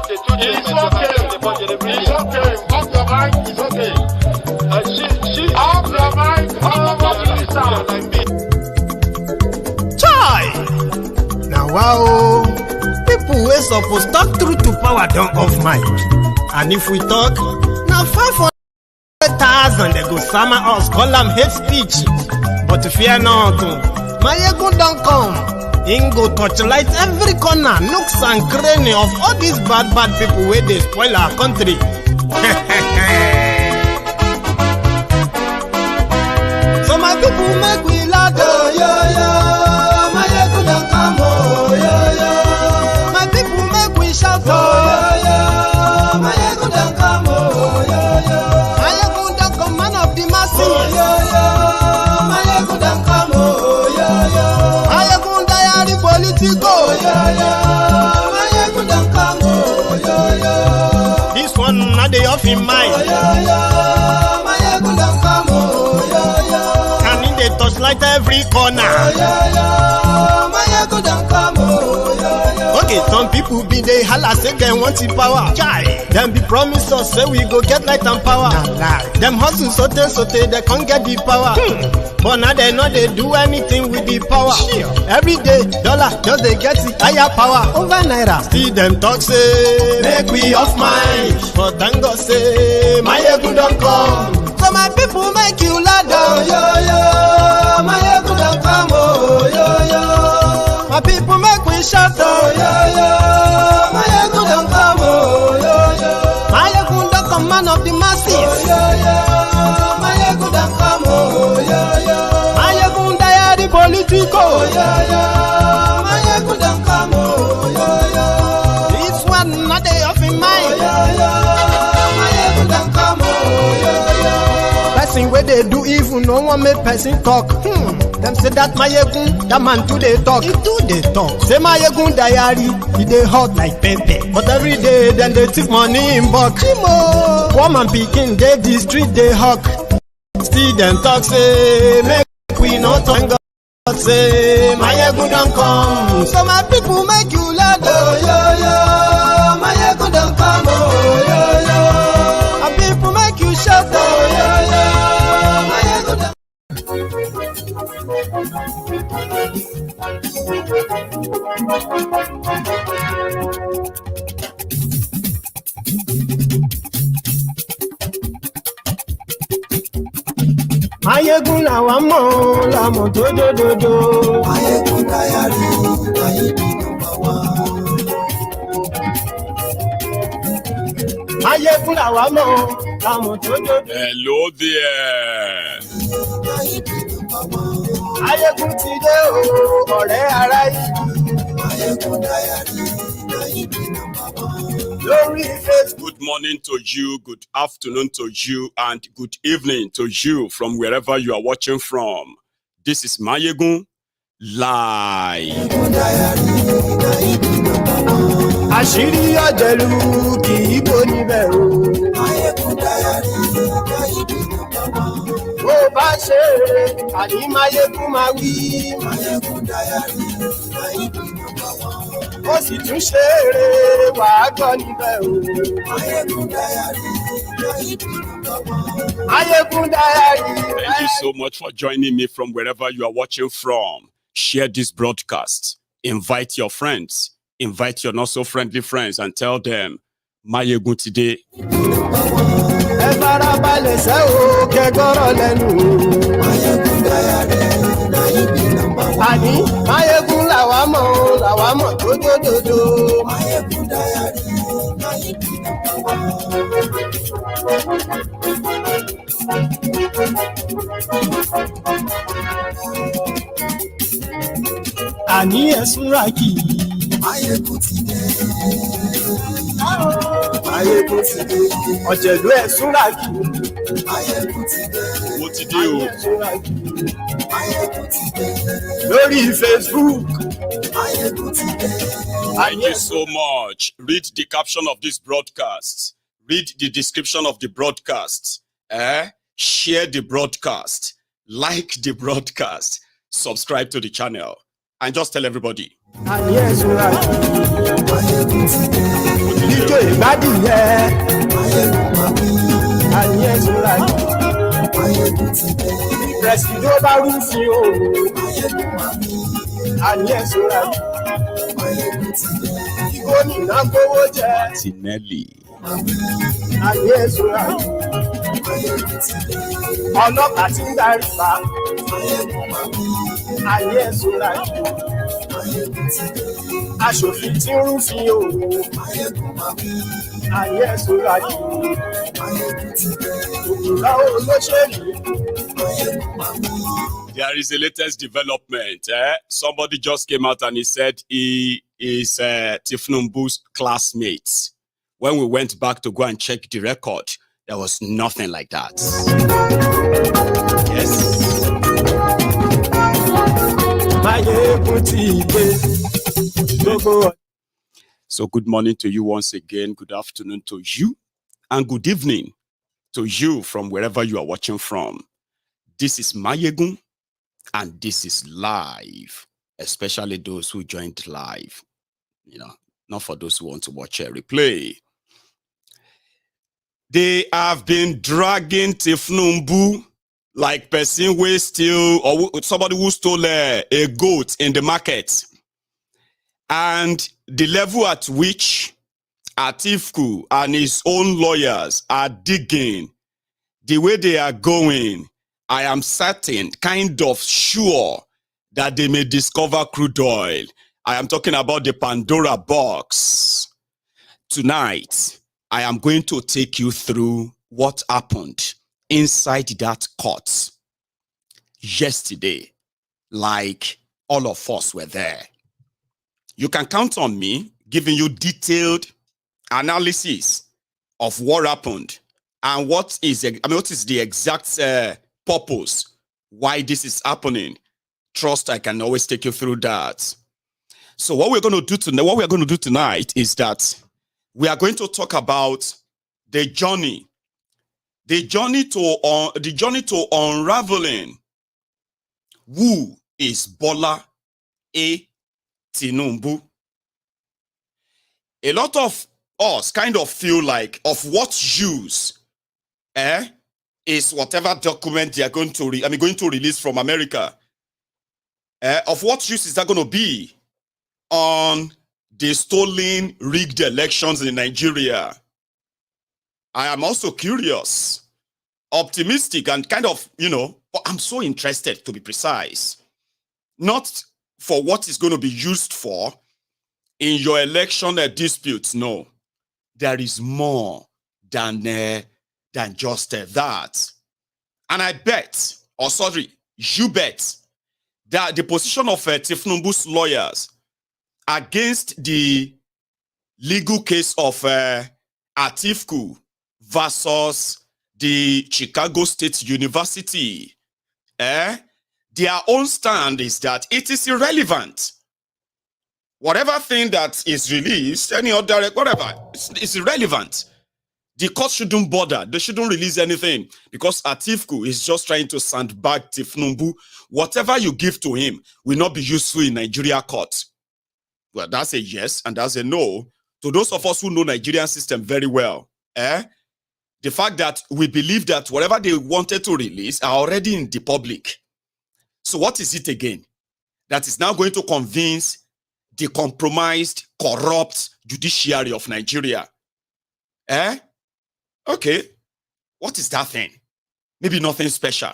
It's okay. Off your mind. It's okay. Off your mind. Chai! Now wow, people wey suppose talk truth to power don't off mic. And if we talk, now 500,000 they go summer us, call them hate speech. But fear not, Maiyegun don't come. Him go torchlight every corner, nooks and cranny of all these bad people where they spoil our country. So my people make we laugh, oh yo yo. Maiyegun don't come, oh yo yo. My people make we shout, oh yo yo. Maiyegun don't come, oh yo yo. Maiyegun don't come, man of the masses, oh yo yo. Maiyegun don't come, oh yo yo. MaiyegunDiary Politico, oh yo yo. Maiyegun don't come, oh yo yo. This one not the off in mind, oh yo yo. Maiyegun don't come, oh yo yo. And in the touchlight every corner, oh yo yo. Maiyegun don't come, oh yo yo. Okay, some people be they holla say they want the power. Chai, them be promise us say we go get light and power. Them hustle so they can't get the power. But now they know they do anything with the power. Every day, dollar just they get it higher power over naira. See them talk say make we off mind, but thank God say Maiyegun don't come. So my people make you loud, oh yo yo. Maiyegun don't come, oh yo yo. My people make we shout, oh yo yo. Maiyegun don't come, oh yo yo. Maiyegun don't come, man of the masses, oh yo yo. Maiyegun don't come, oh yo yo. MaiyegunDiary Politico, oh yo yo. Maiyegun don't come, oh yo yo. This one not they off in mind, oh yo yo. Maiyegun don't come, oh yo yo. Person where they do evil, no one make person talk. Them say that Maiyegun, that man too they talk. He too they talk. Say MaiyegunDiary, he they hot like pepper. But every day then they take money in bulk. Poor man picking, they the street they hawk. See them talk say make we no talk. God say Maiyegun don't come. So my people make you loud, oh yo yo. Maiyegun don't come, oh yo yo. My people make you shout, oh yo yo. Maiyegun don't. Maiyegun làwa mọ̀ làmọ̀ tó dòdòdò. MaiyegunDiary, Maiyegun làwa mọ̀ làmọ̀ tó dòdòdò. Hello there. Maiyegun ti dé o, ọ̀rẹ́ ara yìí. MaiyegunDiary, Good morning to you, good afternoon to you, and good evening to you from wherever you are watching from. This is Maiyegun Live. Àṣírí ọ̀jẹ̀lú kì í bò níbẹ̀ o. Bó bá ṣe eré, àní Maiyegun máa wí. Ó sì tún ṣe eré, wàá gbọ́ níbẹ̀ o. MaiyegunDiary. Thank you so much for joining me from wherever you are watching from. Share this broadcast. Invite your friends. Invite your not so friendly friends and tell them Maiyegun today. Ẹ farabalẹ̀ ṣe o, kẹ́gbọ́rọ̀ lẹ́nu o. Àní Maiyegun làwa mọ̀ tó dòdòdò. Àní ẹ̀sùn rákì. Maiyegun ti dé. Maiyegun ti dé. Ọ̀jẹ̀lú ẹ̀sùn rákì. Maiyegun ti dé. Mo ti dé o. Maiyegun ti dé. Lórí Facebook. Maiyegun ti dé. Thank you so much. Read the caption of this broadcast. Read the description of the broadcast. Share the broadcast. Like the broadcast. Subscribe to the channel. and just tell everybody. And yes, right. Ijó ìgbádùn yẹ. And yes, right. Presido bá rúfin o. And yes, right. Gómìnà gbówó jẹ. Tinelli. And yes, right. Ọlọ́pàá ti ń darí pa. And yes, right. Aṣòfin tí ń rúfin o. And yes, right. Òkúta olóṣèlú. There is a latest development. Somebody just came out and he said he is Tinubu's classmate. When we went back to go and check the record, there was nothing like that. Yes. So good morning to you once again. Good afternoon to you. And good evening to you from wherever you are watching from. This is Maiyegun. And this is live, especially those who joined live. You know, not for those who want to watch a replay. They have been dragging Tinubu like person who steal or somebody who stole a goat in the market. And the level at which Atiku and his own lawyers are digging, the way they are going, I am certain, kind of sure that they may discover crude oil. I am talking about the Pandora box. Tonight, I am going to take you through what happened inside that court yesterday, like all of us were there. You can count on me giving you detailed analysis of what happened and what is the exact purpose why this is happening. Trust I can always take you through that. So what we're going to do tonight is that we are going to talk about the journey to unraveling who is Bola A. Tinubu. A lot of us kind of feel like of what use is whatever document they are going to release from America. Of what use is that going to be on the stolen, rigged elections in Nigeria? I am also curious, optimistic, and kind of, I'm so interested, to be precise. Not for what is going to be used for in your election disputes. No, there is more than just that. And I bet, you bet, that the position of Tinubu's lawyers against the legal case of Atiku versus the Chicago State University, their own stand is that it is irrelevant. Whatever thing that is released, any other, whatever, it's irrelevant. The court shouldn't bother. They shouldn't release anything because Atiku is just trying to sandbag Tinubu. Whatever you give to him will not be useful in Nigeria court. Well, that's a yes and that's a no. To those of us who know Nigerian system very well, the fact that we believe that whatever they wanted to release are already in the public. So what is it again? That is now going to convince the compromised, corrupt judiciary of Nigeria. Okay, what is that thing? Maybe nothing special.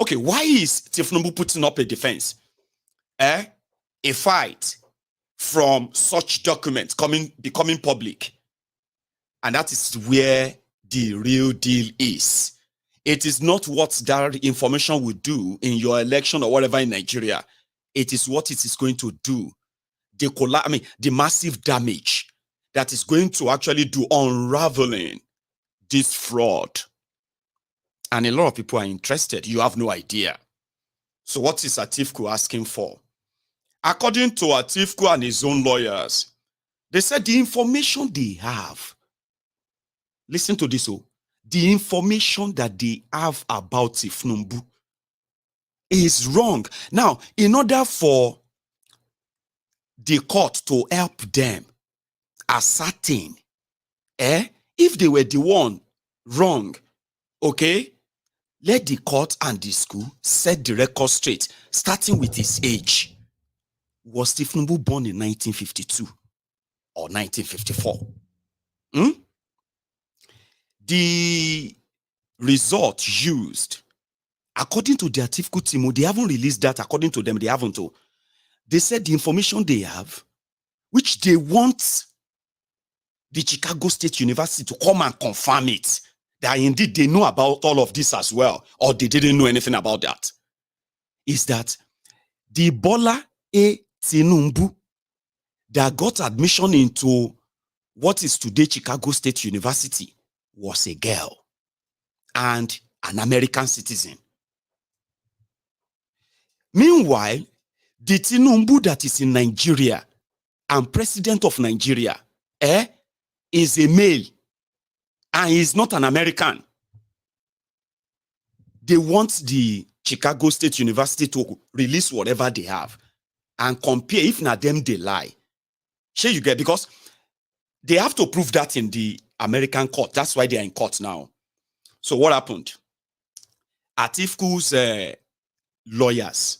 Okay, why is Tinubu putting up a defense? A fight from such documents becoming public. And that is where the real deal is. It is not what that information will do in your election or whatever in Nigeria. It is what it is going to do. The massive damage that is going to actually do unraveling this fraud. And a lot of people are interested. You have no idea. So what is Atiku asking for? According to Atiku and his own lawyers, they said the information they have, listen to this, the information that they have about Tinubu is wrong. Now, in order for the court to help them ascertain if they were the one wrong, okay, let the court and the school set the record straight, starting with his age. Was Tinubu born in 1952 or 1954? The result used, according to the Atiku team, they haven't released that. According to them, they haven't. They said the information they have, which they want the Chicago State University to come and confirm it, that indeed they know about all of this as well, or they didn't know anything about that, is that the Bola A. Tinubu that got admission into what is today Chicago State University was a girl and an American citizen. Meanwhile, the Tinubu that is in Nigeria and president of Nigeria is a male and is not an American. They want the Chicago State University to release whatever they have and compare. If not them, they lie. Sure, you get, because they have to prove that in the American court. That's why they are in court now. So what happened? Atiku's lawyers,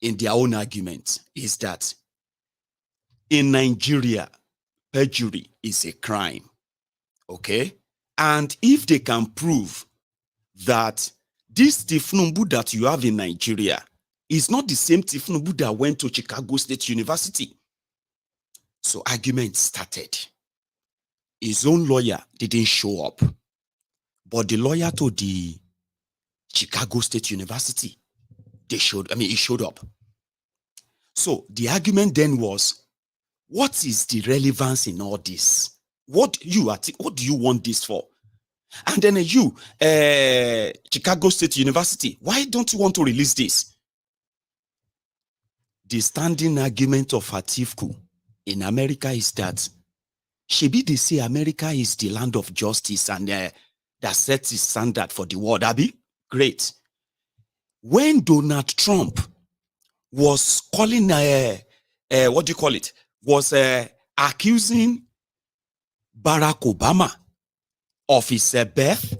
in their own argument, is that in Nigeria, perjury is a crime. Okay? And if they can prove that this Tinubu that you have in Nigeria is not the same Tinubu that went to Chicago State University. So argument started. His own lawyer didn't show up, but the lawyer to the Chicago State University, he showed up. So the argument then was, what is the relevance in all this? What do you want this for? And then Chicago State University, why don't you want to release this? The standing argument of Atiku in America is that shebi they say America is the land of justice and that sets its standard for the world. Abi, great. When Donald Trump was calling was accusing Barack Obama of his birth,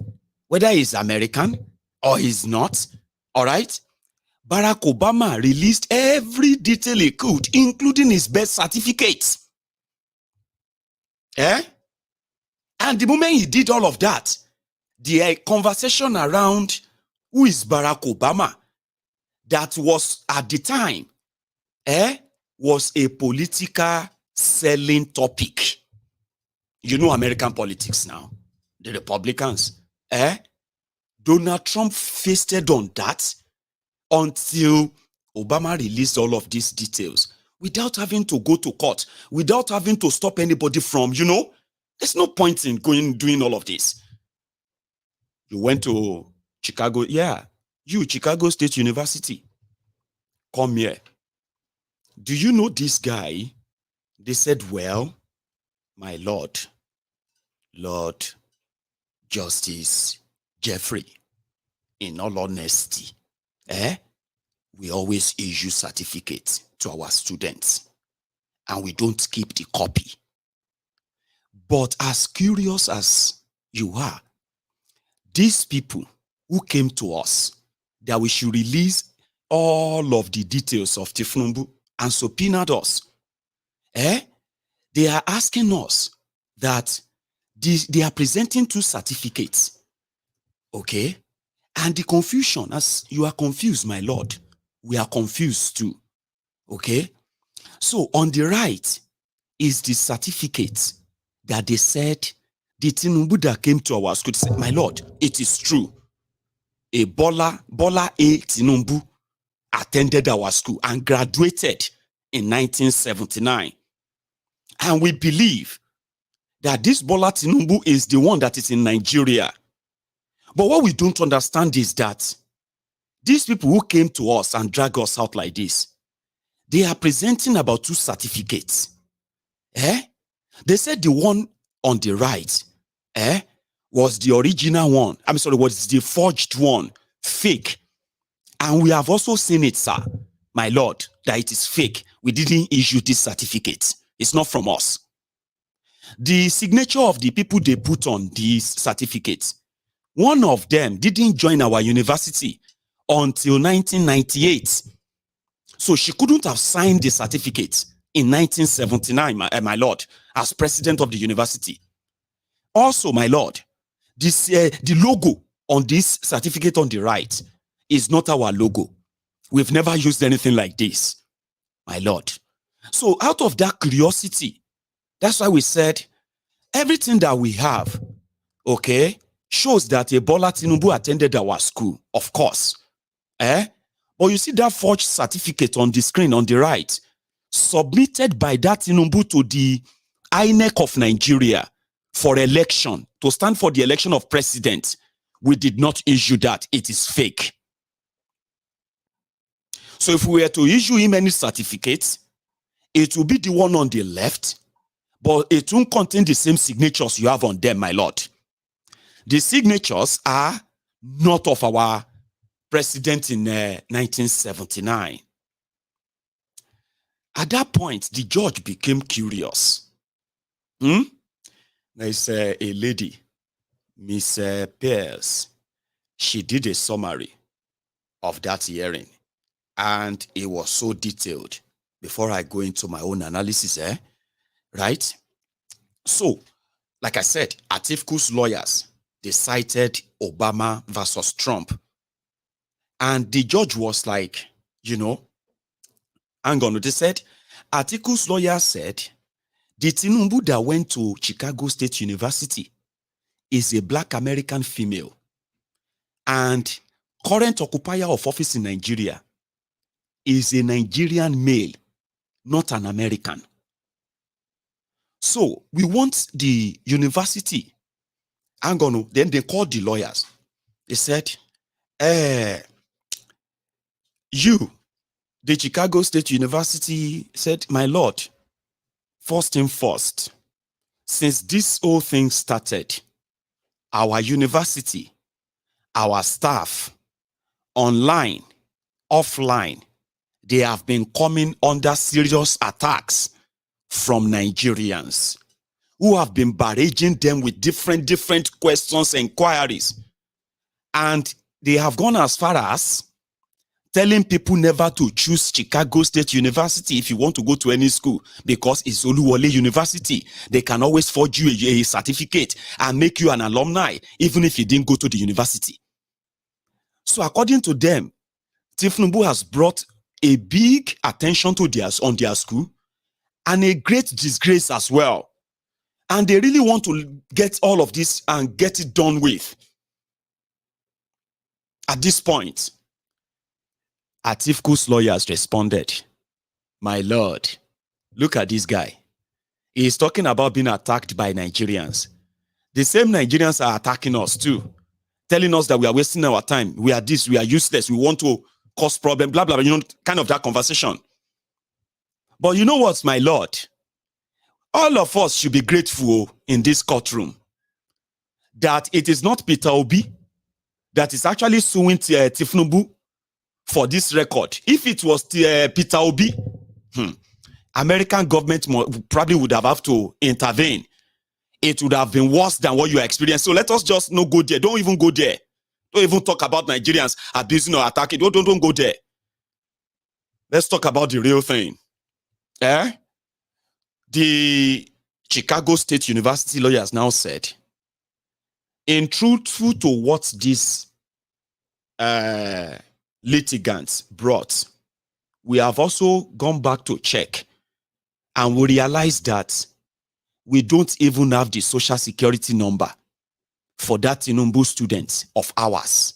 whether he's American or he's not, all right? Barack Obama released every detail he could, including his birth certificate. And the moment he did all of that, the conversation around who is Barack Obama, that was at the time, was a political selling topic. You know American politics now, the Republicans. Donald Trump feasted on that until Obama released all of these details without having to go to court, without having to stop anybody from, there's no point in doing all of this. You went to Chicago, Chicago State University, come here. Do you know this guy? They said, well, my Lord Justice Jeffrey, in all honesty, we always issue certificates to our students and we don't keep the copy. But as curious as you are, these people who came to us that we should release all of the details of Tinubu and subpoenaed us, they are asking us that they are presenting 2 certificates, okay? And the confusion, as you are confused, my Lord, we are confused too, okay? So on the right is the certificate that they said the Tinubu that came to our school said, my Lord, it is true. A Bola A. Tinubu attended our school and graduated in 1979. And we believe that this Bola Tinubu is the one that is in Nigeria. But what we don't understand is that these people who came to us and drag us out like this, they are presenting about 2 certificates. They said the one on the right was the original one. Was the forged one, fake. And we have also seen it, sir, my lord, that it is fake. We didn't issue this certificate. It's not from us. The signature of the people they put on these certificates, one of them didn't join our university until 1998. So she couldn't have signed the certificate in 1979, my lord, as president of the university. Also, my lord, this the logo on this certificate on the right is not our logo. We've never used anything like this, my lord. So out of that curiosity, that's why we said everything that we have, okay, shows that Ebola Tinubu attended our school, of course. But you see that forged certificate on the screen on the right, submitted by that Tinubu to the INEC of Nigeria for election, to stand for the election of president. We did not issue that. It is fake. So if we were to issue him any certificate, it will be the one on the left, but it won't contain the same signatures you have on them, my lord. The signatures are not of our president in 1979. At that point, the judge became curious. There's a lady, Miss Pierce. She did a summary of that hearing, and it was so detailed. Before I go into my own analysis, right? So, like I said, Atiku's lawyers, they cited Obama versus Trump. And the judge was like, hang on, they said, Atiku's lawyer said, the Tinubu that went to Chicago State University is a black American female and current occupier of office in Nigeria is a Nigerian male, not an American. So we want the university. Hang on, then they called the lawyers. They said, the Chicago State University said, my lord, first thing first, since this whole thing started, our university, our staff, online, offline, they have been coming under serious attacks from Nigerians who have been barraging them with different questions and inquiries. And they have gone as far as telling people never to choose Chicago State University if you want to go to any school because it's Oluwole University. They can always forge you a certificate and make you an alumni even if you didn't go to the university. So according to them, Tinubu has brought a big attention to on their school and a great disgrace as well. And they really want to get all of this and get it done with. At this point, Atiku's lawyers responded, my lord, look at this guy. He is talking about being attacked by Nigerians. The same Nigerians are attacking us too, telling us that we are wasting our time. We are this, we are useless. We want to cause problem, blah, blah, blah, kind of that conversation. But you know what, my lord? All of us should be grateful in this courtroom that it is not Peter Obi that is actually suing Tinubu for this record. If it was Peter Obi, American government probably would have to intervene. It would have been worse than what you are experiencing. So let us just not go there. Don't even go there. Don't even talk about Nigerians abusing or attacking. Don't go there. Let's talk about the real thing. The Chicago State University lawyers now said, in truthful to what these litigants brought, we have also gone back to check and we realized that we don't even have the social security number for that Tinubu student of ours.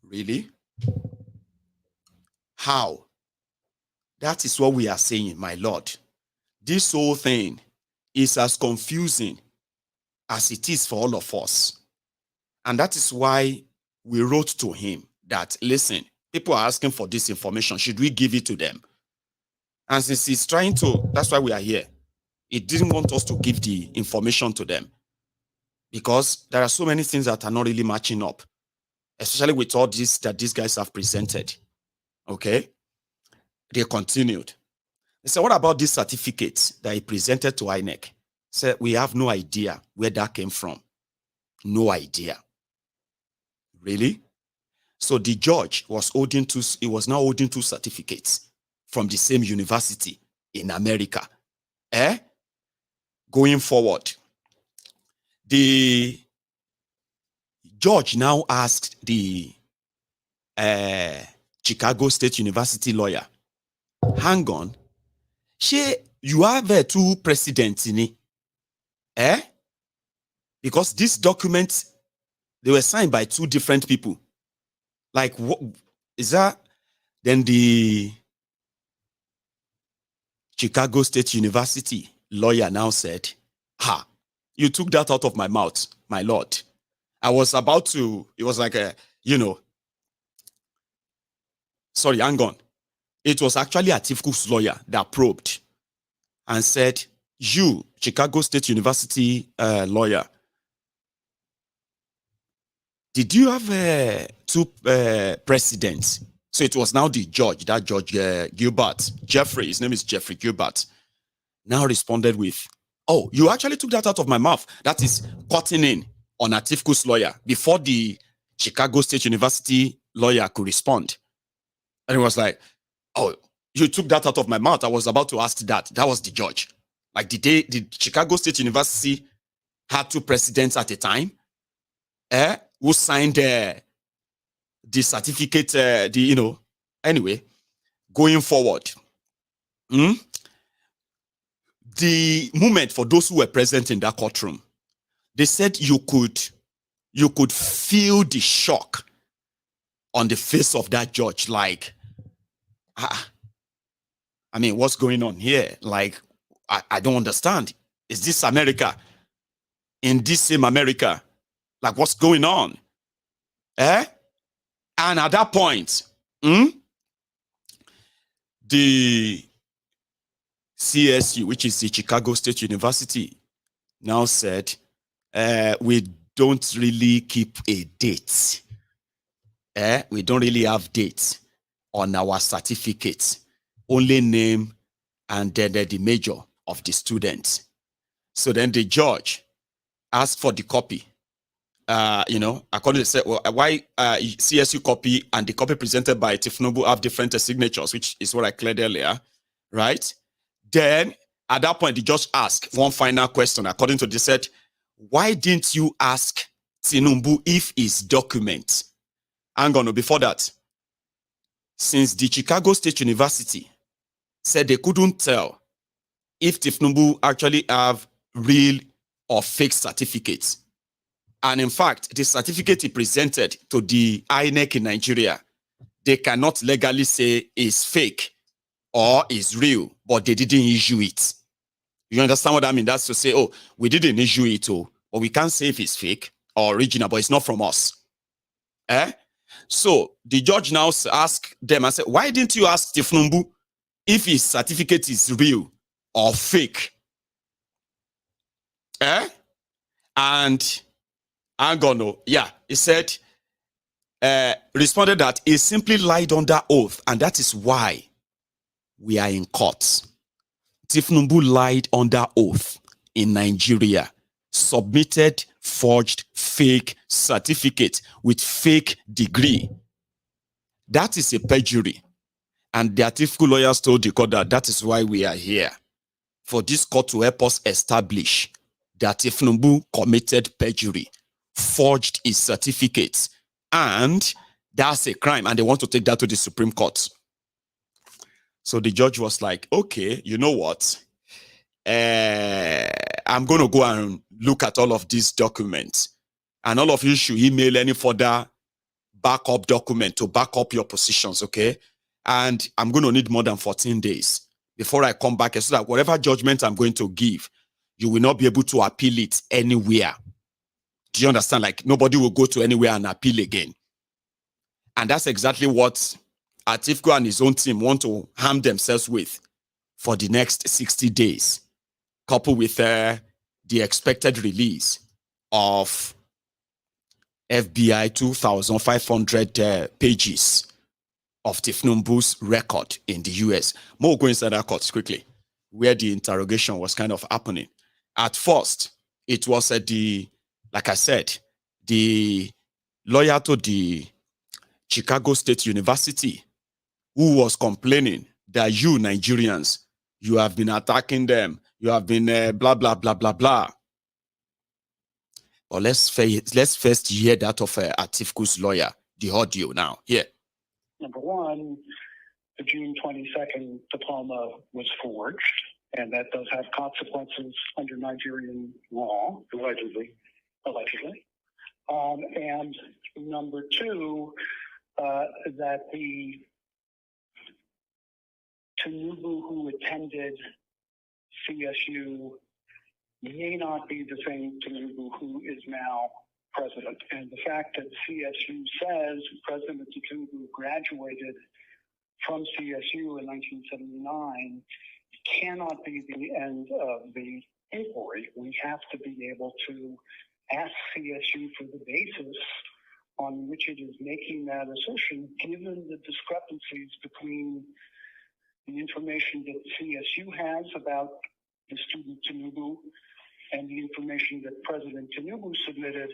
Really? How? That is what we are saying, my lord. This whole thing is as confusing as it is for all of us. And that is why we wrote to him that, listen, people are asking for this information. Should we give it to them? And since he's trying to, that's why we are here. He didn't want us to give the information to them because there are so many things that are not really matching up, especially with all this that these guys have presented. Okay. They continued. They said, what about this certificate that he presented to INEC? Said, we have no idea where that came from. No idea. Really? So the judge was now holding two certificates from the same university in America. Going forward, the judge now asked the Chicago State University lawyer, hang on, you have two presidents in it? Because these documents, they were signed by two different people. Like, what is that? Then the Chicago State University lawyer now said, you took that out of my mouth, my lord. I was about to, it was like sorry, hang on. It was actually Atiku's lawyer that probed and said, you, Chicago State University lawyer, did you have two presidents? So it was now the judge, that Judge Gilbert, Jeffrey, his name is Jeffrey Gilbert, now responded with, oh, you actually took that out of my mouth. That is cutting in on Atiku's lawyer before the Chicago State University lawyer could respond. And it was like, oh, you took that out of my mouth. I was about to ask that. That was the judge. Like the Chicago State University had two presidents at a time, who signed the certificate, anyway, going forward. The moment for those who were present in that courtroom, they said you could feel the shock on the face of that judge. Like, I mean, what's going on here? Like, I don't understand. Is this America? In this same America? Like, what's going on? And at that point, the CSU, which is the Chicago State University, now said, we don't really keep a date. We don't really have dates on our certificates. Only name and then the major of the students. So then the judge asked for the copy. According to why CSU copy and the copy presented by Tinubu have different signatures, which is what I cleared earlier, right? Then at that point, the judge asked one final question. According to this, said, why didn't you ask Tinubu if his document? Hang on, before that, since the Chicago State University said they couldn't tell if Tinubu actually have real or fake certificates. And in fact, the certificate he presented to the INEC in Nigeria, they cannot legally say is fake or is real, but they didn't issue it. You understand what I mean? That's to say, oh, we didn't issue it, but we can't say if it's fake or original, but it's not from us. So the judge now asked them and said, why didn't you ask Tinubu if his certificate is real or fake? And I'm gonna, he said, responded that he simply lied under oath, and that is why we are in court. Tinubu lied under oath in Nigeria, submitted forged fake certificate with fake degree. That is a perjury. And the Atiku lawyers told the court that is why we are here, for this court to help us establish that Tinubu committed perjury, forged his certificates, and that's a crime, and they want to take that to the Supreme Court. So the judge was like, okay, you know what? I'm going to go and look at all of these documents, and all of you should email any further backup document to back up your positions, okay? And I'm going to need more than 14 days before I come back, so that whatever judgment I'm going to give, you will not be able to appeal it anywhere. Do you understand? Like, nobody will go to anywhere and appeal again. And that's exactly what Atiku and his own team want to harm themselves with for the next 60 days, coupled with the expected release of FBI 2,500 pages of Tinubu's record in the US. More go inside that court quickly, where the interrogation was kind of happening. At first, it was at like I said, the lawyer to the Chicago State University who was complaining that you Nigerians, you have been attacking them, you have been blah, blah, blah, blah, blah. But let's first hear that of Atiku's lawyer, the audio now. Here. Number one, the June 22nd diploma was forged, and that does have consequences under Nigerian law. Allegedly. And number two, that the Tinubu who attended CSU may not be the same Tinubu who is now president. And the fact that CSU says President Tinubu graduated from CSU in 1979 cannot be the end of the inquiry. We have to be able to ask CSU for the basis on which it is making that assertion, given the discrepancies between the information that CSU has about the student Tinubu and the information that President Tinubu submitted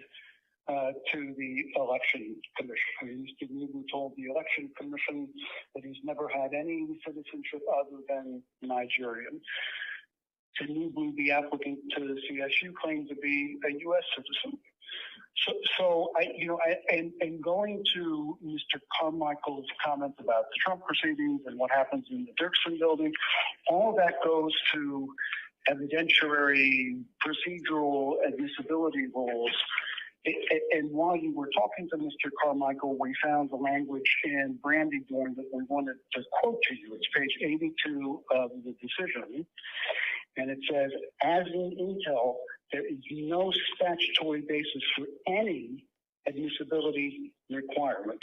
to the election commission. I mean, Mr. Tinubu told the election commission that he's never had any citizenship other than Nigerian. Tinubu, the applicant to the CSU, claimed to be a U.S. citizen. So and going to Mr. Carmichael's comments about the Trump proceedings and what happens in the Dirksen building, all of that goes to evidentiary, procedural admissibility rules. And while you were talking to Mr. Carmichael, we found the language in Brandyborn that we wanted to quote to you. It's page 82 of the decision. And it says, as in Intel, there is no statutory basis for any admissibility requirement.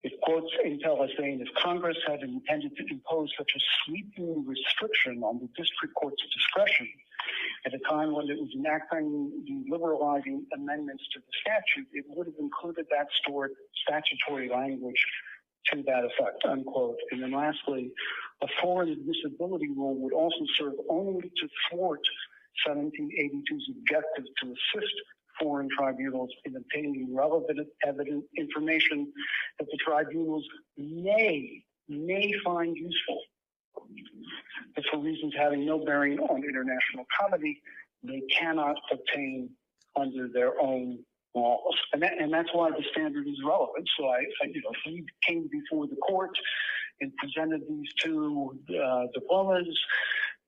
It quotes Intel as saying, if Congress had intended to impose such a sweeping restriction on the district court's discretion at a time when it was enacting the liberalizing amendments to the statute, it would have included that statutory language to that effect, unquote. And then lastly, a foreign admissibility rule would also serve only to thwart 1782's objective to assist foreign tribunals in obtaining relevant evident information that the tribunals may find useful. But for reasons having no bearing on international comedy, they cannot obtain under their own laws. And that's why the standard is relevant. So if we came before the court and presented these two diplomas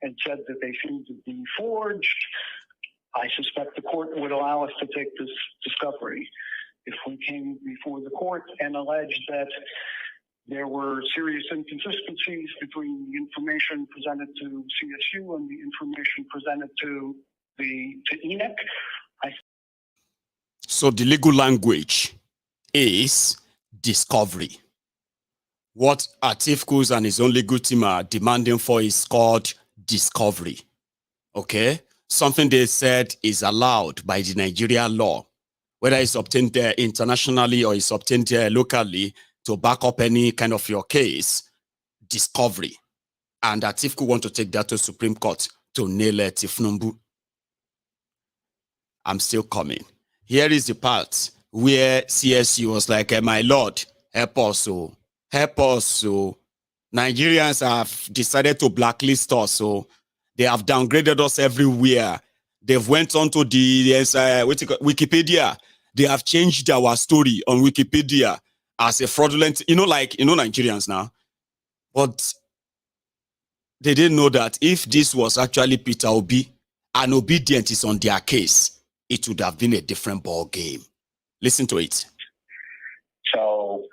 and said that they seemed to be forged, I suspect the court would allow us to take this discovery. If we came before the court and alleged that there were serious inconsistencies between the information presented to CSU and the information presented to ENIC. So the legal language is discovery. What Atiku and his own legal team are demanding for is called discovery. Okay? Something they said is allowed by the Nigerian law, whether it's obtained there internationally or it's obtained there locally to back up any kind of your case, discovery. And Atiku want to take that to Supreme Court to nail Tinubu. I'm still coming. Here is the part where CSU was like, my lord, help us. Help us. Nigerians have decided to blacklist us. So they have downgraded us everywhere. They've went on to the Wikipedia. They have changed our story on Wikipedia as a fraudulent, Nigerians now. But they didn't know that if this was actually Peter Obi and obedient is on their case, it would have been a different ball game. Listen to it. So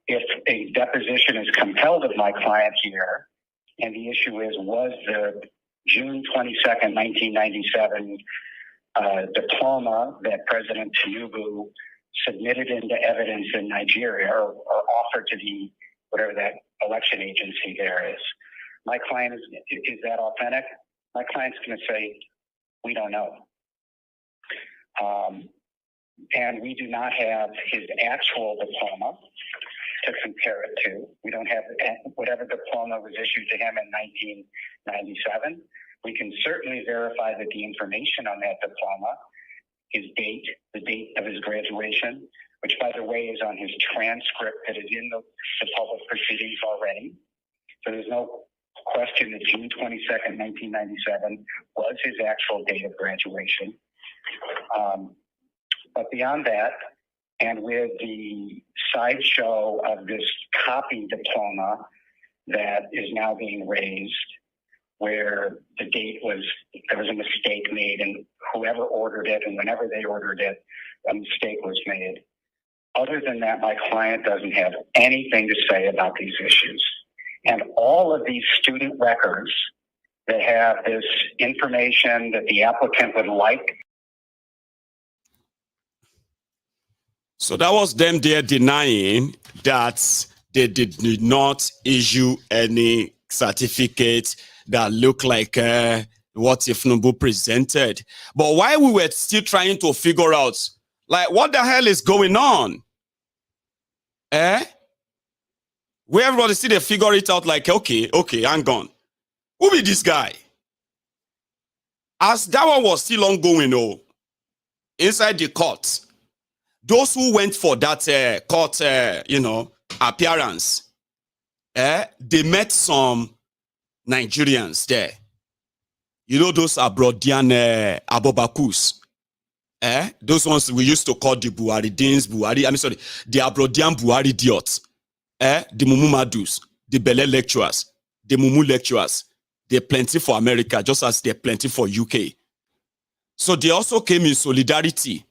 if a deposition is compelled of my client here, and the issue is, was the June 22nd, 1997 diploma that President Tinubu submitted into evidence in Nigeria or offered to the, whatever that election agency there is, my client is that authentic? My client's going to say, we don't know. And we do not have his actual diploma. to compare it to. We don't have whatever diploma was issued to him in 1997. We can certainly verify that the information on that diploma, his date, the date of his graduation, which, by the way, is on his transcript that is in the public proceedings already. So there's no question that June 22nd, 1997 was his actual date of graduation. But beyond that, and with the sideshow of this copy diploma that is now being raised, where the date there was a mistake made, and whoever ordered it and whenever they ordered it, a mistake was made. Other than that, my client doesn't have anything to say about these issues. And all of these student records that have this information that the applicant would like. So that was them there denying that they did not issue any certificate that looked like what Tinubu presented. But while we were still trying to figure out, like, what the hell is going on? Where everybody see they figure it out, like, okay, hang on. Who be this guy? As that one was still ongoing, inside the court, those who went for that court, appearance, they met some Nigerians there. You know, those Abroadian Abobakus. Those ones we used to call the the Abroadian Buhari idiots. The Mumu Madus, the Bele lecturers, the Mumu lecturers. They're plenty for America, just as they're plenty for UK. So they also came in solidarity.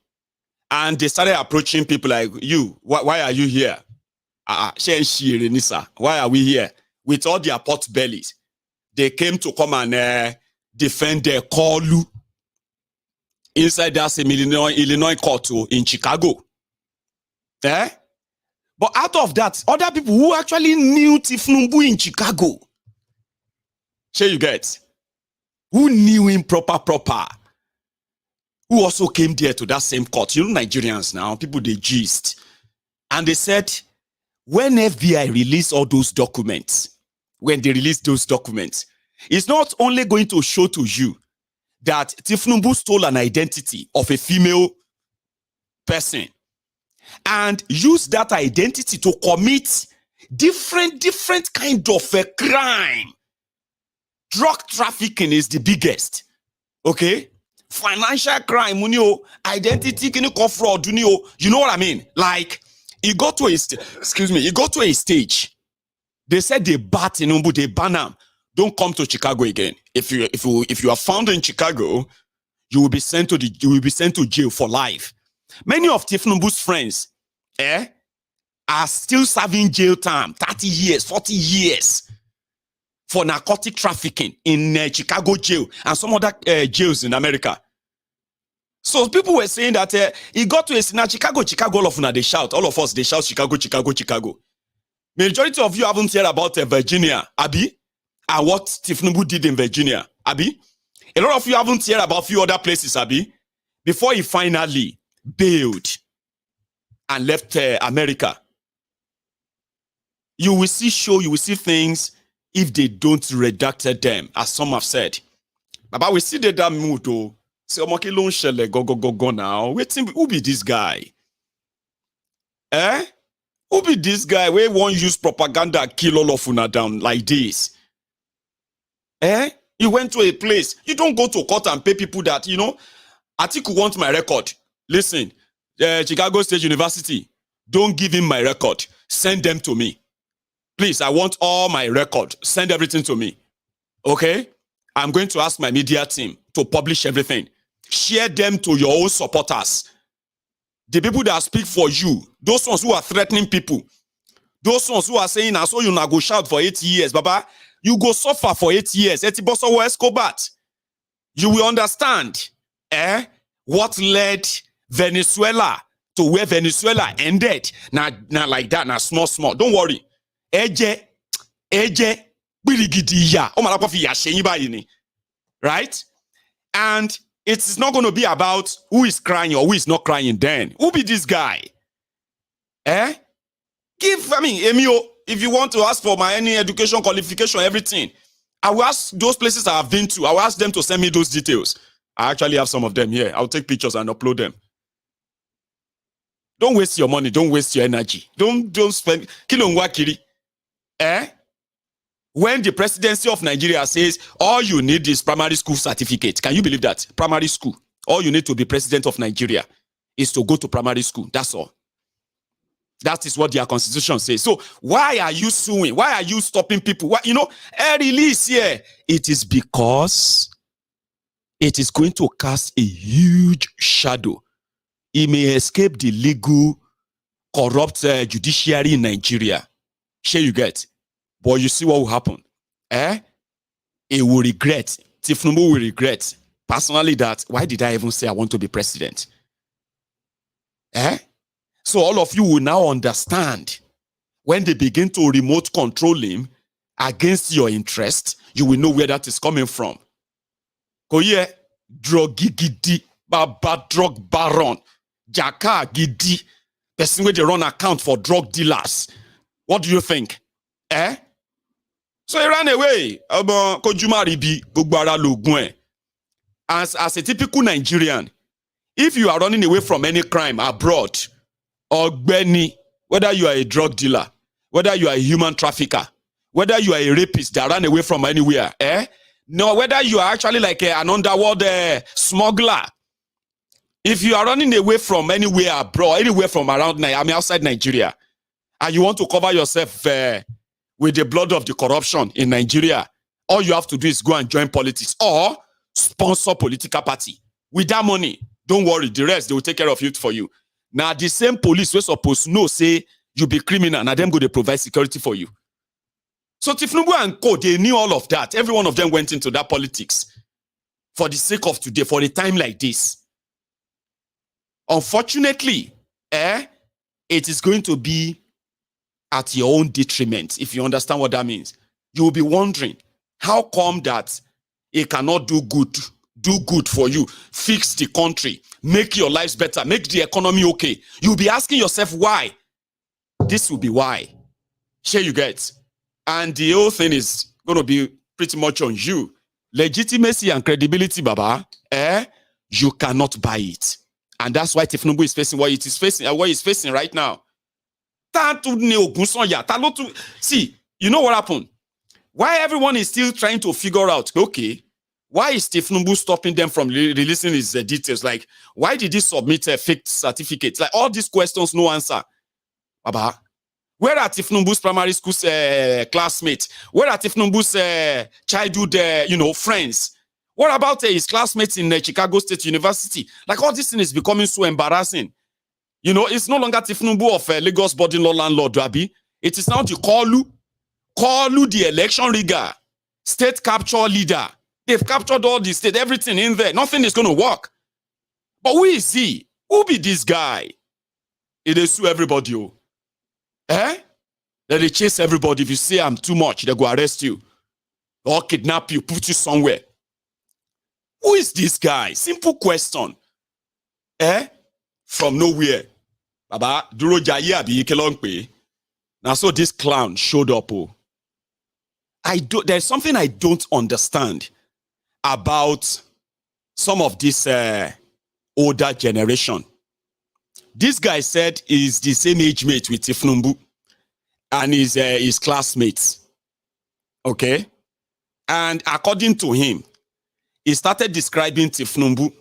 And they started approaching people like, you, why are you here? Why are we here? With all their pot bellies. They came to come and defend their Kolu inside that same Illinois court in Chicago. But out of that, other people who actually knew Tinubu in Chicago, sure you get, who knew him proper, who also came there to that same court. You know, Nigerians now, people, they gist. And they said, when FBI released all those documents, when they released those documents, it's not only going to show to you that Tinubu stole an identity of a female person and used that identity to commit different kind of a crime. Drug trafficking is the biggest. Okay? Financial crime, identity fraud, you know what I mean? Like, he got to a stage. They said they bat Tinubu, they ban him. Don't come to Chicago again. If you are found in Chicago, you will be sent to jail for life. Many of Tinubu's friends, are still serving jail time, 30 years, 40 years for narcotic trafficking in Chicago jail and some other jails in America. So people were saying that he got to a Chicago, all of them, they shout. All of us, they shout Chicago. Majority of you haven't heard about Virginia, Abi, and what Tinubu did in Virginia, Abi. A lot of you haven't heard about a few other places, Abi, before he finally bailed and left America. You will see things if they don't redact them, as some have said. But we see that mood though. Say, go now. Waiting, who be this guy? Who be this guy? We won't use propaganda kill all of una down like this. You went to a place. You don't go to court and pay people that, Atiku wants my record. Listen, Chicago State University, don't give him my record. Send them to me. Please, I want all my record. Send everything to me. Okay? I'm going to ask my media team to publish everything. Share them to your own supporters. The people that speak for you, those ones who are threatening people, those ones who are saying, I saw you now go shout for 8 years, Baba, you go suffer for 8 years. You will understand what led Venezuela to where Venezuela ended. Now like that, now small. Don't worry. Right? And it's not going to be about who is crying or who is not crying then. Who be this guy? Give if you want to ask for my any education qualification, everything, I will ask those places I have been to. I will ask them to send me those details. I actually have some of them here. I'll take pictures and upload them. Don't waste your money. Don't waste your energy. Don't spend. Kilongwakiri. When the presidency of Nigeria says all you need is primary school certificate, can you believe that? Primary school. All you need to be president of Nigeria is to go to primary school. That's all. That is what their constitution says. So why are you suing? Why are you stopping people? Why, a release here. It is because it is going to cast a huge shadow. It may escape the legal, corrupt judiciary in Nigeria. Sure you get. But you see what will happen. It will regret. Tinubu will regret personally that, why did I even say I want to be president? So all of you will now understand when they begin to remote control him against your interest, you will know where that is coming from. Koye, drug gidi, baba drug baron, jaka gidi, person where they run account for drug dealers. What do you think? So he ran away. As a typical Nigerian, if you are running away from any crime abroad, or Benny, whether you are a drug dealer, whether you are a human trafficker, whether you are a rapist that ran away from anywhere, no, whether you are actually like an underworld smuggler, if you are running away from anywhere abroad, anywhere from around, outside Nigeria, and you want to cover yourself with the blood of the corruption in Nigeria, all you have to do is go and join politics or sponsor political party. With that money, don't worry, the rest, they will take care of it for you. Now, the same police we're supposed to know, say, you be criminal, now them go to provide security for you. So Tinubu and Co, they knew all of that. Every one of them went into that politics for the sake of today, for a time like this. Unfortunately, it is going to be at your own detriment, if you understand what that means. You will be wondering, how come that it cannot do good for you, fix the country, make your lives better, make the economy okay? You'll be asking yourself why. This will be why. Sure you get. And the whole thing is going to be pretty much on you. Legitimacy and credibility, Baba, you cannot buy it. And that's why Tinubu is facing what he's facing right now. See, you know what happened? Why everyone is still trying to figure out, okay, why is Tinubu stopping them from releasing his details? Like, why did he submit a fake certificate? Like, all these questions, no answer. Baba, where are Tinubu's primary school classmates? Where are Tinubu's childhood, friends? What about his classmates in Chicago State University? Like, all this thing is becoming so embarrassing. It's no longer Tinubu of Lagos Boarding Law Landlord, Abi. It is now the Kalu, the election rigger, state capture leader. They've captured all the state, everything in there. Nothing is going to work. But who is he? Who be this guy? It is sue everybody. That they chase everybody. If you say I'm too much, they go arrest you or kidnap you, put you somewhere. Who is this guy? Simple question. From nowhere. Baba, Duro Jaye abi Kelongpe. Now, so this clown showed up. There's something I don't understand about some of this older generation. This guy said he's the same age mate with Tinubu and his classmates. Okay? And according to him, he started describing Tinubu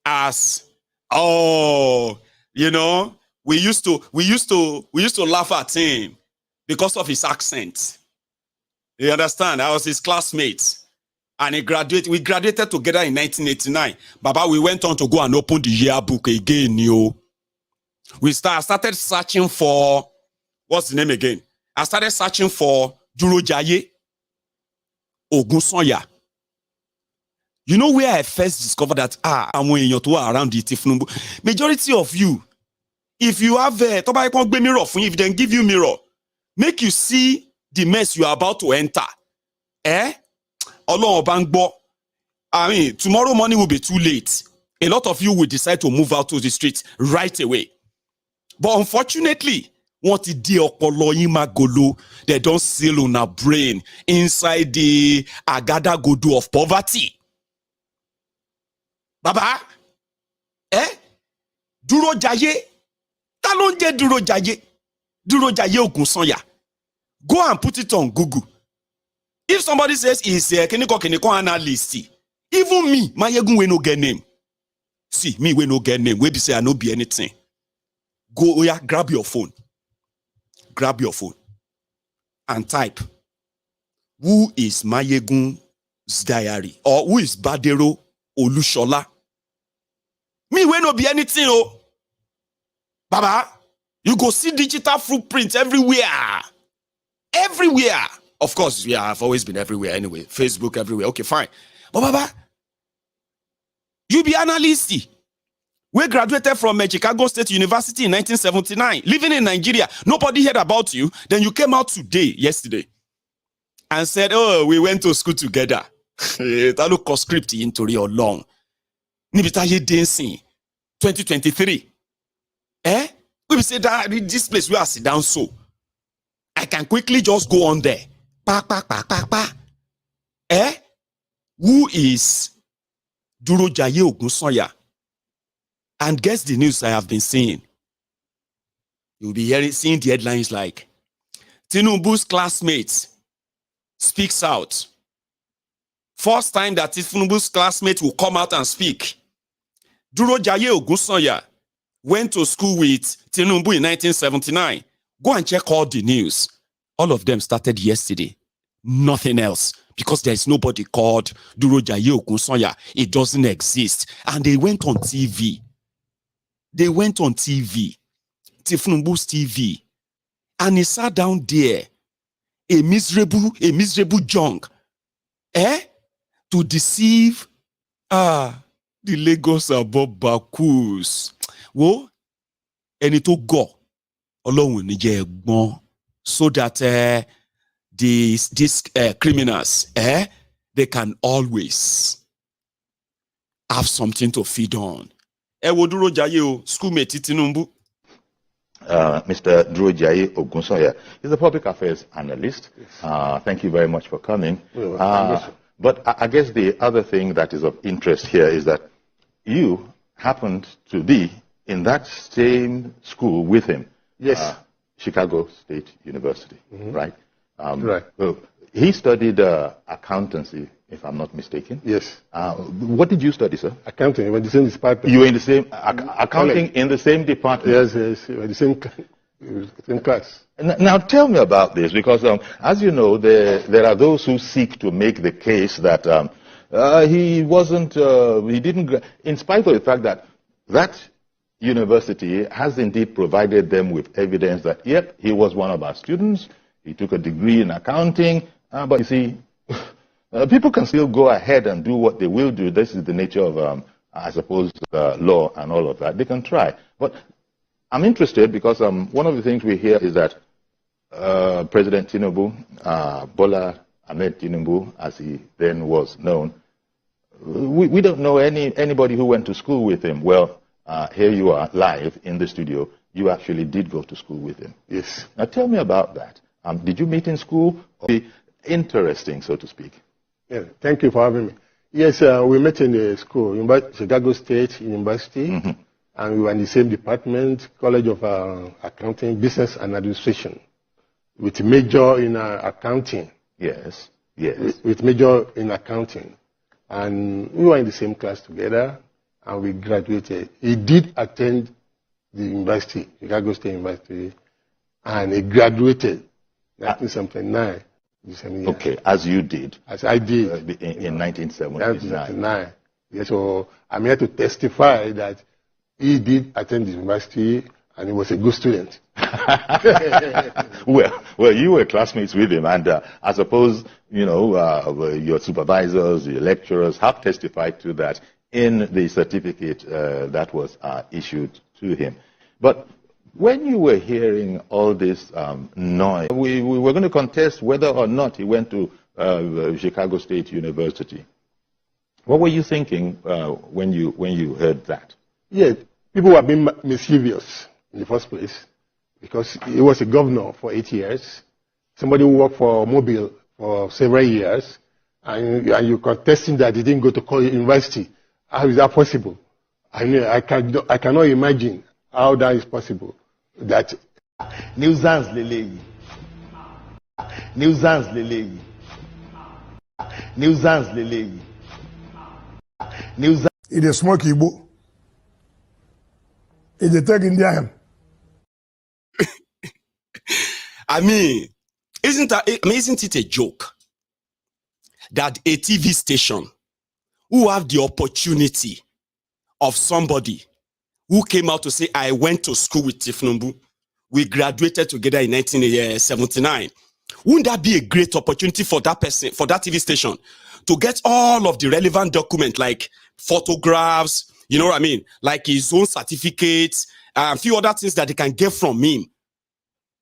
as, we used to laugh at him because of his accent. You understand? I was his classmate. And we graduated together in 1989. Baba, we went on to go and open the yearbook again, We started searching for, what's the name again? I started searching for Duro Jaye Ogunsoya. You know where I first discovered that, I'm around the Tinubu. Majority of you, if you have mirror, if they give you mirror, make you see the mess you are about to enter. I mean, tomorrow morning will be too late. A lot of you will decide to move out to the streets right away. But unfortunately, Want to di ọpọlọ yín magolo. They don't seal on a brain inside the agada godo of poverty. Baba, Dúró jayé. Ta ló ń jẹ́ dúró jayé? Dúró jayé Ògúnsànyà. Go and put it on Google. If somebody says he's a kiniko analyst, even me, Maiyegun we no get name. See, me we no get name. We be say I no be anything. Go, oh yeah, grab your phone. Grab your phone and type, who is Maiyegun's diary? Or who is Badero Olushola? Me we no be anything, oh. Baba, you go see digital footprints everywhere. Everywhere. Of course, yeah, I've always been everywhere anyway. Facebook everywhere. Okay, fine. But Baba, you be analyst. We graduated from Chicago State University in 1979. Living in Nigeria. Nobody heard about you. Then you came out yesterday, and said, oh, we went to school together. That look script into real long. Nibitaye dancing. 2023. We will say that this place where I sit down so. I can quickly just go on there. Who is Dúró Jayé Ògúnsànyà? And guess the news I have been seeing. You'll be seeing the headlines like Tinubu's classmate speaks out. First time that Tinubu's classmate will come out and speak. Dúró Jayé Ògúnsànyà went to school with Tinubu in 1979. Go and check all the news. All of them started yesterday. Nothing else. Because there is nobody called Dúró Jayé Ògúnsànyà. It doesn't exist. And they went on TV. They went on TV. Tinubu's TV. And he sat down there. A miserable junk. To deceive the Lagos above Bakus. Wo, ẹni tó gọ̀, Ọlọ́run ní jẹ́ ẹ̀gbọ́n, so that these criminals, they can always have something to feed on. Wo Dúró Jayé o, schoolmate Tinubu. Mr. Dúró Jayé Ògúnsànyà is a public affairs analyst. Thank you very much for coming. But I guess the other thing that is of interest here is that you happened to be in that same school with him. Yes. Chicago State University, right? Right. Well, he studied accountancy, if I'm not mistaken. Yes. What did you study, sir? Accounting. We were in the same department. You were in the same accounting in the same department. Yes, yes. We were in the same class. Now tell me about this, because as you know, there are those who seek to make the case that he didn't, in spite of the fact that that university has indeed provided them with evidence that, yep, he was one of our students, he took a degree in accounting, but you see, people can still go ahead and do what they will do. This is the nature of, I suppose, law and all of that. They can try. But I'm interested because one of the things we hear is that President Tinubu, Bola Ahmed Tinubu, as he then was known, we don't know anybody who went to school with him. Well, here you are live in the studio. You actually did go to school with him. Yes. Now tell me about that. Did you meet in school? Interesting, so to speak. Yeah, thank you for having me. Yes, we met in the school, Chicago State University, and we were in the same department, College of Accounting, Business and Administration, with major in accounting. Yes, yes. With major in accounting. And we were in the same class together, and we graduated. He did attend the university, Chicago State University, and he graduated in 1979. Okay, as you did. As I did. In 1979. Yes, so I'm here to testify that he did attend the university and he was a good student. well, you were classmates with him, and I suppose, your supervisors, your lecturers have testified to that in the certificate that was issued to him. But when you were hearing all this noise, we were going to contest whether or not he went to Chicago State University. What were you thinking when you heard that? Yeah, people were being mischievous in the first place. because he was a governor for 8 years. Somebody who worked for Mobile for several years, and you're contesting that he didn't go to college, university. How is that possible? I cannot imagine how that is possible. That nuisance lele, nuisance lele, nuisance lele, nuisance. It is smoke Igbo. It is take Indian. I mean, isn't it a joke that a TV station who have the opportunity of somebody who came out to say, I went to school with Tinubu, we graduated together in 1979. Wouldn't that be a great opportunity for that person, for that TV station, to get all of the relevant documents like photographs, you know what I mean? Like his own certificates, and a few other things that they can get from him.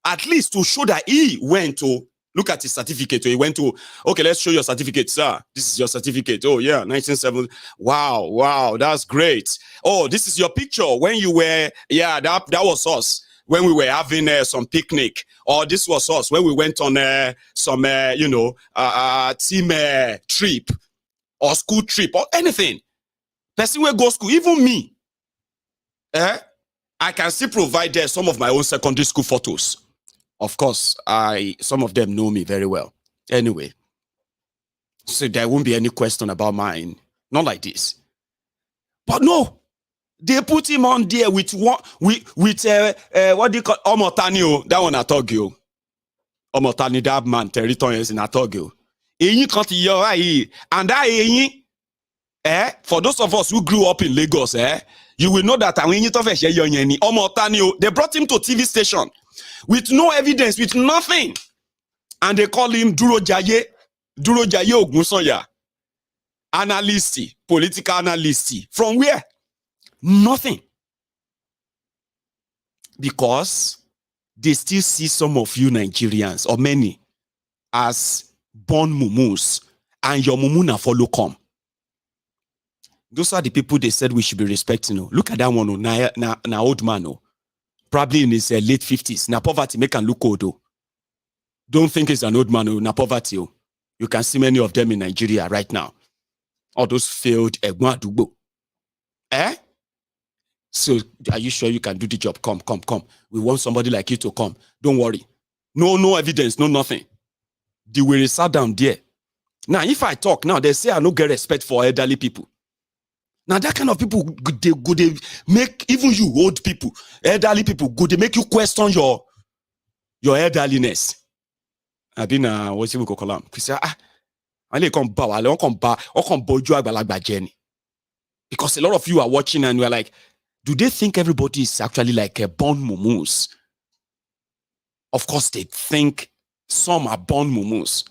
At least to show that he went to, look at his certificate. So he went to, okay, let's show your certificate, sir. This is your certificate. Oh, yeah, 1970. Wow, that's great. Oh, this is your picture when you were, yeah, that was us when we were having some picnic. Or this was us when we went on some, team trip or school trip or anything. Person will go school, even me. I can still provide some of my own secondary school photos. Of course, some of them know me very well. Anyway, so there won't be any question about mine. Not like this. But no, they put him on there with what do you call Omotani? That one I told you. Omotani, that man, territories in Atogyo. And that for those of us who grew up in Lagos, you will know that they brought him to TV station with no evidence, with nothing. And they call him Duro Jaye Ogunsoya. Analyst, political analyst. From where? Nothing. Because they still see some of you Nigerians, or many, as born mumus, and your mumuna follow come. Those are the people they said we should be respecting. Look at that one, na old man. Probably in his late 50s. Na poverty make him look old. Don't think he's an old man. Na poverty. You can see many of them in Nigeria right now. All those failed Egwa. So are you sure you can do the job? Come. We want somebody like you to come. Don't worry. No evidence, no nothing. They will sat down there. Now, if I talk now, they say I don't get respect for elderly people. Now, that kind of people, they make, even you old people, elderly people, they make you question your elderliness. I've been, what's it we call them? Because a lot of you are watching and we're like, do they think everybody is actually like a born mumus? Of course, they think some are born mumus.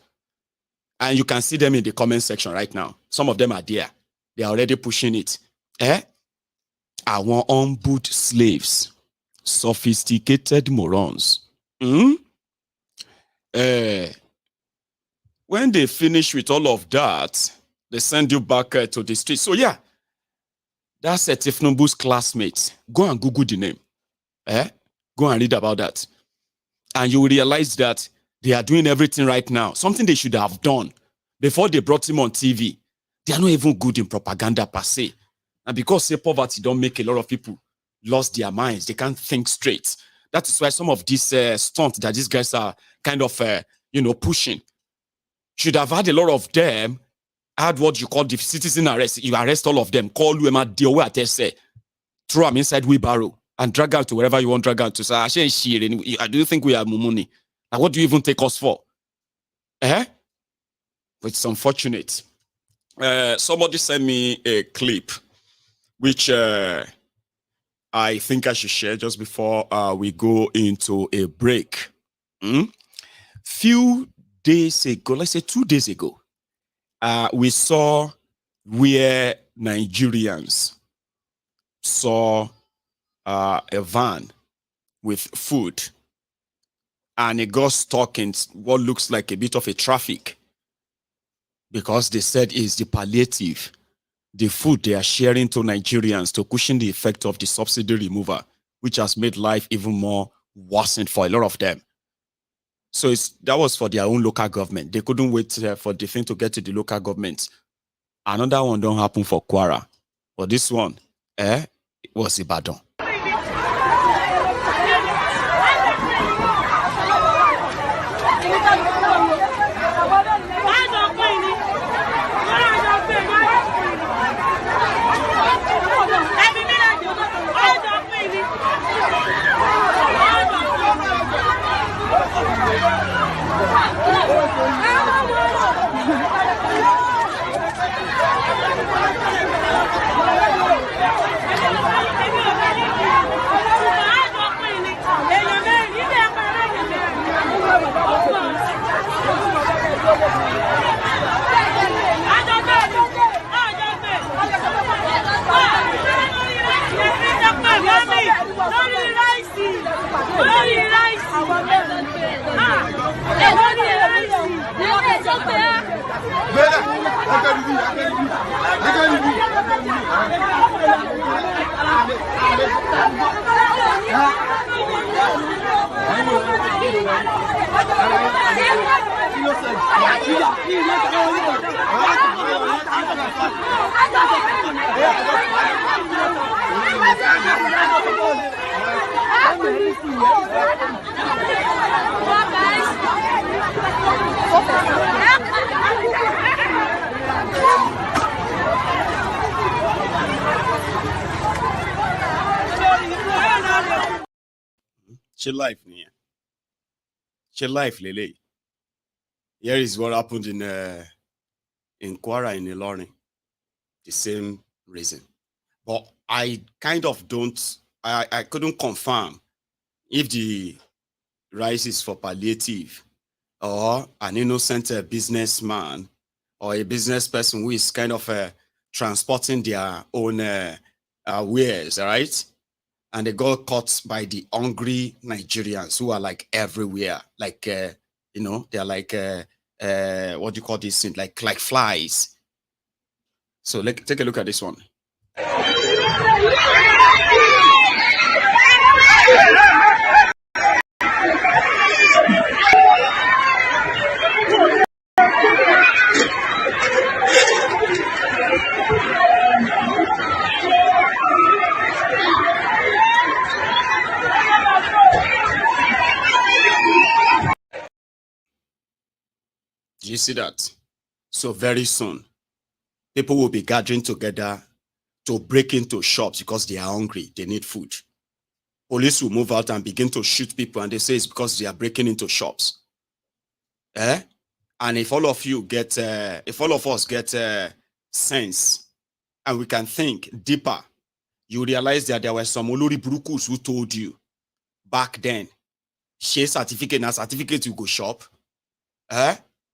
And you can see them in the comment section right now. Some of them are there. They are already pushing it. I want unboot slaves. Sophisticated morons. When they finish with all of that, they send you back to the street. So yeah, that's Tinubu's classmate. Go and Google the name. Go and read about that. And you will realize that they are doing everything right now. Something they should have done before they brought him on TV. They are not even good in propaganda per se. And because say poverty don't make a lot of people lost their minds. They can't think straight. That is why some of these stunts that these guys are kind of, pushing. Should have had a lot of them had what you call the citizen arrest. You arrest all of them, call you deal where they say, throw them inside wheelbarrow and drag out to wherever you want drag out to. So do you think we are mumuni? And what do you even take us for? But it's unfortunate. Somebody sent me a clip, which I think I should share just before we go into a break. Few days ago, let's say 2 days ago, we saw where Nigerians saw a van with food, and it got stuck in what looks like a bit of a traffic, because they said it's the palliative, the food they are sharing to Nigerians to cushion the effect of the subsidy removal, which has made life even more worsened for a lot of them. So that was for their own local government. They couldn't wait for the thing to get to the local government. Another one don't happen for Kwara. But this one, was Ibadan. She life, Lele. Here is what happened in Kwara in Ilorin. The same reason. But I kind of don't, I couldn't confirm if the rice is for palliative or an innocent businessman or a business person who is kind of transporting their own wares, right? And they got caught by the hungry Nigerians who are like everywhere. Like, they're like, what do you call this thing? Like flies. So take a look at this one. Do you see that? So very soon, people will be gathering together to break into shops because they are hungry. They need food. Police will move out and begin to shoot people, and they say it's because they are breaking into shops. And if all of us get sense, and we can think deeper, you realize that there were some Olori Burukus who told you back then, share certificate, and certificate you go shop.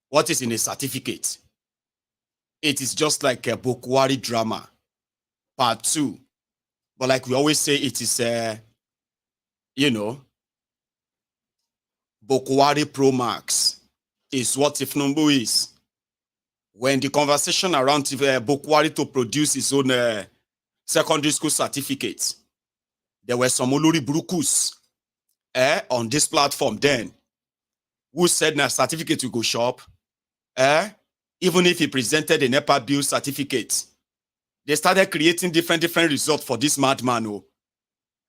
What is in a certificate? It is just like a Bokwari drama, part 2. But like we always say, it is, Bokwari Pro Max is what Tinubu is. When the conversation around Bokwari to produce his own secondary school certificate, there were some Olori Burukus on this platform then who said na certificate you go shop. Even if he presented a NEPA bill certificate, they started creating different results for this madman.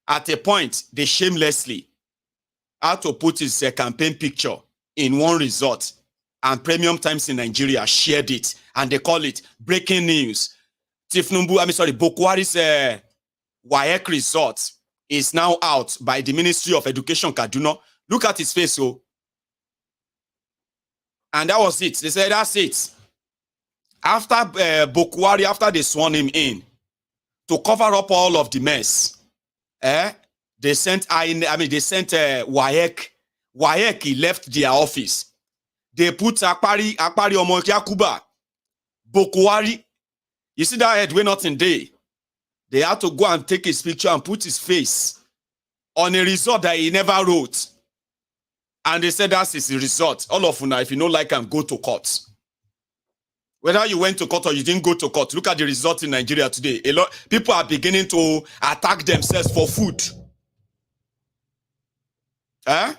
At a point, they shamelessly had to put his campaign picture in one resort, and Premium Times in Nigeria shared it, and they call it breaking news. Bokwari's WAEC resort is now out by the Ministry of Education, Kaduna. Look at his face, And that was it. They said, that's it. After Bokwari, after they sworn him in, to cover up all of the mess, they sent WAEC. WAEC, he left their office. They put Akpari Omokia Kuba. Bokwari, you see that head, we're not in day. They had to go and take his picture and put his face on a result that he never wrote. And they said that's his result. All of you now, if you don't like him, go to court. Whether you went to court or you didn't go to court, look at the result in Nigeria today. A lot people are beginning to attack themselves for food. Eh?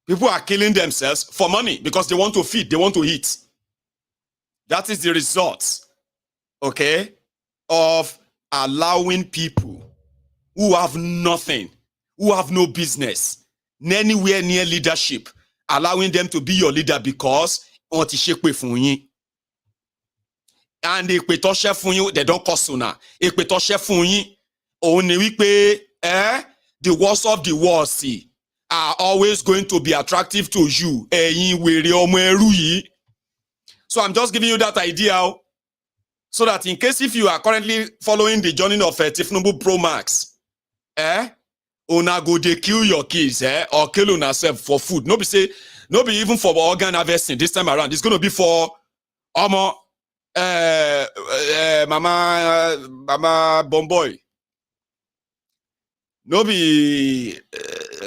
People are killing themselves for money because they want to feed, they want to eat. That is the result, okay, of allowing people who have nothing, who have no business, anywhere near leadership, allowing them to be your leader because wọ́n ti ṣépè fún yín. And èpè tó ṣẹ́ fún yín, they don't cost una. Èpè tó ṣẹ́ fún yín, òun ni wípé the worst of the worst are always going to be attractive to you. Ẹ̀yin wèrè ọmọ ẹrú yìí. So I'm just giving you that idea, so that in case if you are currently following the journey of Tinubu Pro Max, una go dey kill your kids, or kill una self for food. No be even for organ harvesting this time around. It's going to be for mama bomboy. No be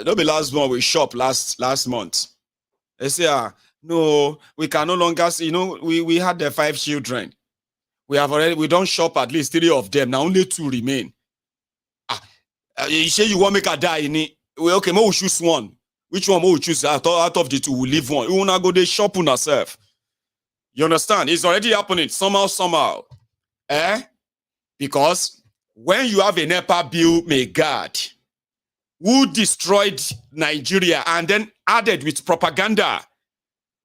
last month we shop last month. They say no, we can no longer see. We had the 5 children. We don't shop at least 3 of them. Now only 2 remain. You say you want make a die in it? Well, okay, we'll choose one. Which one will choose out of the 2? We'll leave one. We wanna go there shop on ourselves. You understand? It's already happening somehow. Because when you have a NEPA bill, may God, who destroyed Nigeria and then added with propaganda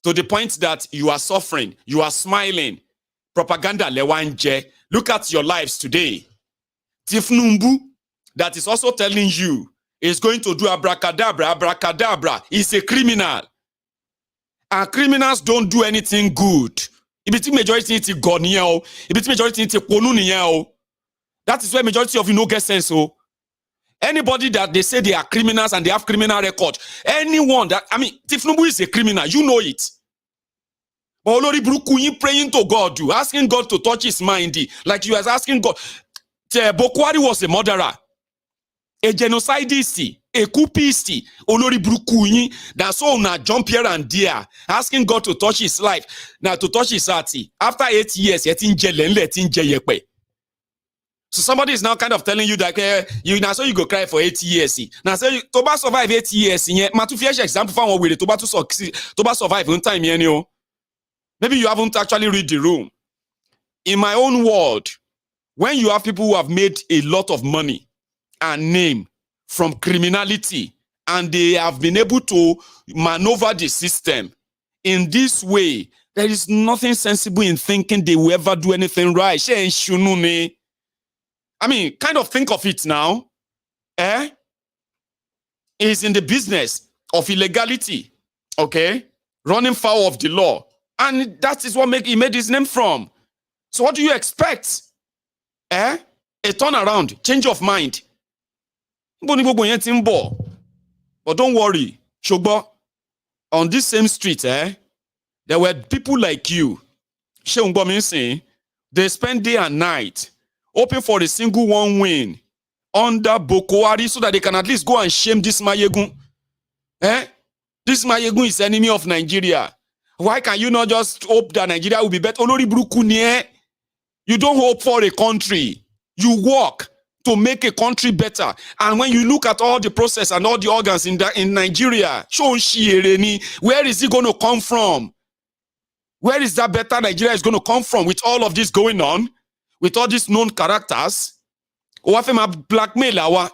to the point that you are suffering, you are smiling. Propaganda lewanje. Look at your lives today. Tinubu, that is also telling you is going to do abracadabra. He's a criminal. And criminals don't do anything good. If majority is gone, if majority is that is why majority of you no get sense. Anybody that they say they are criminals and they have criminal record, anyone that, Tinubu is a criminal, you know it. But Olori Buruku, you praying to God, asking God to touch his mind, like you are asking God. Bokwari was a murderer, a genocidist, a coupist. Olori Buruku, that's all now jump here and there, asking God to touch his life, now to touch his heart. After 8 years, so somebody is now kind of telling you that you now so you go cry for 8 years. Now so you to survive 8 years. Matufiash example for one way to survive one time. Maybe you haven't actually read the room. In my own world, when you have people who have made a lot of money and name from criminality, and they have been able to maneuver the system in this way, there is nothing sensible in thinking they will ever do anything right. Kind of think of it now. Is in the business of illegality, okay? Running foul of the law. And that is what he made his name from. So what do you expect? A turnaround, change of mind. But don't worry, Shogbo. On this same street, there were people like you. They spend day and night hoping for a single one win under Bokwari so that they can at least go and shame this Maiyegun. This Maiyegun is enemy of Nigeria. Why can you not just hope that Nigeria will be better? You don't hope for a country. You work to make a country better. And when you look at all the process and all the organs in Nigeria, where is it going to come from? Where is that better Nigeria is going to come from with all of this going on? With all these known characters? Blackmail our,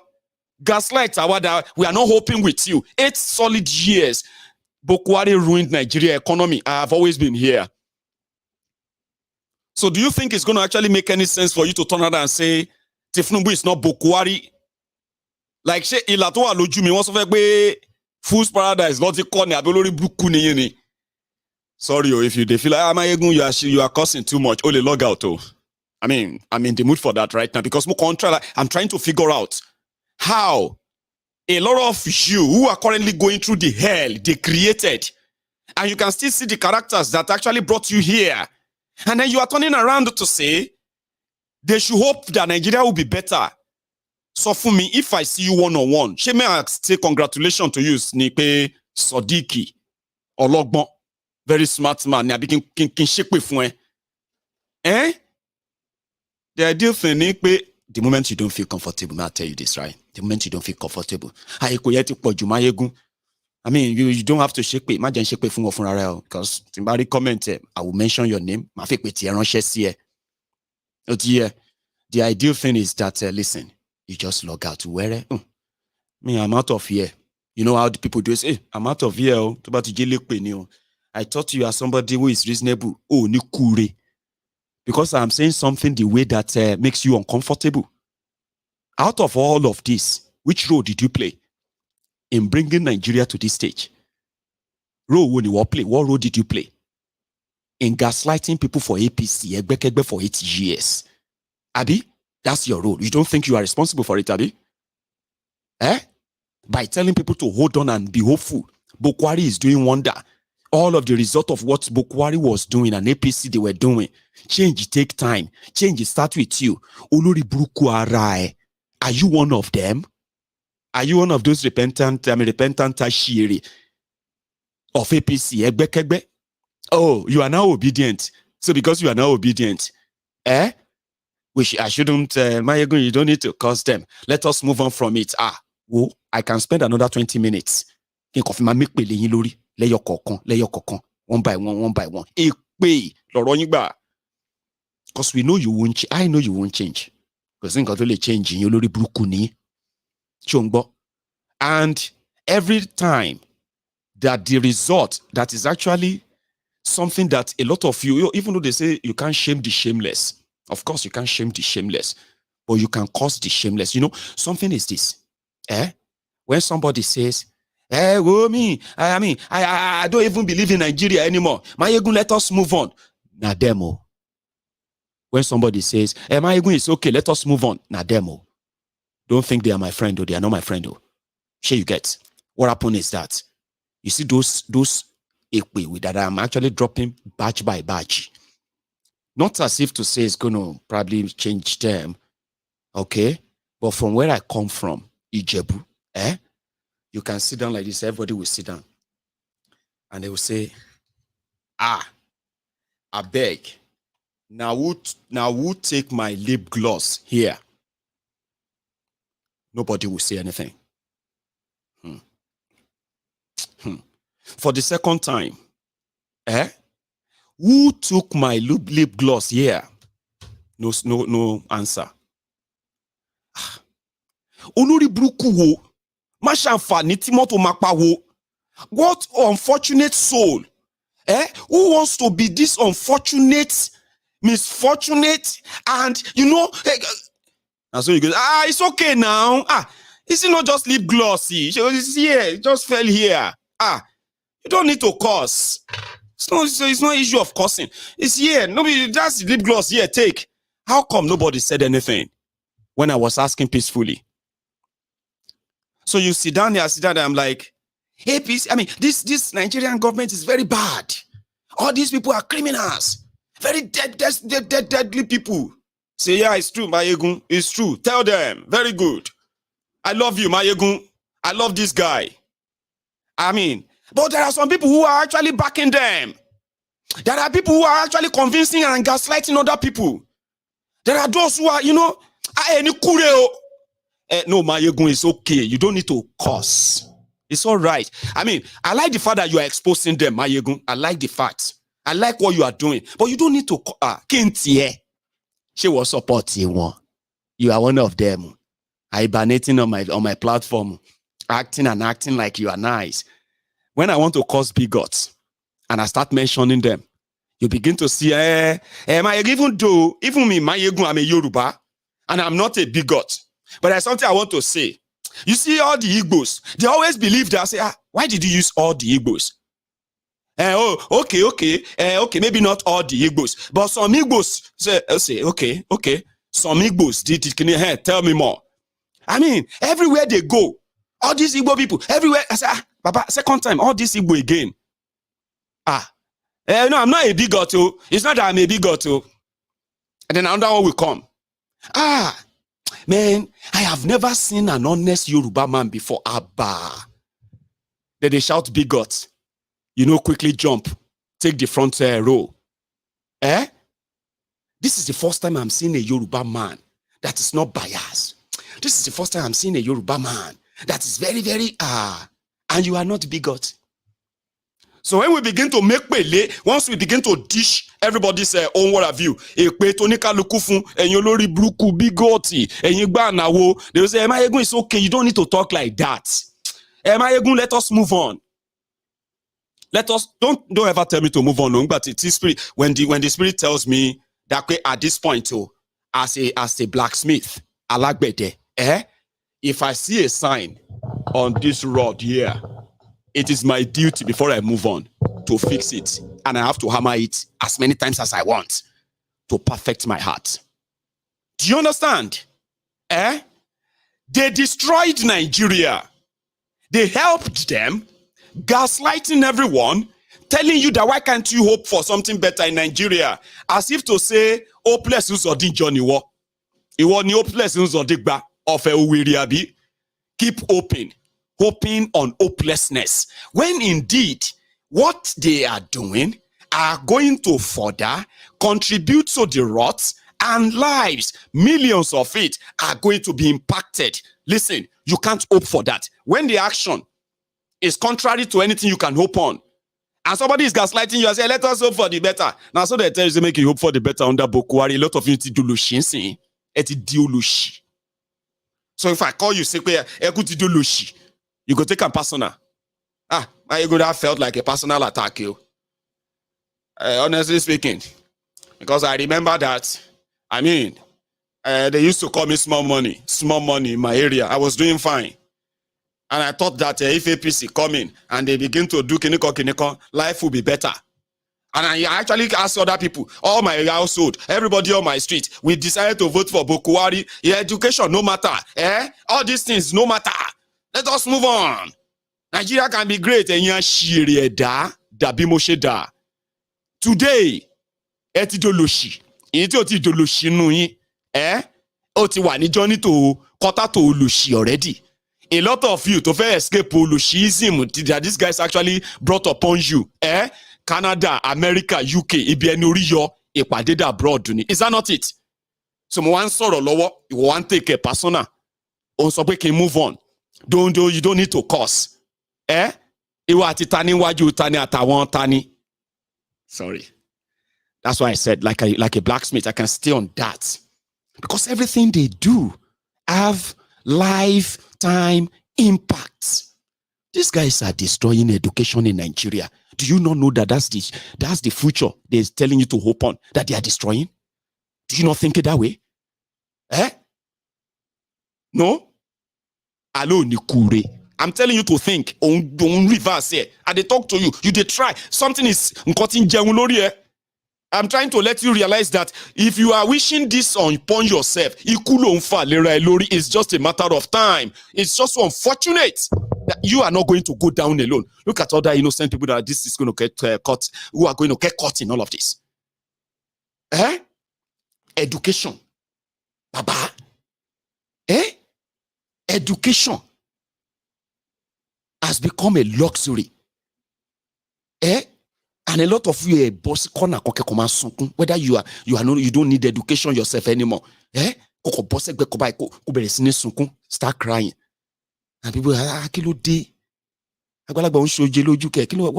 gaslight our, that we are not hoping with you. 8 solid years. Bokwari ruined Nigeria economy. I have always been here. So do you think it's going to actually make any sense for you to turn around and say Tinubu is not Bokwari? Like say Ilato Alojumi wants to say Fool's Paradise, not the corner. Sorry, if you feel like Maiyegun, you are cursing too much. Only log out. I'm in the mood for that right now because I'm trying to figure out how a lot of you who are currently going through the hell they created, and you can still see the characters that actually brought you here, and then you are turning around to say they should hope that Nigeria will be better. So for me, if I see you one-on-one, she may say congratulations to you, Snipe Sodiki or Logbon, very smart man. The ideal thing is the moment you don't feel comfortable, I'll tell you this, right? The moment you don't feel comfortable. Maiyegun. I mean, you don't have to shake it. Imagine shake it because somebody comment, I will mention your name. The ideal thing is that, listen, you just log out. Where? Me, I'm out of here. You know how the people do say, I'm out of here. I thought you are somebody who is reasonable. Oh, nikure. Because I'm saying something the way that makes you uncomfortable. Out of all of this, which role did you play in bringing Nigeria to this stage? What role did you play in gaslighting people for APC, for 8 years? Abi, that's your role. You don't think you are responsible for it, Abi? By telling people to hold on and be hopeful. Bokwari is doing wonder. All of the result of what Bokwari was doing and APC they were doing. Change take time. Change start with you. Olori Buruku Arai. Are you one of them? Are you one of those repentant Ashiri of APC? Egbe? Oh, you are now obedient. So because you are now obedient, I shouldn't, Maiyegun, you don't need to curse them. Let us move on from it. I can spend another 20 minutes. One by one. Because we know you won't change. I know you won't change. Because think only changing you lori buruku ni. And every time that the result that is actually something that a lot of you, even though they say you can't shame the shameless, of course you can't shame the shameless, but you can cause the shameless. You know, something is this. When somebody says, I don't even believe in Nigeria anymore. Maiyegun, let us move on. Na demo. When somebody says, Maiyegun, it's okay, let us move on. Na demo. Don't think they are my friend, or they are not my friend. Sure, you get. What happened is that you see those ekwe that I'm actually dropping batch by batch. Not as if to say it's going to probably change them. Okay? But from where I come from, Ijebu, you can sit down like this, everybody will sit down. And they will say, I beg. Now who take my lip gloss here? Nobody will say anything. For the second time, who took my lip gloss here? No answer. Olori Buruku wo. What unfortunate soul who wants to be this unfortunate, misfortunate, and and so you go, it's okay now. It's not just lip glossy. It's here, it just fell here. You don't need to curse. It's not issue of cursing. It's here. Nobody, that's lip gloss here, take. How come nobody said anything when I was asking peacefully? So you sit down there, I'm like, hey, peace. I mean, this Nigerian government is very bad. All these people are criminals. Very deadly people. Say, yeah, it's true, Maiyegun. It's true. Tell them. Very good. I love you, Maiyegun. I love this guy. I mean, but there are some people who are actually backing them. There are people who are actually convincing and gaslighting other people. There are those who are, no, Maiyegun, is okay. You don't need to curse. It's all right. I mean, I like the fact that you are exposing them, Maiyegun. I like the fact. I like what you are doing. But you don't need to she was supporting one. You are one of them. Hibernating on my platform, acting like you are nice. When I want to cause bigots and I start mentioning them, you begin to see, even though, even me, Maiyegun, I'm a Yoruba, and I'm not a bigot. But there's something I want to say. You see all the Igbos, they always believe that. I say, why did you use all the Igbos? Okay, maybe not all the Igbos, but some Igbos say, okay. Some Igbos did, tell me more. I mean, everywhere they go, all these Igbo people, everywhere. I say, Papa, second time, all these Igbo again. No, I'm not a bigot. It's not that I'm a bigot. And then another one will come. Man, I have never seen an honest Yoruba man before. Abba. Then they shout bigot. Quickly jump. Take the front row. This is the first time I'm seeing a Yoruba man that is not biased. This is the first time I'm seeing a Yoruba man that is very, very, and you are not bigot. So when we begin to make pele, once we begin to dish everybody's own what have you, they will say, Maiyegun is okay, you don't need to talk like that. Maiyegun, let us move on. Let us, don't ever tell me to move on, but it is spirit. When the spirit tells me that at this point, as a blacksmith, alagbede, if I see a sign on this rod here, it is my duty before I move on to fix it. And I have to hammer it as many times as I want to perfect my heart. Do you understand? They destroyed Nigeria. They helped them, gaslighting everyone, telling you that why can't you hope for something better in Nigeria? As if to say, hopeless is a Johnny War. It was hopeless is a digba of a Uwiriabi. Keep hoping on hopelessness. When indeed what they are doing are going to further contribute to the rot and lives. Millions of it are going to be impacted. Listen, you can't hope for that. When the action is contrary to anything you can hope on, and somebody is gaslighting you and say, let us hope for the better. Now, so they tell you to make you hope for the better under Bokwari. A lot of you do. So if I call you, say, you go take a personal. I would have felt like a personal attack, you. Honestly speaking, because I remember that, they used to call me small money in my area. I was doing fine. And I thought that if APC come in and they begin to do kiniko, life will be better. And I actually asked other people, all my household, everybody on my street, we decided to vote for Bokwari. Yeah, education, no matter. All these things, no matter. Let us move on. Nigeria can be great. Today, etidoloshi. Etidoloshi nui. Oti wa ni journey to quarter to olushi already. A lot of you to fair escape Olushism that these guys actually brought upon you. Canada, America, UK, Ibianuriyo, Epadeda abroad. Is that not it? So one sort of lower, you want to take a persona. Also, we can move on. You don't need to curse. Sorry. That's why I said, like a blacksmith, I can stay on that. Because everything they do have lifetime impacts. These guys are destroying education in Nigeria. Do you not know that that's the future they're telling you to hope on, that they are destroying? Do you not think it that way? No? Allo nikure. I'm telling you to think. Don't reverse here. And they talk to you. You they try. Something is I'm trying to let you realize that if you are wishing this upon yourself, it's just a matter of time. It's just so unfortunate that you are not going to go down alone. Look at other innocent people that this is going to get caught, who are going to get caught in all of this. Education. Baba. Education has become a luxury. And a lot of you are boss corner whether you don't need education yourself anymore. Start crying. And people what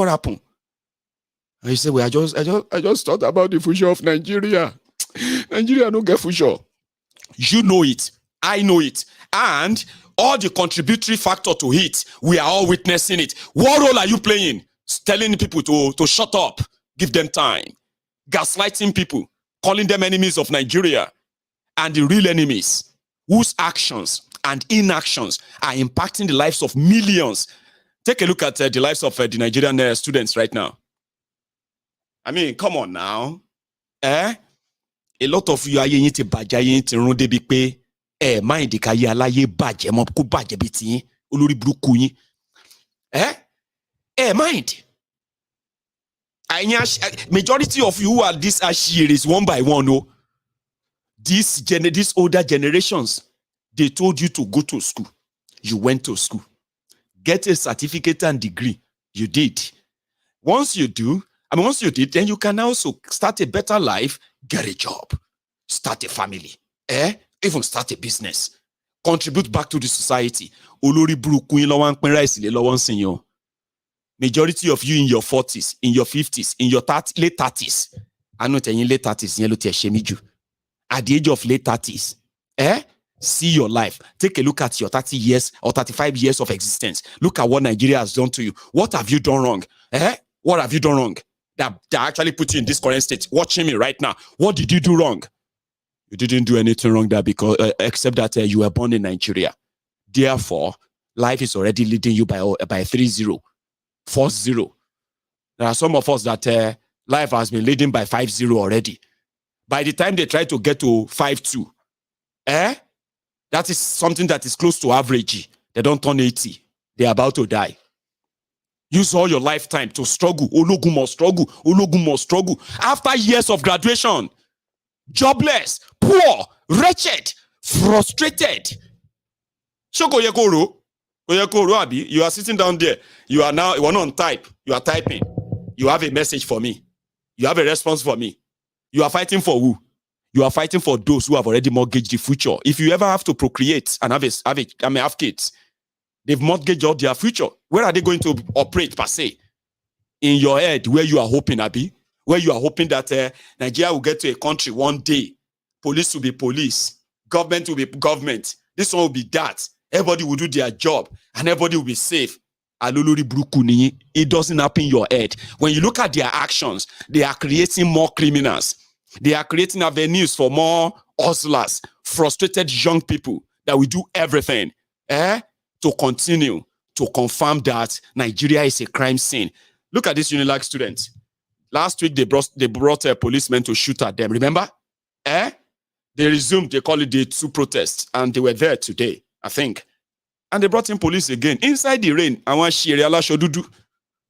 happened? And you say, well, I just thought about the future of Nigeria. Nigeria don't get future. You know it. I know it. And all the contributory factor to it, we are all witnessing it. What role are you playing? Telling people to shut up, give them time, gaslighting people, calling them enemies of Nigeria, and the real enemies whose actions and inactions are impacting the lives of millions. Take a look at the lives of the Nigerian students right now. Come on now. A lot of you are mind mind. Majority of you who are these Ashiris one by one, these older generations, they told you to go to school. You went to school. Get a certificate and degree. You did. Once you did, then you can also start a better life, get a job, start a family. even start a business, contribute back to the society. Olori buruku yin lo wa npin rice le lowo nsin yin o. Majority of you in your 40s, in your 50s, in your late 30s. I know in late 30s, yen lo ti shemiju. At the age of late 30s, see your life. Take a look at your 30 years or 35 years of existence. Look at what Nigeria has done to you. What have you done wrong? What have you done wrong? That actually put you in this current state. Watching me right now. What did you do wrong? You didn't do anything wrong there because except that you were born in Nigeria. Therefore, life is already leading you by 3-0, 4-0. There are some of us that life has been leading by 5-0 already. By the time they try to get to 5-2, that is something that is close to average. They don't turn 80. They're about to die. Use all your lifetime to struggle. Ologun must struggle. Ologun must struggle. After years of graduation, jobless, poor, wretched, frustrated. You are sitting down there. You are not on type. You are typing. You have a message for me. You have a response for me. You are fighting for who? You are fighting for those who have already mortgaged the future. If you ever have to procreate and have kids, they've mortgaged all their future. Where are they going to operate per se? In your head, where you are hoping, Abi? Where you are hoping that Nigeria will get to a country one day. Police will be police. Government will be government. This one will be that. Everybody will do their job. And everybody will be safe. It doesn't happen in your head. When you look at their actions, they are creating more criminals. They are creating avenues for more hustlers, frustrated young people that will do everything to continue to confirm that Nigeria is a crime scene. Look at this Unilag students. Last week, they brought a policeman to shoot at them. Remember? They resumed, they call it day 2 protests, and they were there today, I think. And they brought in police again. Inside the rain, they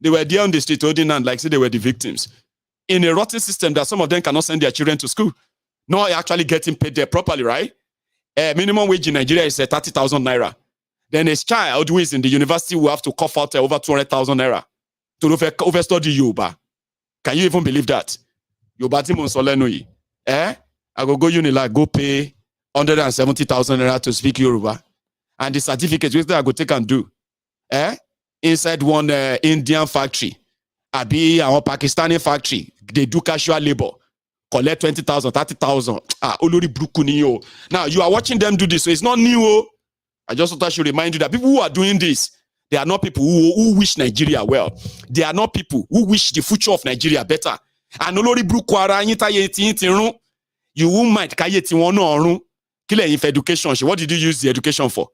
were there on the street holding hand like say they were the victims. In a rotten system that some of them cannot send their children to school. Not actually getting paid there properly, right? Minimum wage in Nigeria is 30,000 naira. Then a child who is in the university will have to cough out over 200,000 naira to overstudy Yoruba. Can you even believe that? Yoruba Timon Solenoi. I go Unilag, go pay 170,000 naira to speak Yoruba. And the certificate, which I go take and do. Inside one Indian factory. Abi our Pakistani factory, they do casual labor. Collect 20,000, 30,000. Olori Brukuniyo. Now you are watching them do this, so it's not new. I just thought I should remind you that people who are doing this, they are not people who wish Nigeria well. They are not people who wish the future of Nigeria better. And Olori Brukwara you who might kayeti one kill for education. What did you use the education for?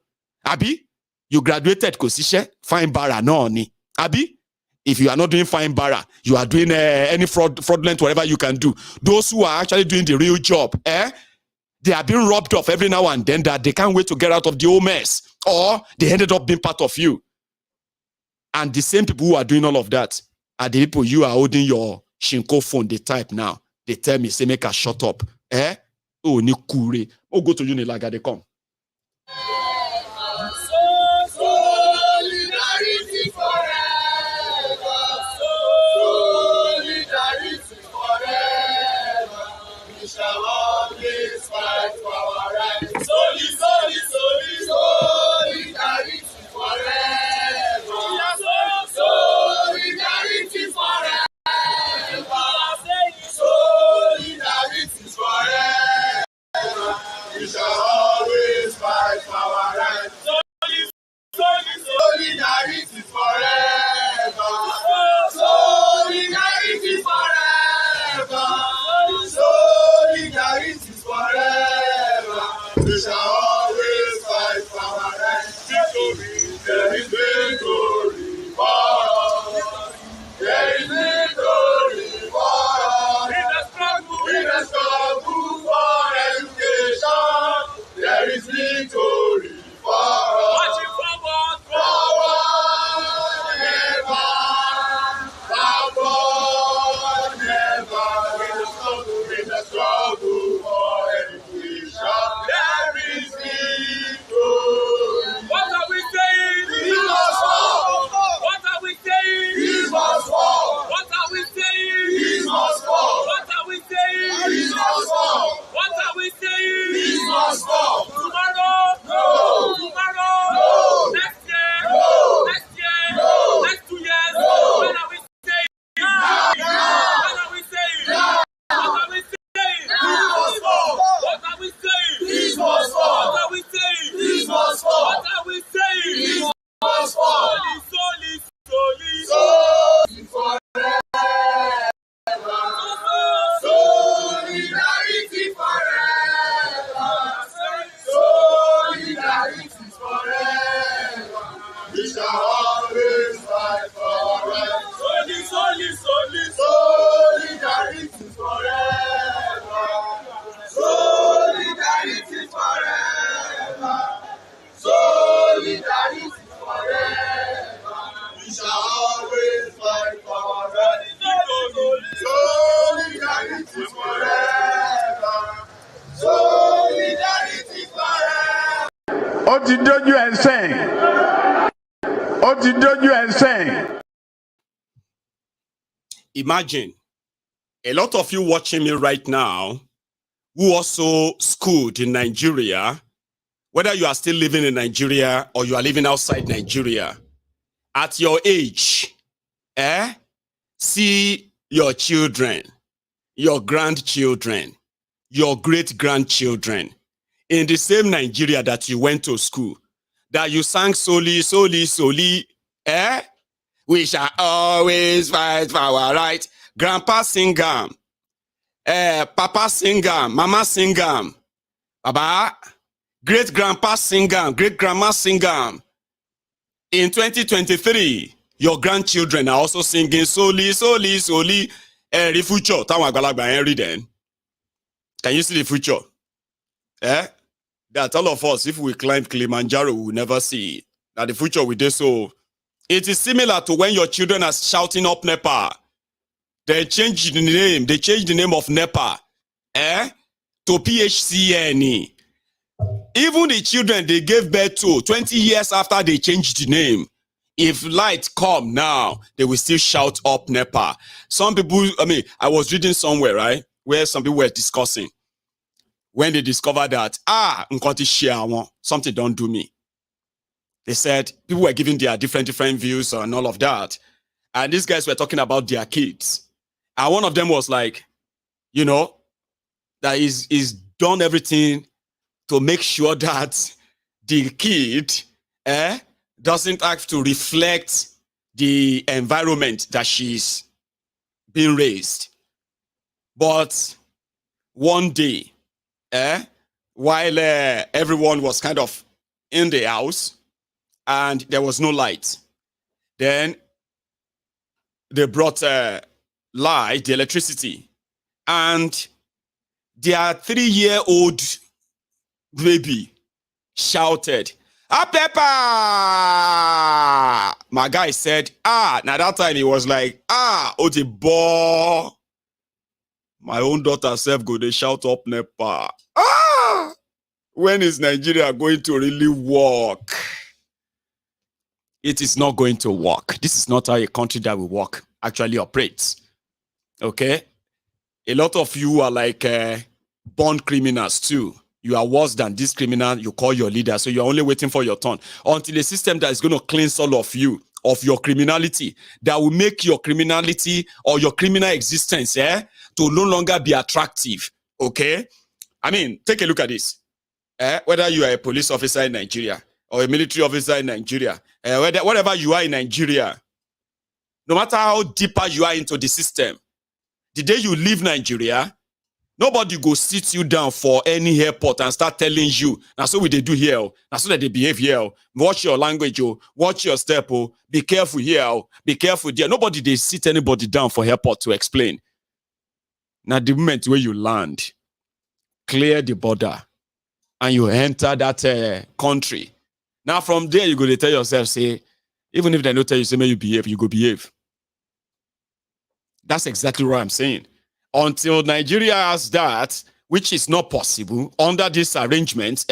Abi, you graduated kosishe, fine bara no ni. Abi, if you are not doing fine bara, you are doing any fraudulent whatever you can do. Those who are actually doing the real job, they are being robbed off every now and then that they can't wait to get out of the old mess, or they ended up being part of you. And the same people who are doing all of that are the people you are holding your Shinko phone, they type now. They tell me, say, make us shut up. Oh, ni kure. Oh, go to Unilaga, they come. Solidarity forever. Solidarity forever. We shall always fight for our rights. Solidarity forever. Solidarity forever. Solidarity forever. We shall always ti dojú ẹ sẹ́yìn. Ó ti dojú ẹ sẹ́yìn. Imagine a lot of you watching me right now who also schooled in Nigeria, whether you are still living in Nigeria or you are living outside Nigeria, at your age, see your children, your grandchildren, your great-grandchildren in the same Nigeria that you went to school, that you sang soli, soli, soli, we shall always fight for our right. Grandpa sing Papa sing Mama sing Baba, great-grandpa sing great-grandma sing In 2023, your grandchildren are also singing soli, soli, soli. The future, can you see the future? That all of us, if we climb Kilimanjaro, we will never see it. That the future we do so. It is similar to when your children are shouting up NEPA. They change the name. They change the name of NEPA to PHCN. Even the children they gave birth to 20 years after they changed the name, if light come now, they will still shout up NEPA. Some people, I was reading somewhere, right, where some people were discussing when they discovered that, something don't do me. They said people were giving their different views and all of that. And these guys were talking about their kids. And one of them was like, that is done everything to make sure that the kid doesn't have to reflect the environment that she's being raised. But one day, while everyone was kind of in the house and there was no light, then they brought light, the electricity, and their 3-year-old baby shouted, Peppa! My guy said, now that time he was like, oh the boy. My own daughter self go they shout up NEPA. When is Nigeria going to really work? It is not going to work. This is not how a country that will work actually operates. Okay? A lot of you are like born criminals too. You are worse than this criminal you call your leader, so you're only waiting for your turn until a system that is going to cleanse all of you of your criminality, that will make your criminality or your criminal existence to no longer be attractive. Okay? Take a look at this. Whether you are a police officer in Nigeria or a military officer in Nigeria, whatever you are in Nigeria, no matter how deeper you are into the system, the day you leave Nigeria, nobody go sit you down for any airport and start telling you, now so we they do here, now so that they behave here, watch your language, watch your step, be careful here, be careful there. Nobody they sit anybody down for airport to explain. Now the moment where you land, clear the border, and you enter that country. Now from there you go to tell yourself, say, even if they don't tell you, say, may you behave, you go behave. That's exactly what I'm saying. Until Nigeria has that, which is not possible under this arrangement,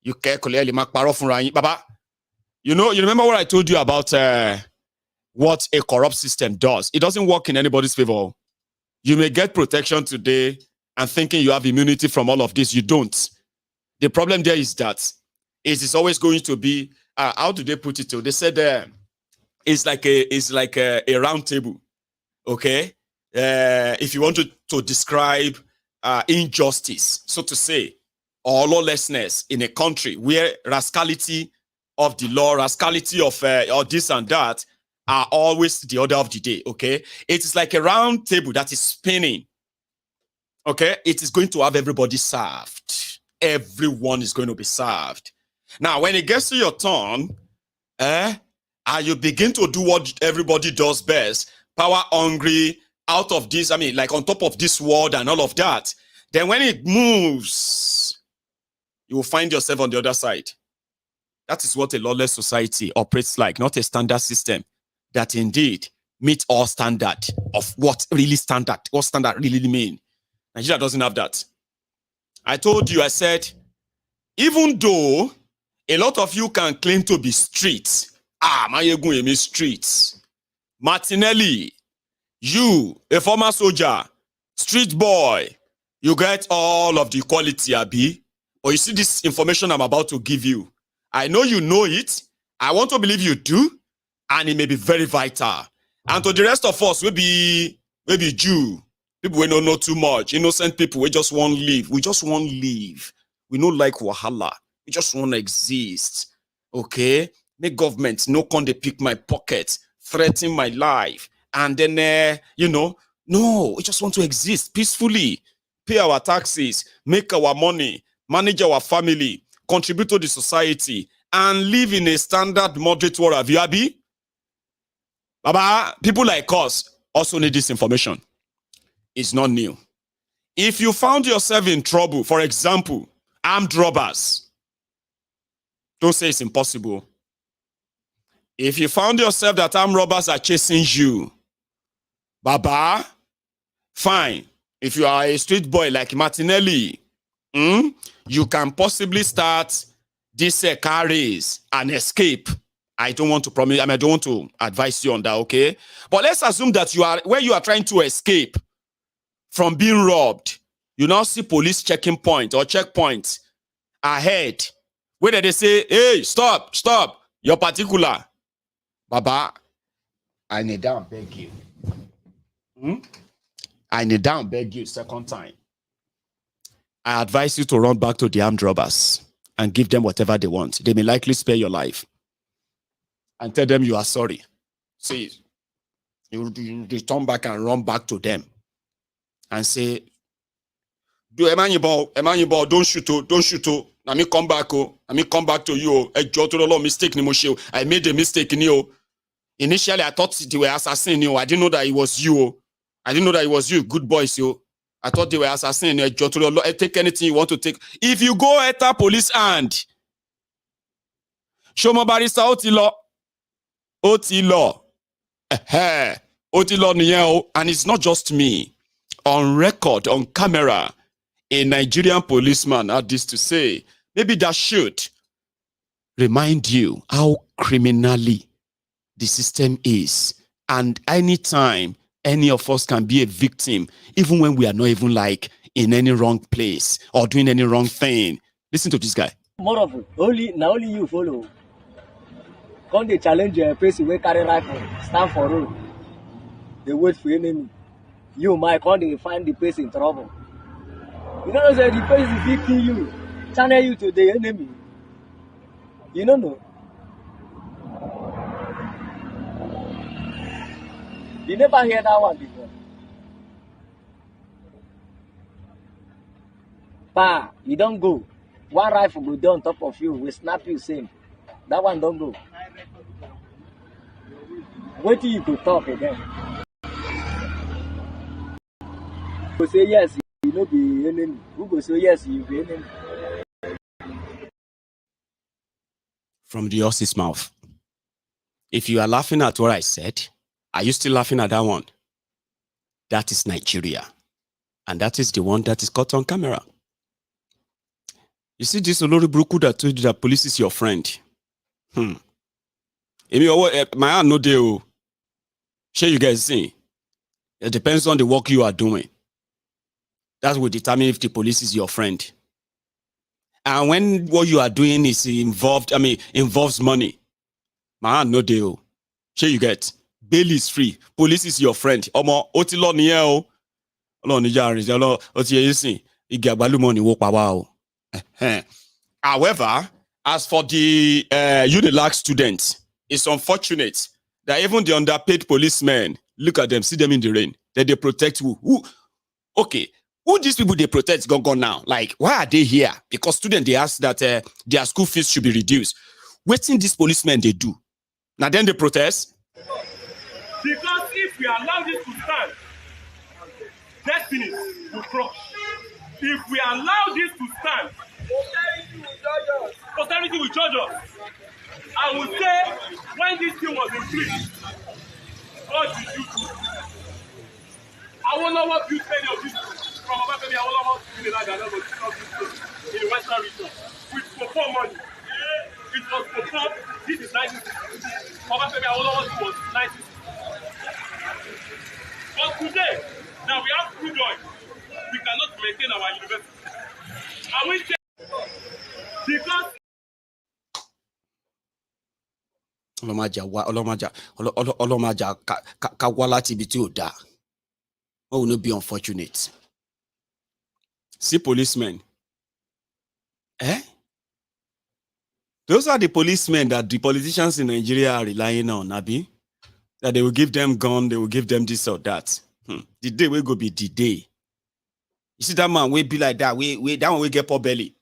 you can clearly make Baba. You remember what I told you about what a corrupt system does? It doesn't work in anybody's favor. You may get protection today and thinking you have immunity from all of this. You don't. The problem there is that it is always going to be, how do they put it? They said it's like a round table. Okay? If you want to describe injustice, so to say, or lawlessness in a country where rascality of the law, rascality of or this and that are always the order of the day, okay? It is like a round table that is spinning, okay? It is going to have everybody served. Everyone is going to be served. Now, when it gets to your turn, and you begin to do what everybody does best, power hungry, out of this, like on top of this world and all of that, then when it moves, you will find yourself on the other side. That is what a lawless society operates like, not a standard system that indeed meets all standard of what standard really mean. Nigeria doesn't have that. I told you, I said, even though A lot of you can claim to be street. Maiyegun emi street. Martinelli, you, a former soldier, street boy, you get all of the quality, Abi. Or you see this information I'm about to give you. I know you know it. I want to believe you do. And it may be very vital. And to the rest of us, we be Jew. People we don't know too much. Innocent people, we just want to live. We just want to live. We don't like wahala. We just want to exist. Okay? Make government no come they pick my pocket, threaten my life. And then, no, we just want to exist peacefully. Pay our taxes, make our money, manage our family, contribute to the society, and live in a standard moderate world of Yabi. Baba, people like us also need this information. It's not new. If you found yourself in trouble, for example, armed robbers, don't say it's impossible. If you found yourself that armed robbers are chasing you, Baba, fine. If you are a street boy like Martinelli, you can possibly start this car race and escape. I don't want to promise, I don't want to advise you on that, okay? But let's assume that where you are trying to escape from being robbed, you now see police checking point or checkpoint ahead, where they say, hey, stop, you're particular. Baba, I need down, beg you. I need down, beg you, second time. I advise you to run back to the armed robbers and give them whatever they want. They may likely spare your life. And tell them you are sorry. See, you return back and run back to them and say, Emmanuel, don't shoot. Let me come back. Let me come back to you. Mistake. I made a mistake in you. Initially, I thought they were assassinating you. I didn't know that it was you. I didn't know that it was you. Good boys, you. I thought they were assassinating you. Take anything you want to take. If you go at a police hand, show my barista Otilo. And it's not just me. On record, on camera, a Nigerian policeman had this to say. Maybe that should remind you how criminally the system is. And anytime any of us can be a victim, even when we are not even like in any wrong place or doing any wrong thing. Listen to this guy. More of only you follow. Come they challenge a person who carry rifle, stand for road. They wait for enemy. You might come they find the person in trouble. You don't know that the person is victim you, channel you to the enemy. You don't know. You never hear that one before. Pa, you don't go. One rifle will go on top of you, will snap you same. That one don't go. Wait till you could talk again. Who say yes, you know be enemy. Who go say yes, you be enemy. From the horse's mouth. If you are laughing at what I said, are you still laughing at that one? That is Nigeria. And that is the one that is caught on camera. You see this Olori Bruku that told you that police is your friend. My hand no deal. Sure you guys see. It depends on the work you are doing. That will determine if the police is your friend. And when what you are doing is involves money, my hand no deal. Sure you get. Bail is free. Police is your friend. Omo otilo ni e o. Ọlọ́run ni jare Ọlọ́run o ti yesin. Igi agbalumo ni wo pa wa o. However, as for the UNILAG students, it's unfortunate that even the underpaid policemen, look at them, see them in the rain, that they protect who? Okay, who these people they protect gone now? Like, why are they here? Because students, they ask that their school fees should be reduced. Waiting these policemen they do. Now then they protest. Because if we allow this to stand, destiny will crush. If we allow this to stand, posterity will judge us. I will say, when this thing was increased, what did you do? I will not build many of these from above. I will not build in the Western region with for money. was before, this is 1960. Obafemi Awolowo was 1960. But today, now we have crude oil. We cannot maintain our university. And we take because Ọlọ́màjà ká wá láti ibi tí ò dáa. Oh, will not be unfortunate. See policemen. Those are the policemen that the politicians in Nigeria are relying on, Abi. That they will give them gun, they will give them this or that. The day will go be the day. You see that man will be like that. That one will get poor belly.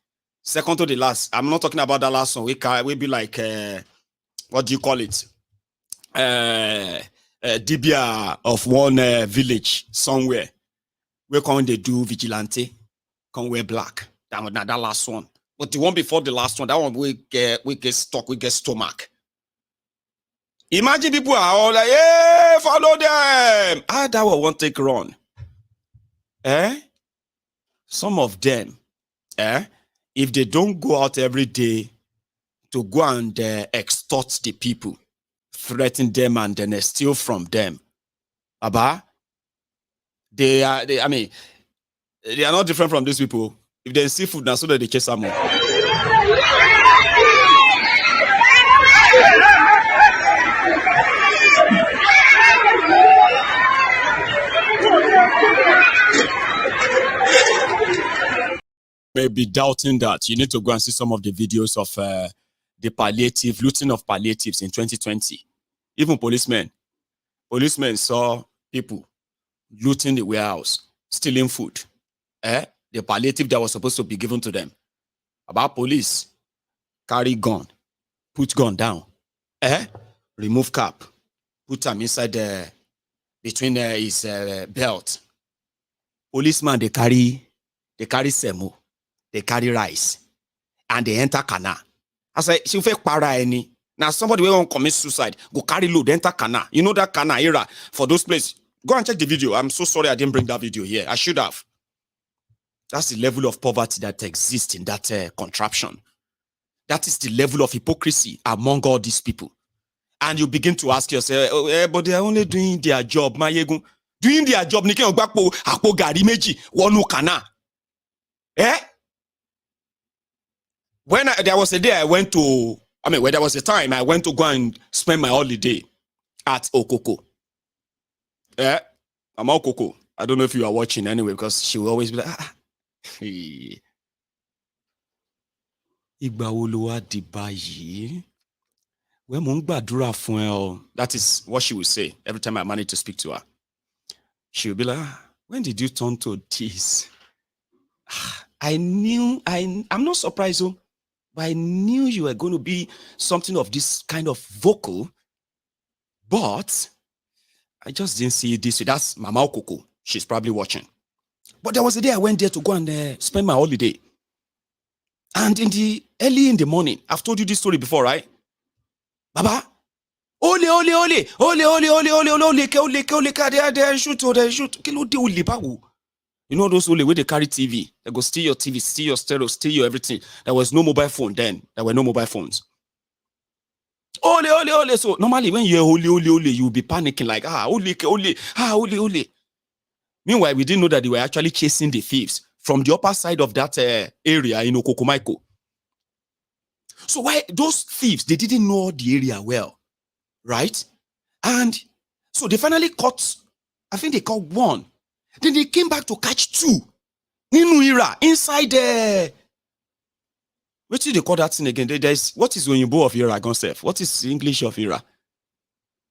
Second to the last. I'm not talking about that last one. We be like what do you call it? Dibia of one village somewhere. Where can they do vigilante? Can wear black. That last one. But the one before the last one, that one we get stuck, we get stomach. Imagine people are all like, hey, follow them. That one won't take run. Some of them, if they don't go out every day to go and extort the people, threaten them and then steal from them, they are not different from these people. If they see food, now so that they chase them more. May be doubting that. You need to go and see some of the videos of the palliative, looting of palliatives in 2020. Even policemen saw people looting the warehouse, stealing food. The palliative that was supposed to be given to them. About police, carry gun, put gun down, remove cap, put them inside between his belt. Policeman, they carry semo, they carry rice, and they enter Kana. I say, she fake para any. Now somebody will commit suicide, go carry load, enter Kana. You know that Kana era for those places. Go and check the video. I'm so sorry I didn't bring that video here. I should have. That's the level of poverty that exists in that contraption. That is the level of hypocrisy among all these people. And you begin to ask yourself, but they are only doing their job, Maiyegun. Doing their job, Nike Ogbakpo, Akpo Gari Meji, Wonu Kana. When there was a day when there was a time I went to go and spend my holiday at Okoko. I'm Okoko. I don't know if you are watching anyway, because she will always be like, Ìgbà wo ló wá di báyìí? Well, mo ń gbàdúrà fún ẹ o. That is what she will say every time I manage to speak to her. She will be like, when did you turn to this? I'm not surprised, but I knew you were going to be something of this kind of vocal, but I just didn't see it this way. That's Mama Okoko. She's probably watching. But there was a day I went there to go and spend my holiday. And early in the morning, I've told you this story before, right? Baba, ole, they shoot. You know those ole where they carry TV, they go steal your TV, steal your stereo, steal your everything. There was no mobile phone then. There were no mobile phones. Ole. So normally when you hear ole, you'll be panicking like, ole. Meanwhile, we didn't know that they were actually chasing the thieves from the upper side of that area in Okokomaiko. So why those thieves, they didn't know the area well, right? And so they finally caught, I think they caught one. Then they came back to catch two. Ninuira, inside there. What do they call that thing again? There's, what is Oyinbo of Ira, Gonself? What is English of Ira?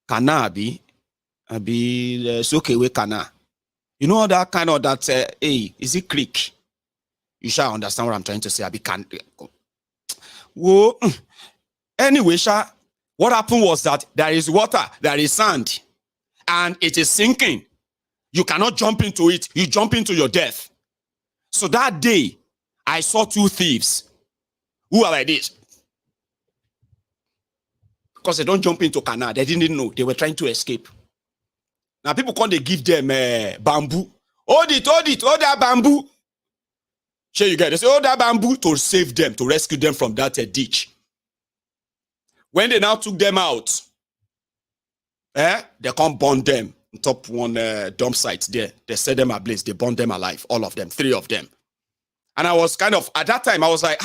Kana, abi, Sokewe Kana. You know that kind of that, is it creek? You shall understand what I'm trying to say. Abi can. Whoa. Anyway, what happened was that there is water, there is sand, and it is sinking. You cannot jump into it. You jump into your death. So that day, I saw two thieves who are like this. Because they don't jump into canal. They didn't know. They were trying to escape. Now people can't they give them bamboo. Hold that bamboo. Sure you get it. They say, hold that bamboo to save them, to rescue them from that ditch. When they now took them out, they can't burn them on top one dump site there. They set them ablaze. They burned them alive, all of them, 3 of them. And I was kind of, at that time, I was like,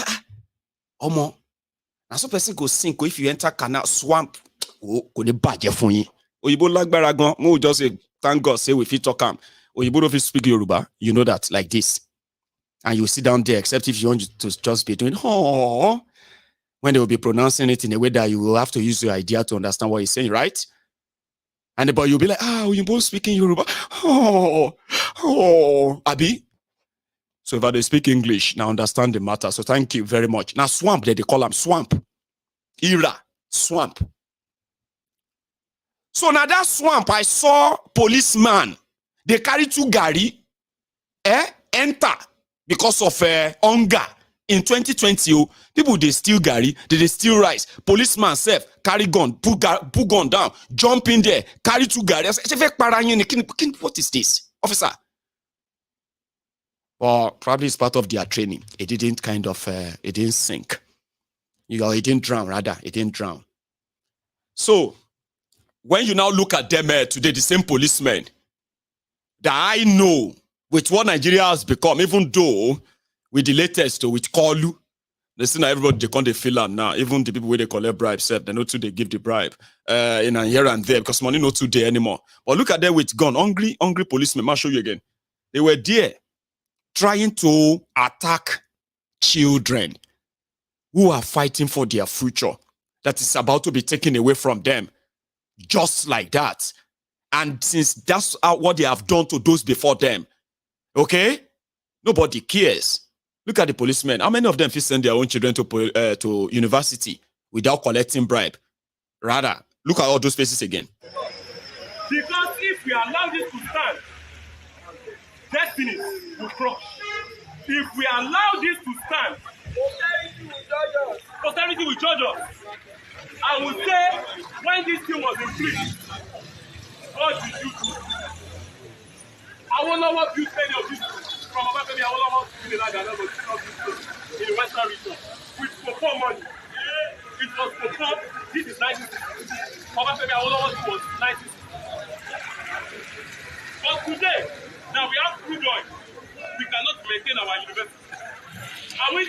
Omo, now some person go sink if you enter canal swamp. Oh, go ne badge for you. Oyibo lagbara gan, mo just say, thank God, say we fit talk am. Oyibo don't fit speak Yoruba, you know that, like this. And you sit down there, except if you want to just be doing, oh, when they will be pronouncing it in a way that you will have to use your idea to understand what he's saying, right? And but you'll be like, Oyibo speaking Yoruba, Abi. So if I speak English, now understand the matter. So thank you very much. Now swamp, they call them swamp. Era, swamp. So now that swamp, I saw policeman. They carry 2 gari, enter because of hunger. In 2020, people they steal gari, they steal rice. Policeman self carry gun, put gun down, jump in there, carry 2 gari. I said, what is this, officer? Or probably it's part of their training. It didn't it didn't sink. It didn't drown, rather. It didn't drown. So, when you now look at them today, the same policemen that I know with what Nigeria has become, even though with the latest, with Kolu, they see now everybody, they can't feel them now. Even the people where they collect bribes, they know too they give the bribe in and here and there because money not too there anymore. But look at them with gun, hungry policemen. I'll show you again. They were there trying to attack children who are fighting for their future that is about to be taken away from them. Just like that. And since that's what they have done to those before them, okay? Nobody cares. Look at the policemen. How many of them send their own children to university without collecting bribe? Rather, look at all those faces again. Because if we allow this to stand, destiny will crush. If we allow this to stand, posterity will judge us. I would say, when this thing was in place, what did you do? I will not want you to many of this from above me. I will not want to be like another in the Western region with perform money. It was performed. This is 1960. Above me, I will not want to was 1960. But today, now we have crude oil. We cannot maintain our university. And we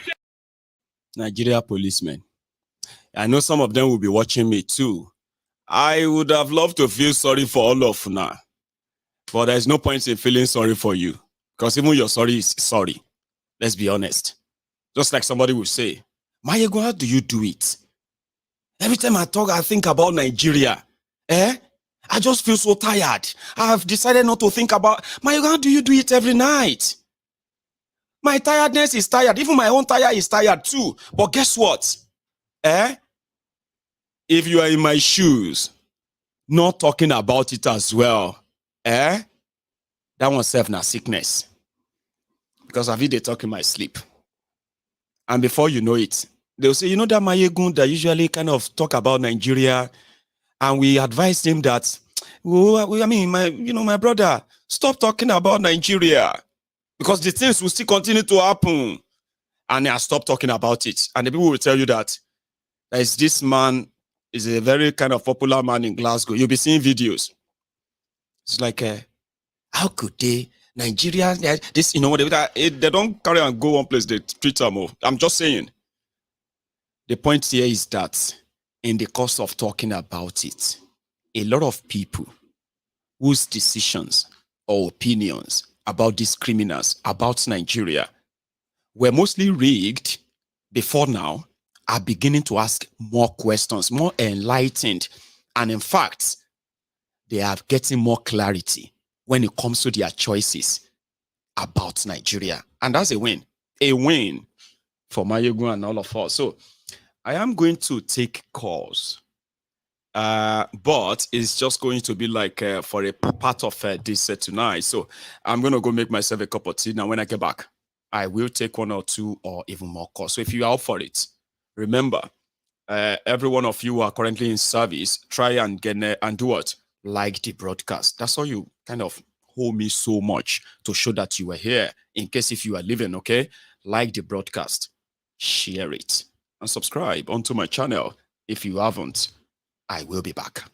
Nigeria policemen. I know some of them will be watching me too. I would have loved to feel sorry for all of now. But there's no point in feeling sorry for you. Because even your sorry is sorry. Let's be honest. Just like somebody will say, Maiyegun, how do you do it? Every time I talk, I think about Nigeria. I just feel so tired. I have decided not to think about, Maiyegun, how do you do it every night? My tiredness is tired. Even my own tire is tired too. But guess what? If you are in my shoes, not talking about it as well, that one self na sickness. Because I've they talk in my sleep. And before you know it, they'll say, you know that Maiyegun that usually kind of talk about Nigeria, and we advised him that, my brother, stop talking about Nigeria. Because the things will still continue to happen. And I stop talking about it. And the people will tell you that there is this man, is a very kind of popular man in Glasgow. You'll be seeing videos. It's like, how could Nigeria, this, they don't carry and go one place, they treat them more. I'm just saying. The point here is that in the course of talking about it, a lot of people whose decisions or opinions about these criminals, about Nigeria, were mostly rigged before now, are beginning to ask more questions, more enlightened. And in fact, they are getting more clarity when it comes to their choices about Nigeria. And that's a win for Maiyegun and all of us. So I am going to take calls, but it's just going to be like for a part of this tonight. So I'm going to go make myself a cup of tea. Now, when I get back, I will take 1 or 2 or even more calls. So if you are up for it, remember, every one of you who are currently in service, try and get and do what? Like the broadcast. That's how you kind of hold me so much to show that you were here. In case if you are living, okay? Like the broadcast, share it, and subscribe onto my channel If you haven't, I will be back.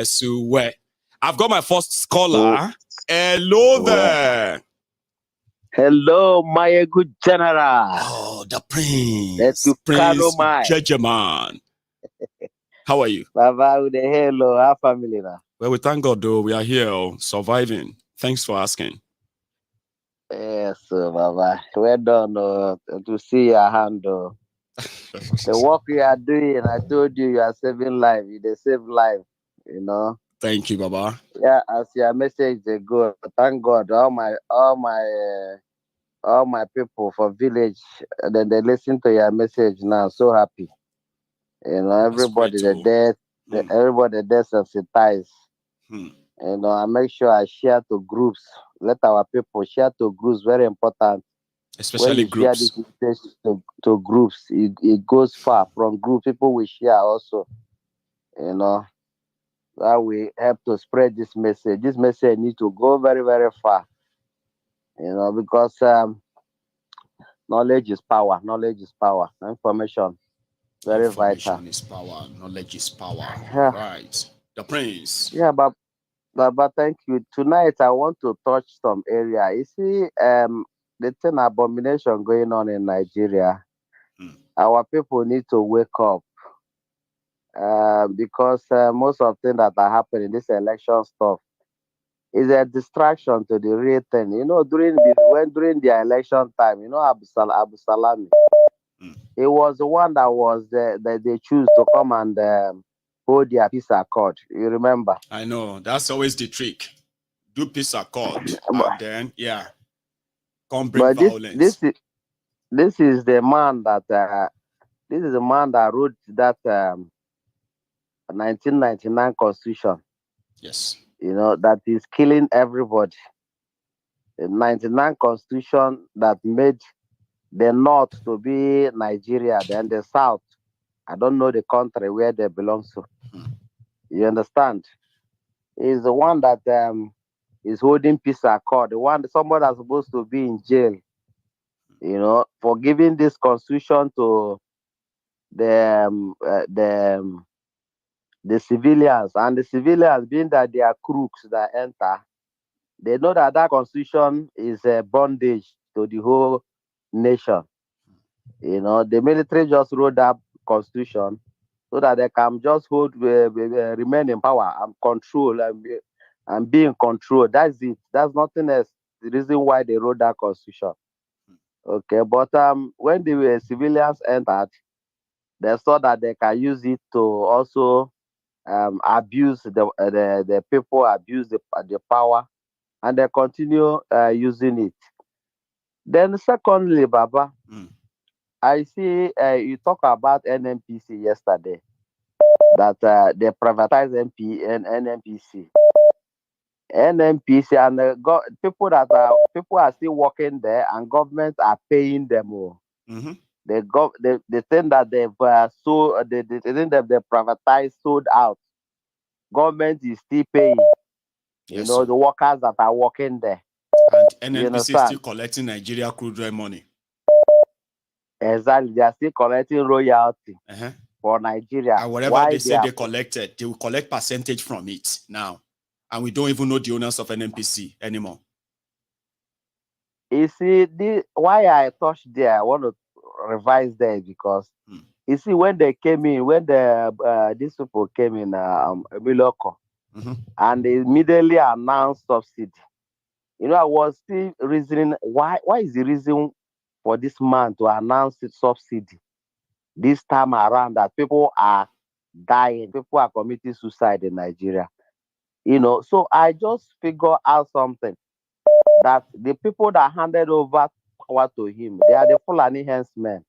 Suwe. I've got my first caller. Hello there. Hello, Maiyegun General. Oh, the Prince. Let's Prince Judgeman. How are you? Baba, with the hello, our family now. Well, we thank God, though. We are here, surviving. Thanks for asking. Yes, Baba. Well done to see your hand. The work you are doing, I told you, you are saving life. You save life, you know. Thank you, Baba. Yeah, as your message they go. Thank God, all my people for village, then they listen to your message now. So happy, you know. Everybody everybody there sensitized. You know, I make sure I share to groups. Let our people share to groups. Very important. Especially groups. Share this message to groups, it goes far. From group, people will share also. You know, that we help to spread this message. This message needs to go very, very far. You know, because knowledge is power. Knowledge is power. Information, very Information vital. is power. Knowledge is power. Yeah. Right. The Prince. Yeah, but thank you. Tonight I want to touch some area. You see, the thing abomination going on in Nigeria. Our people need to wake up. Because most of things that are happening, this election stuff, is a distraction to the real thing. You know, during the election time, you know, Abu Salami, It was the one that was that they choose to come and hold their peace accord. You remember? I know. That's always the trick. Do peace accord, and then come bring But violence. this is the man that wrote that 1999 Constitution. Yes. You know, that is killing everybody. The 99 Constitution that made the North to be Nigeria, then the South, I don't know the country where they belong to. You understand? Is the one that is holding peace accord. The one, somebody that's supposed to be in jail, you know, for giving this constitution to the civilians, and the civilians being that they are crooks that enter, they know that that constitution is a bondage to the whole nation. You know, the military just wrote that constitution so that they can just remain in power and control and be in control. That's it. That's nothing else. The reason why they wrote that constitution. Okay, but when the civilians entered, they saw that they can use it to also abuse the people, abuse the power, and they continue using it. Then secondly, Baba, I see you talk about NNPC yesterday, that they privatized NNPC. NNPC and people are still working there, and governments are paying them. They think that they've they think that they privatized, sold out. Government is still paying. You know, the workers that are working there. And NNPC is still collecting Nigeria crude oil money. Exactly, they are still collecting royalty for Nigeria. And whatever they say they collected, they will collect percentage from it now. And we don't even know the owners of NNPC anymore. You see, why I touched there, I want to revise there because you see, when they came in, when these people came in, Miloko, and they immediately announced subsidy. You know, I was still reasoning why is the reason for this man to announce the subsidy this time around, that people are dying, people are committing suicide in Nigeria. You know, so I just figure out something, that the people that handed over power to him, they are the Fulani henchmen,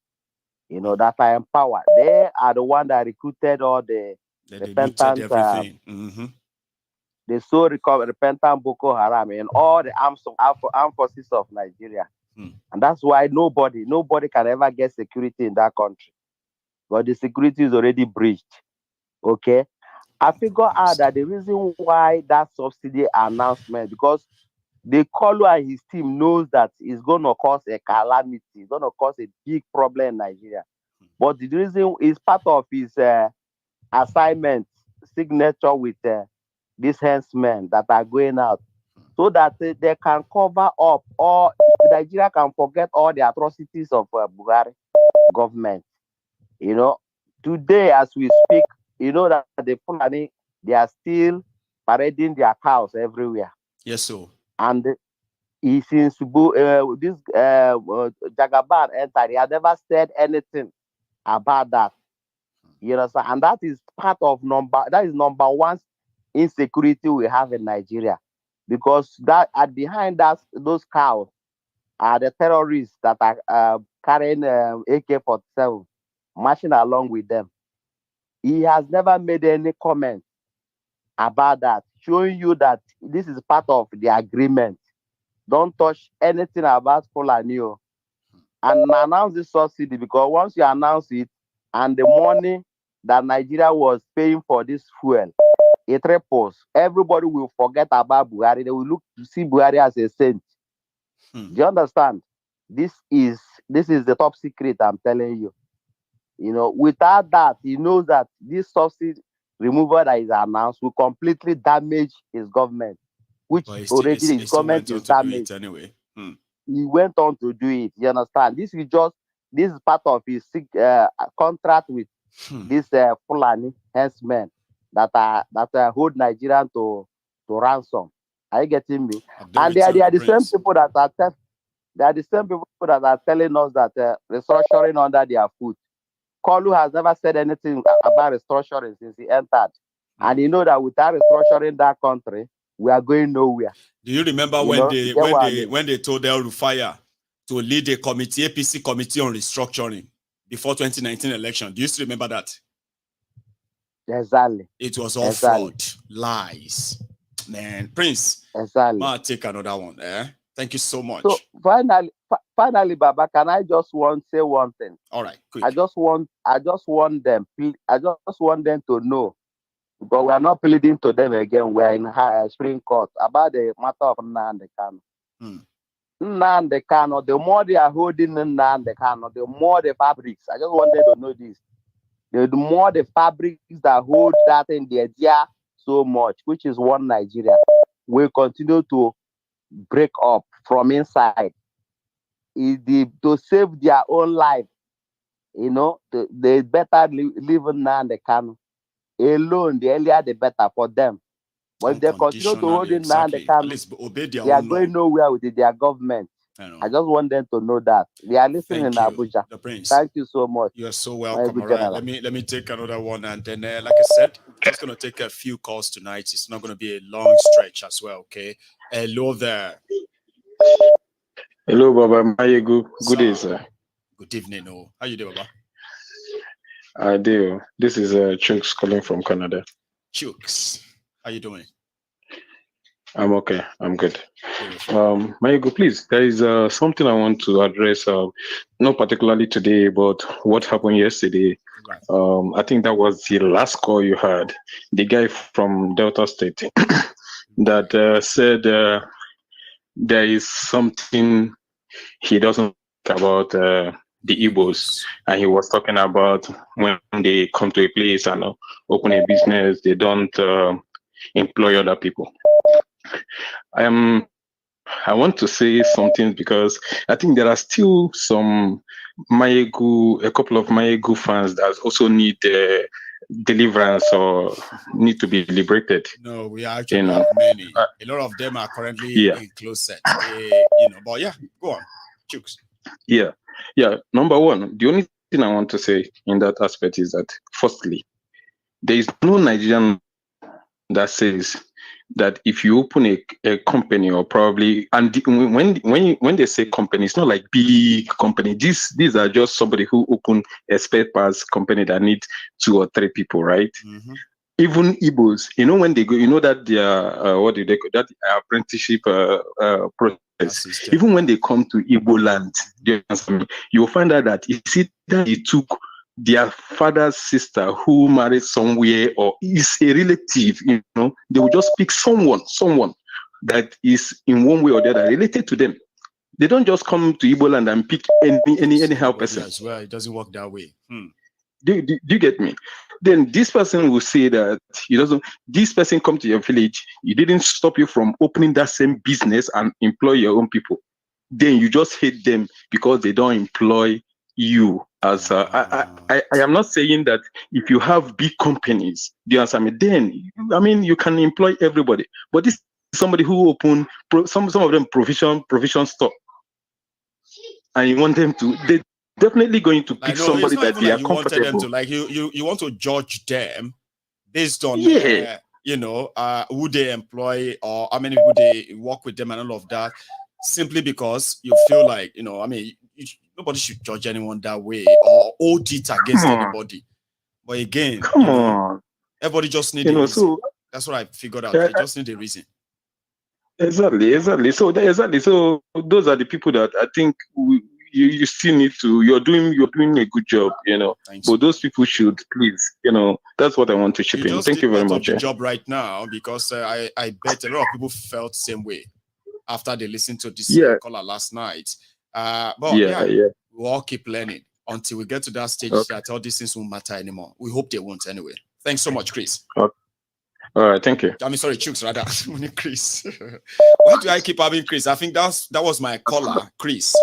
you know, that are empowered. They are the one that recruited all the repentant, the so repentant Boko Haram and all the armed forces of Nigeria. And that's why nobody can ever get security in that country. But the security is already breached. Okay? I figure out that the reason why that subsidy announcement, because the Kolu and his team knows that it's going to cause a calamity, it's going to cause a big problem in Nigeria. But the reason is part of his assignment, signature with these henchmen that are going out, so that they can cover up, or Nigeria can forget all the atrocities of Buhari government. You know, today as we speak, you know that the Fulani, they are still parading their cows everywhere. Yes, sir. And since this Jagaban entered, he has never said anything about that. You know, and that is number one insecurity we have in Nigeria, because behind those cows are the terrorists that are carrying AK-47, marching along with them. He has never made any comment about that, showing you that this is part of the agreement. Don't touch anything about Fulani, and announce this subsidy, because once you announce it, and the money that Nigeria was paying for this fuel, it triples. Everybody will forget about Buhari. They will look to see Buhari as a saint. Do you understand? This is the top secret I'm telling you. You know, without that, he knows that this subsidy removal that is announced will completely damage his government, which already his government is damaged. Anyway. He went on to do it. You understand? This is part of his contract with this Fulani henchmen that hold Nigerian to ransom. Are you getting me? And they are the same people that are They are the same people that are telling us that restructuring under their foot. Kolu has never said anything about restructuring since he entered. And you know that without restructuring that country, we are going nowhere. Do you remember when they told El Rufaya to lead a committee, APC committee on restructuring before 2019 election? Do you still remember that? Exactly. It was all fraud, lies. Man, Prince. Exactly. I'll take another one. Thank you so much. So finally, Baba, can I just say one thing? All right, quick. I just want them to know, but we are not pleading to them again. We are in Supreme Court about the matter of Nnamdi Kanu. Nnamdi Kanu, the more they are holding Nnamdi Kanu, the more the fabrics. I just want them to know this. The more the fabrics that hold that in the idea so much, which is one Nigeria, will continue to break up from inside. To save their own life, they better live Nnamdi Kanu alone. The earlier the better for them. But if they continue to hold in Nnamdi Kanu, they are going nowhere with their government. I just want them to know that they are listening in Abuja. Thank you so much. You are so welcome. All right, let me take another one, and then, like I said, just gonna take a few calls tonight. It's not gonna be a long stretch as well. Okay. Hello there. Hello, Baba. Maiyegun. Good day, sir. Good evening. Oh, how you doing, Baba? I do. This is Chooks calling from Canada. Chooks, how you doing? I'm okay. I'm good. Maiyegun, please, there is something I want to address, not particularly today, but what happened yesterday. Right. I think that was the last call you had. The guy from Delta State that said there is something he doesn't think about the Igbos, and he was talking about when they come to a place and open a business, they don't employ other people. I want to say something because I think there are still some a couple of Maiyegun fans that also need deliverance or need to be liberated. No, we actually have many. A lot of them are currently in closet. But yeah, go on. Chooks. Yeah. Number one, the only thing I want to say in that aspect is that, firstly, there is no Nigerian that says that if you open a company, or probably, and when they say company, it's not like big company. These are just somebody who open a spare parts company that need 2 or 3 people, right? Mm-hmm. Even Igbos, when they go, that their what do they call that apprenticeship process. Even when they come to Igbo land, you will find out that it's either they took their father's sister who married somewhere, or is a relative, they will just pick someone that is in one way or the other related to them. They don't just come to Igbo land and pick anyhow person. As well, it doesn't work that way. Do you get me? Then this person will say that this person come to your village, it didn't stop you from opening that same business and employ your own people. Then you just hate them because they don't employ you. As I am not saying that if you have big companies, do you understand me? Then you can employ everybody. But this is somebody who opened some of them provision store, and you want them to. They definitely going to pick somebody that they are comfortable. You want to judge them based on who they employ or how many people they work with them and all of that, simply because you feel like nobody should judge anyone that way or hold it against anybody. But again, everybody just need a reason. So that's what I figured out. They just need a reason. Exactly. So those are the people that I think you still need to. You're doing a good job, But those people should please, That's what I want to chip in. Thank you very much. Job right now, because I bet a lot of people felt the same way after they listened to this caller last night. We'll all keep learning until we get to that stage that all these things won't matter anymore. We hope they won't anyway. Thanks so much, Chris. Okay. All right, thank you. Sorry, Chooks, rather. Chris. Why do I keep having Chris? I think that was my caller, Chris,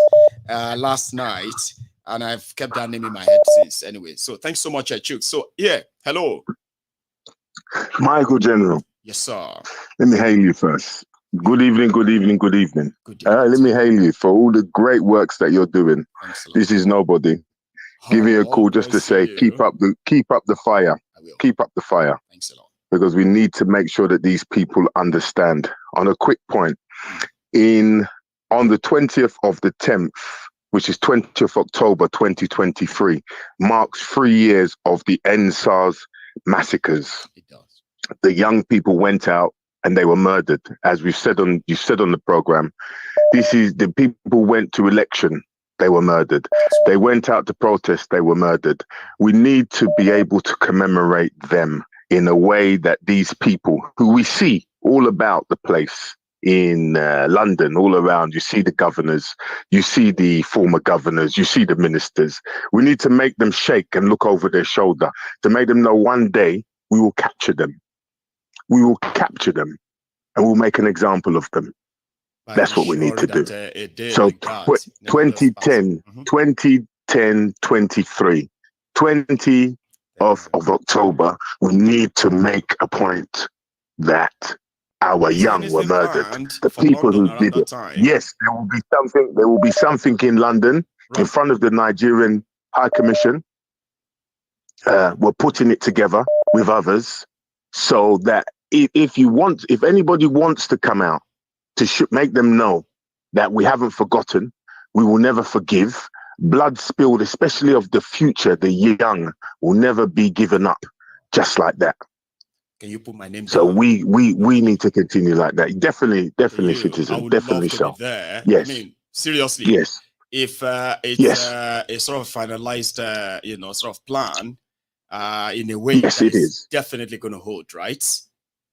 last night, and I've kept that name in my head since. Anyway, so thanks so much, Chooks. So, hello. Michael General. Yes, sir. Let me hail you first. Good evening, good evening, good evening. Let me hail you for all the great works that you're doing. This is Nobody. Give me a call just to say, keep up the fire. Keep up the fire. Thanks a lot. Because we need to make sure that these people understand. On a quick point, on the 20th of the 10th, which is 20th October 2023, marks 3 years of the NSAS massacres. It does. The young people went out and they were murdered. As you said on the program, the people went to election, they were murdered. They went out to protest, they were murdered. We need to be able to commemorate them in a way that these people who we see all about the place in London, all around, you see the governors, you see the former governors, you see the ministers. We need to make them shake and look over their shoulder to make them know one day we will capture them. We will capture them and we'll make an example of them. That's what we need to do. So like 2010, 23, 20 of October, we need to make a point that our young were murdered. The people who did it. Yes, there will be something in London in front of the Nigerian High Commission. We're putting it together with others so that if anybody wants to come out to make them know that we haven't forgotten, we will never forgive. Blood spilled, especially of the future, the young, will never be given up just like that. Can you put my name so down? we need to continue like that. Definitely, citizen. Definitely so. There. Yes. I mean, seriously. Yes. If it's a sort of finalized, sort of plan, in a way yes, it is definitely going to hold, right?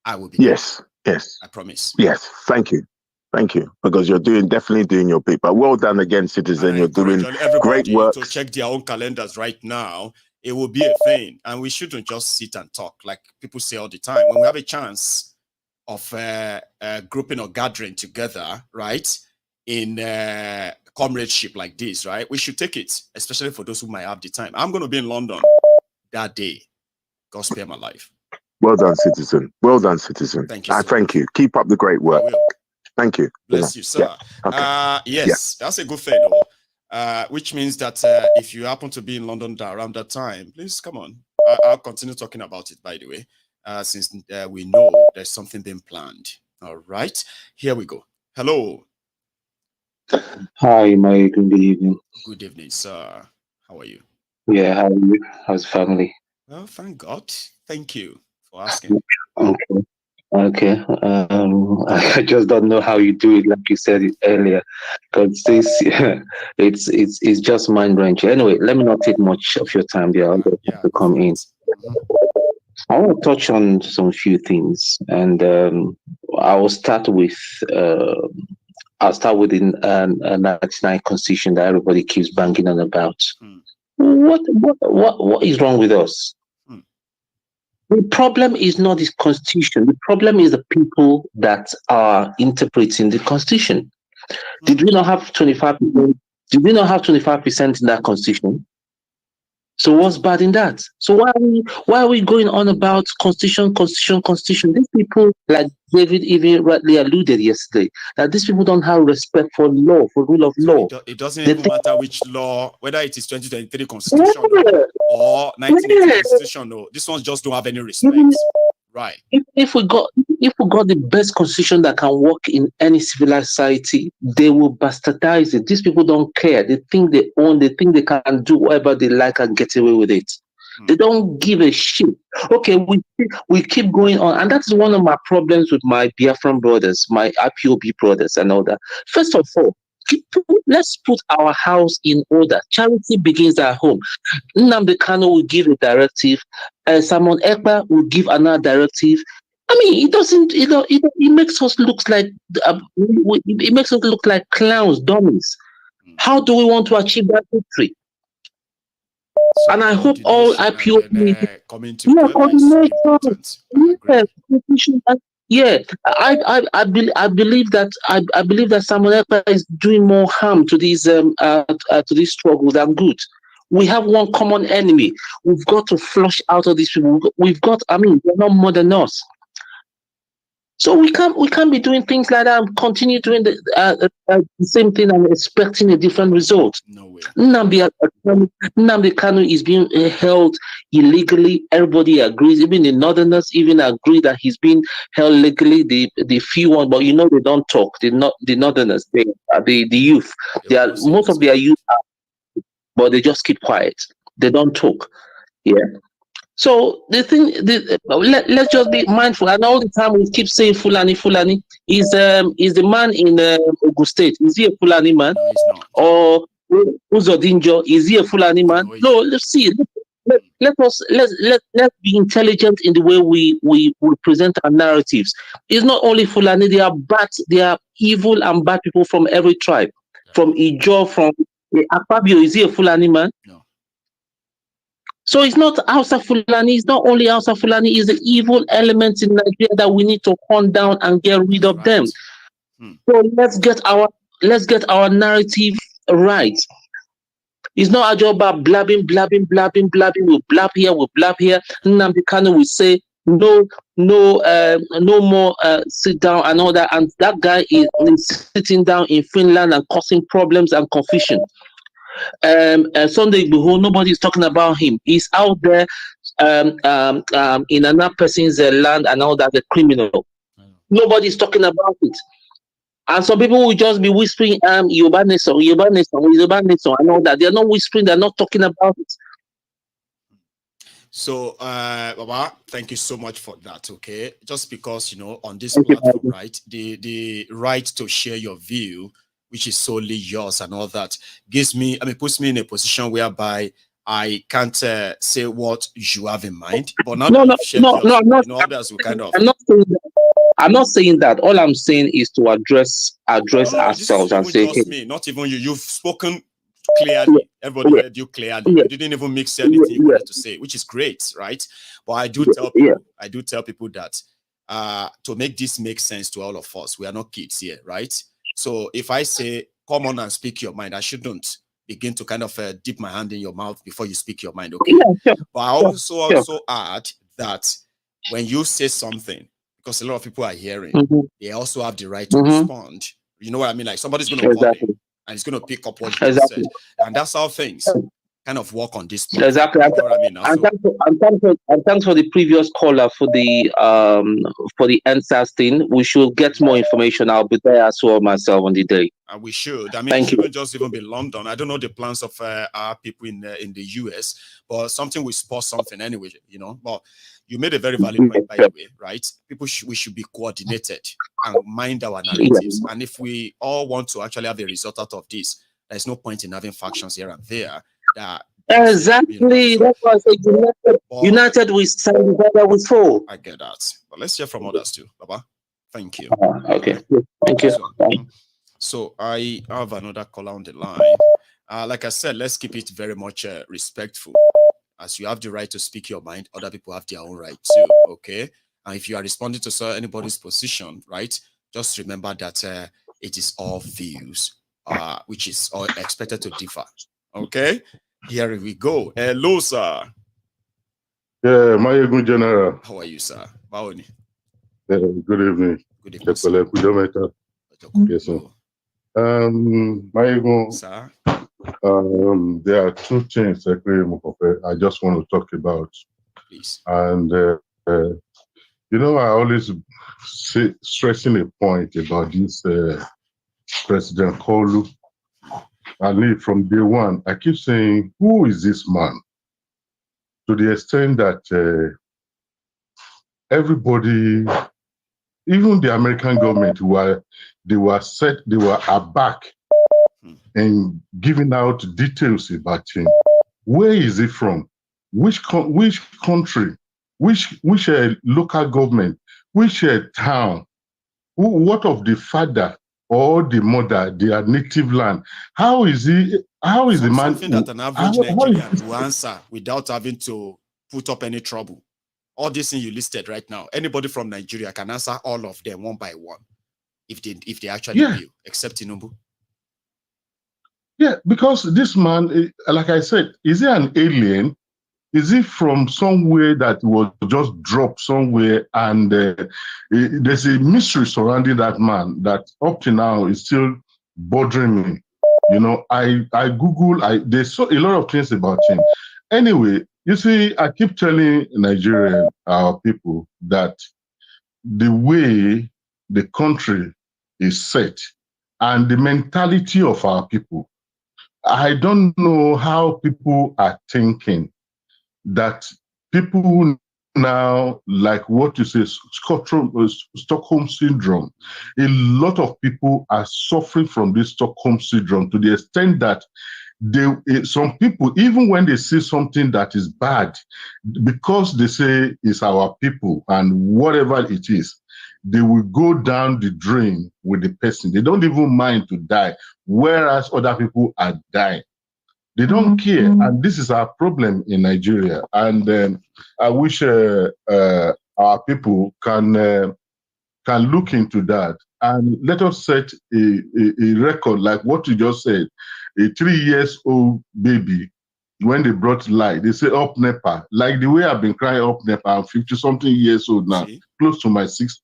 I will be. Yes. There. Yes. I promise. Yes. Thank you. Thank you, because you're definitely doing your bit. But well done again, citizen. You're doing great work. To check their own calendars right now. It will be a thing, and we shouldn't just sit and talk like people say all the time. When we have a chance of grouping or gathering together, right, in comradeship like this, right, we should take it, especially for those who might have the time. I'm going to be in London that day. God spare my life. Well done, citizen. Well done, citizen. Thank you. Thank you. Keep up the great work. Thank you. Bless you, sir. Yeah. Okay. Yes, that's a good thing, though. Which means that if you happen to be in London around that time, please come on. I'll continue talking about it, by the way, since we know there's something being planned. All right, here we go. Hello. Hi, Maiyegun. Good evening. Good evening, sir. How are you? Yeah, how are you? How's the family? Well, thank God. Thank you for asking. Okay. I just don't know how you do it, like you said it earlier, because this it's just mind wrenching. Anyway, let me not take much of your time there. I'll have to come in. I want to touch on some few things, and I'll start with the 99 Constitution that everybody keeps banging on about. What is wrong with us? The problem is not this Constitution. The problem is the people that are interpreting the Constitution. Did we not have 25%? Did we not have 25% in that Constitution? So what's bad in that? So why are we going on about Constitution? These people, like David even rightly alluded yesterday, that these people don't have respect for law, for rule of law. It doesn't even matter which law, whether it is 2023 Constitution or 1980 Constitution. No, this ones just don't have any respect. Right. If we got the best constitution that can work in any civilized society, they will bastardize it. These people don't care. They think they own. They think they can do whatever they like and get away with it. They don't give a shit. Okay, we keep going on, and that's one of my problems with my Biafran brothers, my IPOB brothers, and all that. First of all, let's put our house in order. Charity begins at home. Nnamdi Kanu will give a directive. Simon Ekpa will give another directive. I mean, it doesn't. It makes us look like it makes us look like clowns, dummies. How do we want to achieve that victory? So and I hope all IPOB coming together I believe that Samuel Ekpa is doing more harm to these struggle than good. We have one common enemy. We've got to flush out of these people. They're not more than us. So we can't be doing things like that and continue doing the same thing and expecting a different result. No way. Nnamdi Kanu is being held illegally. Everybody agrees. Even the Northerners even agree that he's being held legally. The few ones, but they don't talk. The Northerners, the youth. Most of their youth, but they just keep quiet. They don't talk. Yeah. So let's just be mindful. And all the time we keep saying Fulani. Is the man in Ogun State? Is he a Fulani man? No, he's not. Or Uzodinjo? Is he a Fulani man? No, let's see. Let's be intelligent in the way we present our narratives. It's not only Fulani. There are evil and bad people from every tribe. From Ijo, from Akpabio. Is he a Fulani man? No. So it's not Hausa Fulani, it's not only Hausa Fulani, it's the evil elements in Nigeria that we need to hunt down and get rid of them. So let's get our narrative right. It's not our job about blabbing. We'll blab here. Nnamdi Kanu will say no more sit down and all that. And that guy is sitting down in Finland and causing problems and confusion. Sunday Igboho, nobody's talking about him. He's out there in another person's land and all that, the criminal. Nobody's talking about it. And some people will just be whispering, Yoruba Nation, and all that. They're not whispering, they're not talking about it. So, Baba, thank you so much for that, okay? Just because, on this platform, right, the right to share your view, which is solely yours and all that, puts me in a position whereby I can't say what you have in mind. But now I'm not saying that. I'm not saying that. All I'm saying is to address ourselves and say, just me, not even you. You've spoken clearly. Everybody heard you clearly. You didn't even mix anything you wanted to say, which is great, right? But I do tell people that to make this make sense to all of us, we are not kids here, right? So if I say, come on and speak your mind, I shouldn't begin to kind of dip my hand in your mouth before you speak your mind, okay? But I also add that when you say something, because a lot of people are hearing, they also have the right to respond. You know what I mean? Like somebody's going to call in and he's going to pick up what you said. And that's how things kind of work on this platform. Exactly. You know what I mean? And thanks for the previous caller for the answers thing. We should get more information. I'll be there as well myself on the day. And we should. I mean, it shouldn't just even be London. I don't know the plans of our people in the US, but something will spur something anyway, But you made a very valid point, by the way, right? We should be coordinated and mind our narratives. And if we all want to actually have a result out of this, there's no point in having factions here and there. Exactly. That's why I said united we stand, together we fall. I get that. But let's hear from others too, Baba. Thank you. Okay. Thank you. So I have another caller on the line. Like I said, let's keep it very much respectful. As you have the right to speak your mind, other people have their own right too, okay? And if you are responding to anybody's position, right, just remember that it is all views, which is all expected to differ, okay? Here we go. Hello, sir. Yeah, Maiyegun General. How are you, sir? Baoni. Good evening. Good evening, sir. Yes, sir. Maiyegun, sir. There are two things I just want to talk about. Please. And, I always stressing a point about this President Kolu. And from day one, I keep saying, who is this man? To the extent that everybody, even the American government, they were aback and giving out details about him. Where is he from? Which country? Which local government? Which town? What of the father or the mother, their native land? How is he? How is the man? Something that an average Nigerian will answer without having to put up any trouble. All these things you listed right now, anybody from Nigeria can answer all of them one by one, if they actually do, except Tinubu. Yeah, because this man, like I said, is he an alien? Is it from somewhere that was just dropped somewhere, and there's a mystery surrounding that man that up to now is still bothering me? You know, I Google, there's a lot of things about him. Anyway, you see, I keep telling Nigerian, our people, that the way the country is set and the mentality of our people, I don't know how people are thinking that people now, like what you say, Stockholm syndrome. A lot of people are suffering from this Stockholm syndrome to the extent that some people, even when they see something that is bad, because they say it's our people and whatever it is, they will go down the drain with the person. They don't even mind to die, whereas other people are dying. They don't care, and this is our problem in Nigeria. And I wish our people can look into that, and let us set a record like what you just said. A 3-year-old baby, when they brought light, they say up NEPA. Like the way I've been crying up NEPA. I'm 50-something years old now, close to my 60s.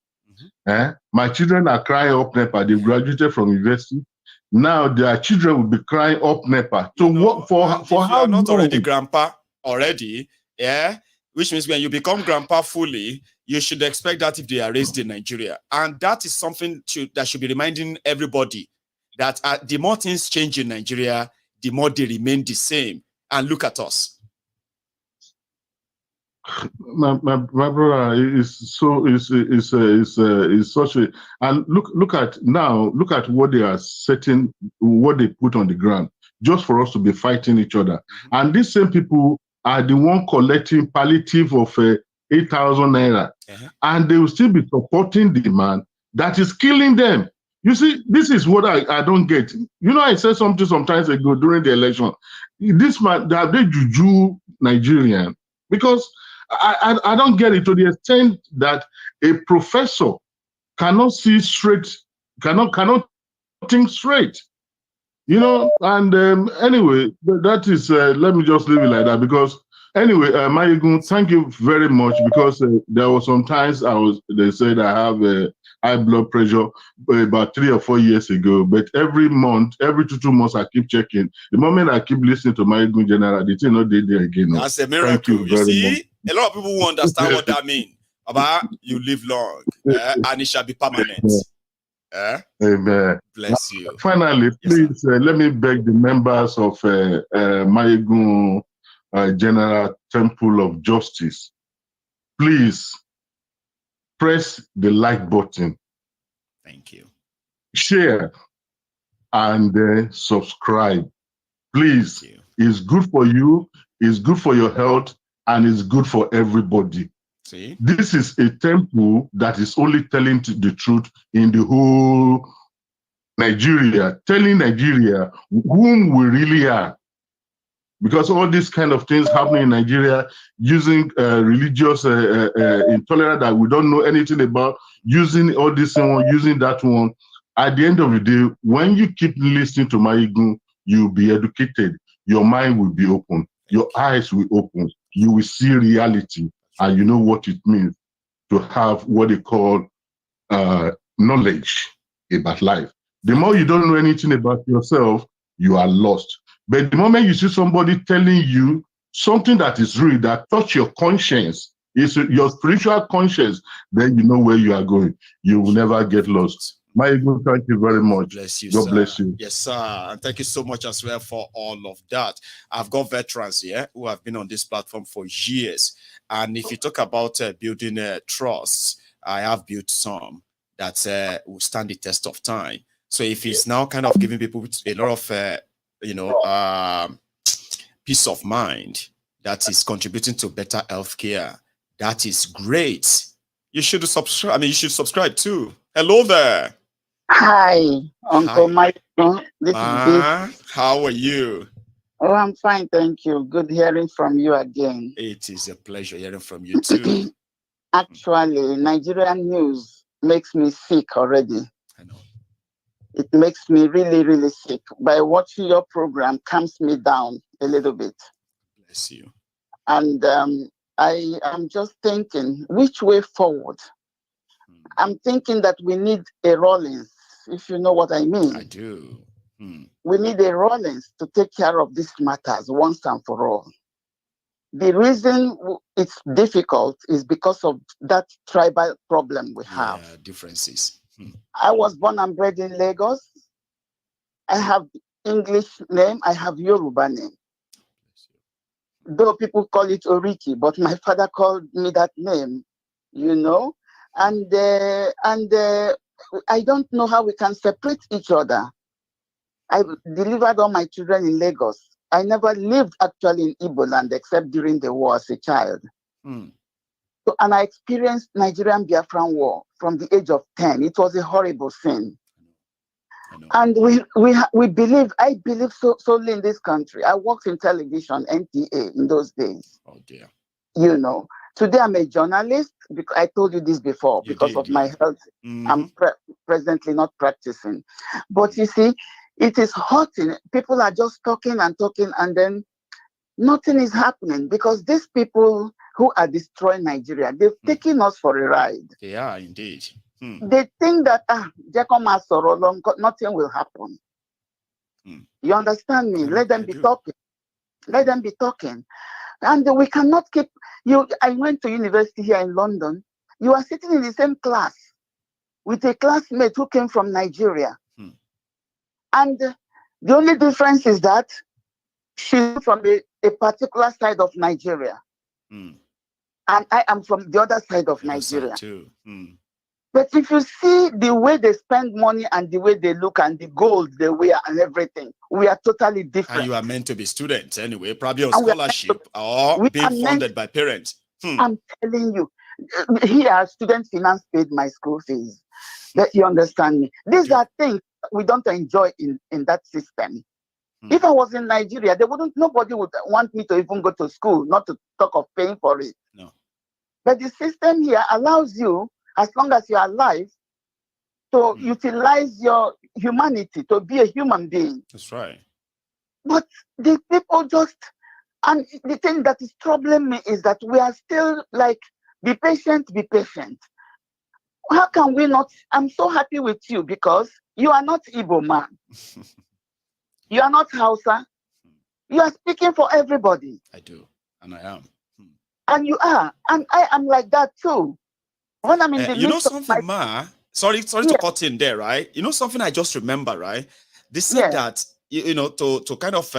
My children are crying up NEPA. They graduated from university. Now their children will be crying up NEPA. So what for how you are not long? already grandpa already, yeah? Which means when you become grandpa fully, you should expect that if they are raised in Nigeria. And that is something that should be reminding everybody that the more things change in Nigeria, the more they remain the same. And look at us. My brother is such a, and look at what they are setting, what they put on the ground just for us to be fighting each other. And these same people are the one collecting palliative of 8,000 naira, and they will still be supporting the man that is killing them. You see, this is what I don't get. You know, I said something sometimes ago during the election. This man, they juju Nigerian, because I don't get it to the extent that a professor cannot see straight, cannot think straight. You know, and anyway, that is, let me just leave it like that, because anyway, Maiyegun, thank you very much, because there was some times they said I have high blood pressure about 3 or 4 years ago, but every month, every 2 months, I keep checking. The moment I keep listening to Maiyegun General, the thing not there again. That's a miracle. Thank you very see, much. A lot of people won't understand what that means. About you live long, and it shall be permanent. Amen. Bless you. Finally, please let me beg the members of Maiyegun General Temple of Justice, please press the like button. Thank you. Share and subscribe. Please. It's good for you, it's good for your health, and it's good for everybody. See? This is a temple that is only telling the truth in the whole Nigeria, telling Nigeria whom we really are. Because all these kind of things happening in Nigeria, using religious intolerance that we don't know anything about, using all this one, using that one. At the end of the day, when you keep listening to Maiyegun, you'll be educated. Your mind will be open. Your eyes will open. You will see reality, and you know what it means to have what they call knowledge about life. The more you don't know anything about yourself, you are lost. But the moment you see somebody telling you something that is real, that touch your conscience, is your spiritual conscience, then you know where you are going. You will never get lost. Maiyegun, thank you very much. Bless you, God sir. bless you. Yes, sir. And thank you so much as well for all of that. I've got veterans here who have been on this platform for years. And if you talk about building trusts, I have built some that will stand the test of time. So if it's now kind of giving people a lot of, peace of mind that is contributing to better healthcare, that is great. You should subscribe. I mean, you should subscribe too. Hello there. Hi, Uncle Mike. This is how are you? Oh, I'm fine, thank you. Good hearing from you again. It is a pleasure hearing from you too. Actually, Nigerian news makes me sick already. I know. It makes me really, really sick. By watching your program, calms me down a little bit. Bless you. And I am just thinking, which way forward? I'm thinking that we need a Rawlings, if you know what I mean. I do. We need a Rawlings to take care of these matters once and for all. The reason it's difficult is because of that tribal problem we have. Yeah, differences. I was born and bred in Lagos. I have English name. I have Yoruba name. Though people call it Oriki, but my father called me that name, you know. And I don't know how we can separate each other. I delivered all my children in Lagos. I never lived actually in Igbo land except during the war as a child. So, and I experienced Nigerian Biafran war from the age of 10. It was a horrible thing. And I believe solely in this country. I worked in television, NTA in those days. Oh dear. You know, today I'm a journalist because I told you this before because of my health. I'm presently not practicing. But you see, it is hurting. People are just talking and talking, and then nothing is happening because these people who are destroying Nigeria, they've taken us for a ride. They are indeed. They think that nothing will happen. You understand me? Let them be talking. Let them be talking. And we cannot keep you. I went to university here in London. You are sitting in the same class with a classmate who came from Nigeria. And the only difference is that she's from a particular side of Nigeria. And I am from the other side of Nigeria. Too. But if you see the way they spend money and the way they look and the gold they wear and everything, we are totally different. And you are meant to be students anyway, probably on scholarship or being funded by parents. I'm telling you, here student finance paid my school fees. That you understand me. These are things we don't enjoy in that system. If I was in Nigeria, nobody would want me to even go to school, not to talk of paying for it. No. But the system here allows you, as long as you're alive, to utilize your humanity, to be a human being. That's right. But the people just, and the thing that is troubling me is that we are still like, be patient, be patient. How can we not? I'm so happy with you because you are not Igbo man. You are not Hausa. You are speaking for everybody. I do, and I am. And you are, and I am like that too. When I'm in the you know something, Ma? Sorry to cut in there, right? You know something I just remember, right? They said that you know to kind of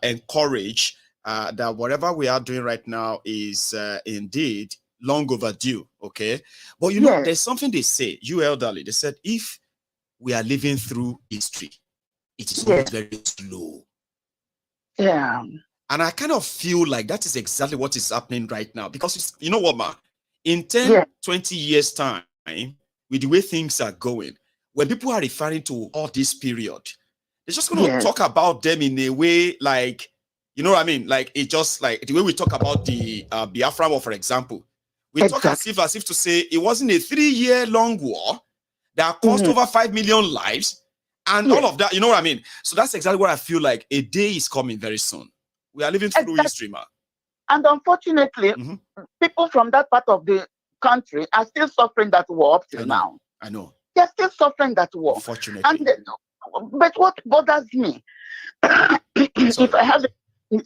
encourage that whatever we are doing right now is indeed long overdue. Okay, but you know there's something they say. You elderly, they said if we are living through history, it is always very slow. Yeah. And I kind of feel like that is exactly what is happening right now. Because you know what, Ma? In 10, 20 years' time, with the way things are going, when people are referring to all this period, they're just going to talk about them in a way like, you know what I mean? Like, it just like the way we talk about the Biafra War, for example. We talk as if to say it wasn't a 3-year long war that cost over 5 million lives and all of that. You know what I mean? So that's exactly what I feel like a day is coming very soon. We are living through history, man. And unfortunately, people from that part of the country are still suffering that war up till now. I know. They're still suffering that war. Unfortunately. And but what bothers me, if I have,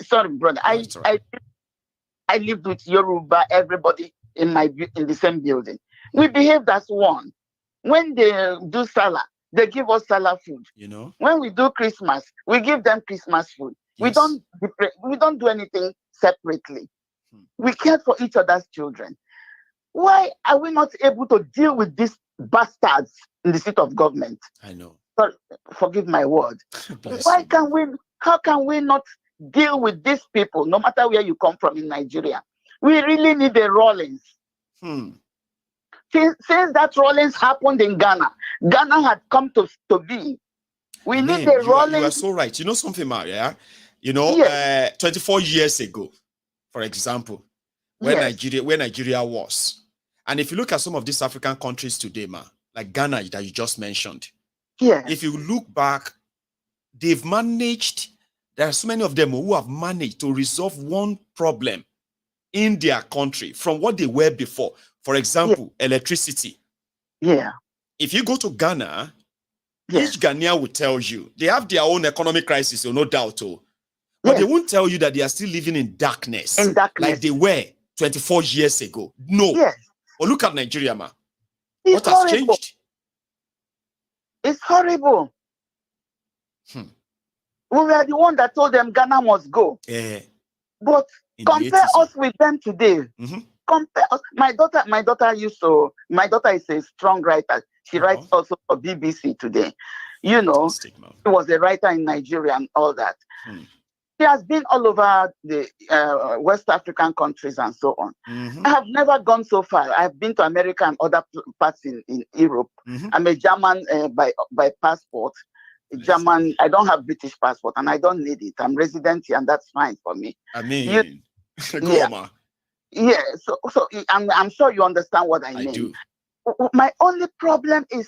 sorry, brother, I lived with Yoruba, everybody in the same building. We behaved as one. When they do Salah, they give us Salah food. You know. When we do Christmas, we give them Christmas food. We don't do anything separately. We care for each other's children. Why are we not able to deal with these bastards in the seat of government? I know. Sorry, forgive my word. How can we not deal with these people, no matter where you come from in Nigeria? We really need a Rawlings. Since that Rawlings happened in Ghana, Ghana had come to be. We need a Rawlings. You are so right. You know something, Maria? You know, 24 years ago, for example, where Nigeria was. And if you look at some of these African countries today, like Ghana that you just mentioned, if you look back, they've managed There are so many of them who have managed to resolve one problem in their country from what they were before. For example, electricity. Yeah. If you go to Ghana, each Ghanaian will tell you they have their own economic crisis, no doubt. But they won't tell you that they are still living in darkness. Like they were 24 years ago. No. Yes. But look at Nigeria, man. It's what has horrible. changed? It's horrible. We were the one that told them Ghana must go. Yeah. But compare us with them today. Compare us. My daughter is a strong writer. She writes also for BBC today. You know, she was a writer in Nigeria and all that. She has been all over the West African countries and so on. I have never gone so far. I've been to America and other parts in Europe. I'm a German by passport. German, I don't have British passport and I don't need it. I'm resident here and that's fine for me. I mean, yeah. So I'm sure you understand what I mean. Do. My only problem is,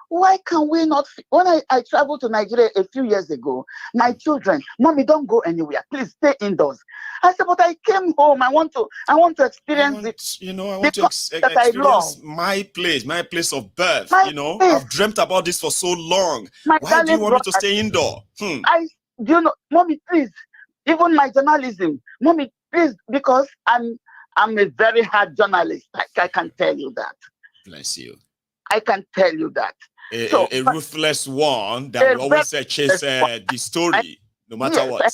why can we not? When I traveled to Nigeria a few years ago, my children, Mommy, don't go anywhere. Please stay indoors. I said, but I came home. I want to experience it. You know, I want to experience my place of birth. I've dreamt about this for so long. Why do you want me to stay indoor? Do you know, Mommy, please. Even my journalism, Mommy, please, because I'm a very hard journalist. I can tell you that. Bless you. I can tell you that. A ruthless one that will always chase the story, no matter what.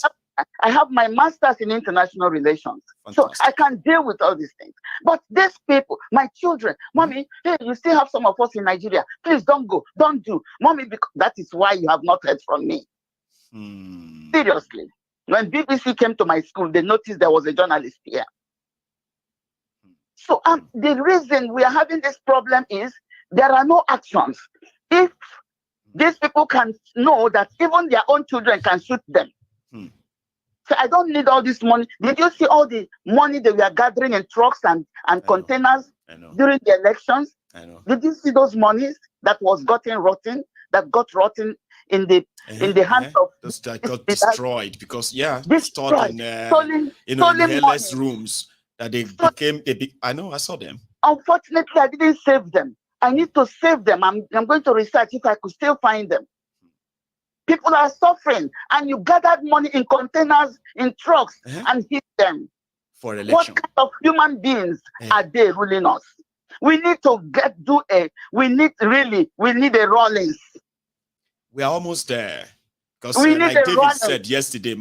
I have my master's in international relations. Fantastic. So I can deal with all these things. But these people, my children, Mommy, hey, you still have some of us in Nigeria. Please don't go, don't do. Mommy, because that is why you have not heard from me. Seriously. When BBC came to my school, they noticed there was a journalist here. So the reason we are having this problem is there are no actions. If these people can know that even their own children can shoot them. So I don't need all this money. Did you see all the money they were gathering in trucks and containers during the elections? I know. Did you see those monies that got rotten in the hands of those that got destroyed because stored in the hairless rooms that they became I know, I saw them. Unfortunately, I didn't save them. I need to save them. I'm going to research if I could still find them. People are suffering, and you gathered money in containers, in trucks, and hid them. For election. What kind of human beings are they ruling us? We need to we need a Rawlings. We are almost there. Because like David said yesterday,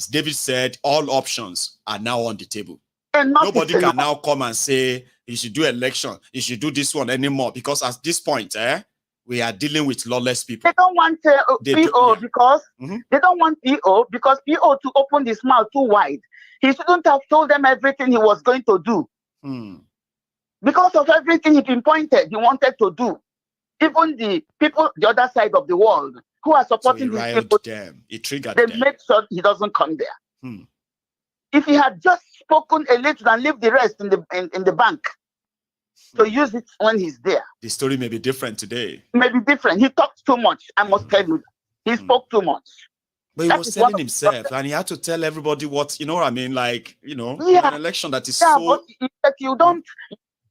David said all options are now on the table. Nobody can now come and say you should do election, you should do this one anymore, because at this point, we are dealing with lawless people. They don't want PO because they don't want PO because PO to open his mouth too wide. He shouldn't have told them everything he was going to do. Because of everything he pinpointed, he wanted to do. Even the people, the other side of the world, who are supporting these people, he triggered they them. make sure he doesn't come there. If he had just spoken a little and leave the rest in the bank, to use it when he's there. The story may be different today. Maybe different. He talked too much. I must tell you, he spoke too much. But he was telling himself, and he had to tell everybody what, you know what I mean? Like, in an election that is so... But you don't...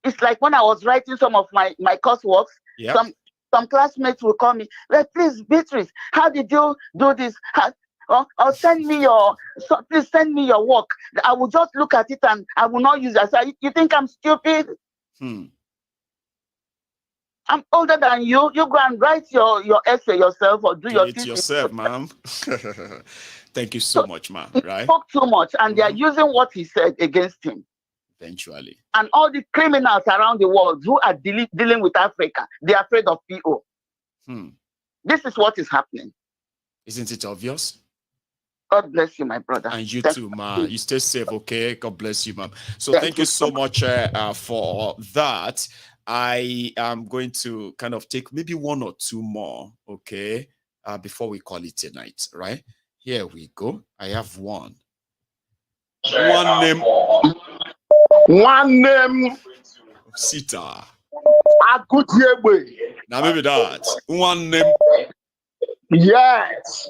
It's like when I was writing some of my coursework, some classmates will call me, well, please, Beatrice, how did you do this? Or send me please send me your work. I will just look at it and I will not use it. I say, you think I'm stupid? I'm older than you. You go and write your essay yourself or do your thesis yourself, ma'am. Thank you so much, ma'am. Right? He spoke too much, and they are using what he said against him. Eventually. And all the criminals around the world who are dealing with Africa, they are afraid of PO. This is what is happening. Isn't it obvious? God bless you, my brother. And you too, ma. You stay safe, okay? God bless you, ma'am. So thank you so much for that. I am going to kind of take maybe one or two more, okay, before we call it a night, right? Here we go. I have one. One name. One name. Sita. Akutiegbe. Now maybe that. One name. Yes.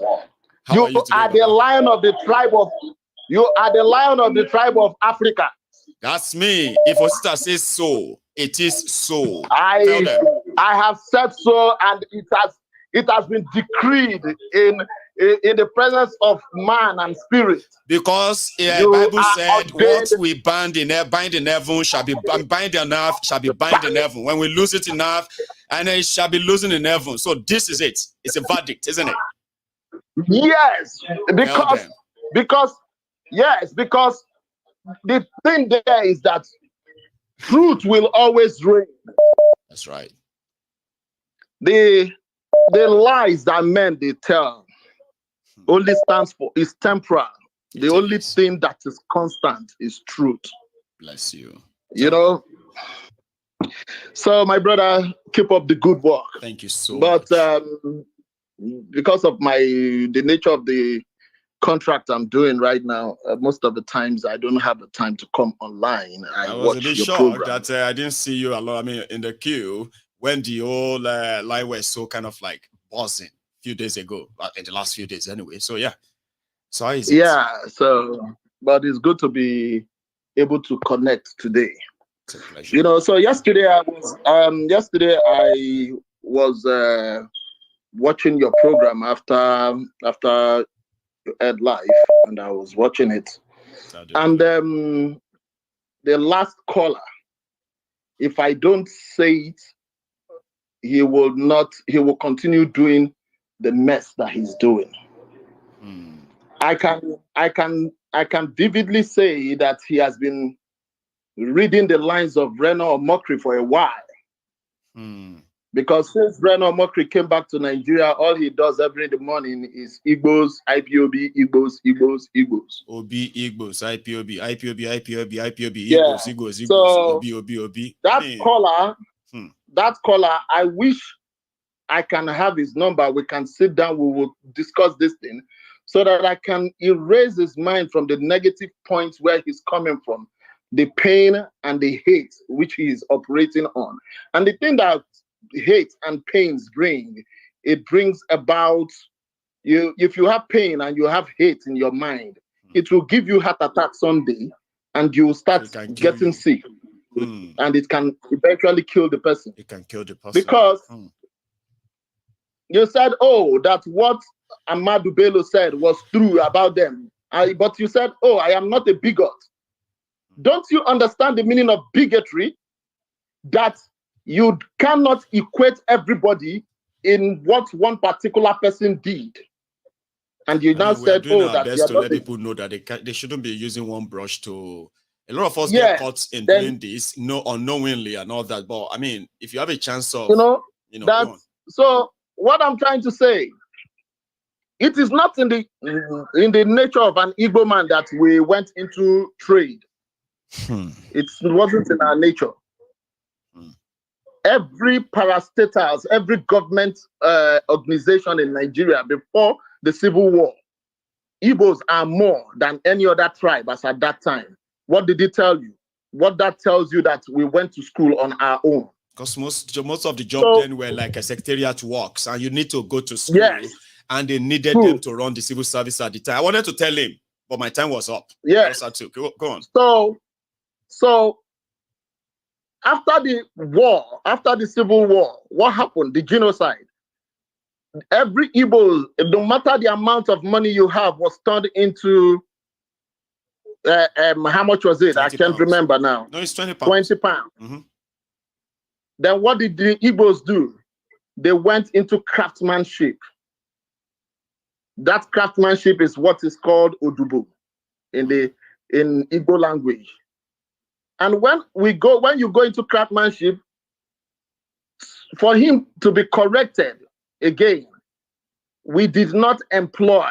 How are you today, are the lion of the tribe of. You are the lion of the tribe of Africa. That's me. If a sister says so, it is so. I have said so, and it has been decreed in the presence of man and spirit. Because the Bible said, what we bind in heaven shall be bind in earth, shall be bind in heaven. When we lose it in earth, and it shall be losing in heaven. So this is it. It's a verdict, isn't it? Yes, because the thing there is that truth will always reign. That's right. The lies that men they tell only stands for is temporal. The only thing that is constant is truth. Bless you. You know. So my brother, keep up the good work. Thank you so much. But because of the nature of the contract I'm doing right now, most of the times I don't have the time to come online. I was a bit shocked that I didn't see you alone. I mean, in the queue when the whole line was so kind of like buzzing a few days ago, in the last few days anyway. So yeah, so how is it? Yeah. So, but it's good to be able to connect today. It's a pleasure. You know, so yesterday I was watching your program after you had live, and I was watching it. And the last caller, if I don't say it, he will continue doing the mess that he's doing. I can vividly say that he has been reading the lines of Reno Mokri for a while. Because since Reno Mokri came back to Nigeria, all he does every morning is Igbos, IPOB, Igbos, Igbos, Igbos. OB, Igbos, IPOB, Yeah. Igbos, So OB. That caller, I wish I can have his number. We can sit down, we will discuss this thing so that I can erase his mind from the negative points where he's coming from, the pain and the hate which he is operating on. And the thing that hate and pains bring, it brings about you. If you have pain and you have hate in your mind, it will give you heart attack someday, and you will start getting sick, and it can eventually kill the person. It can kill the person because you said, "Oh, that what Ahmadu Bello said was true about them," but you said, "Oh, I am not a bigot." Don't you understand the meaning of bigotry? That you cannot equate everybody in what one particular person did. And you now said, "Oh, that best to let people know that they shouldn't be using one brush to." A lot of us get caught in doing this, unknowingly and all that. But I mean, if you have a chance of, so what I'm trying to say, it is not in the nature of an Igbo man that we went into trade. It wasn't in our nature. Every parastatals, every government organization in Nigeria before the Civil War, Igbos are more than any other tribe as at that time. What did it tell you? What that tells you that we went to school on our own. Because most of the jobs then were like a secretariat works, and you need to go to school, and they needed them to run the civil service at the time. I wanted to tell him, but my time was up. Yes. Go on. So after the war, after the Civil War, what happened? The genocide. Every Igbo, no matter the amount of money you have, was turned into how much was it? I can't remember now. No, it's 20 pounds. 20 pounds. Then what did the Igbos do? They went into craftsmanship. That craftsmanship is what is called Odubo in Igbo language. And when you go into craftsmanship, for him to be corrected again, we did not employ.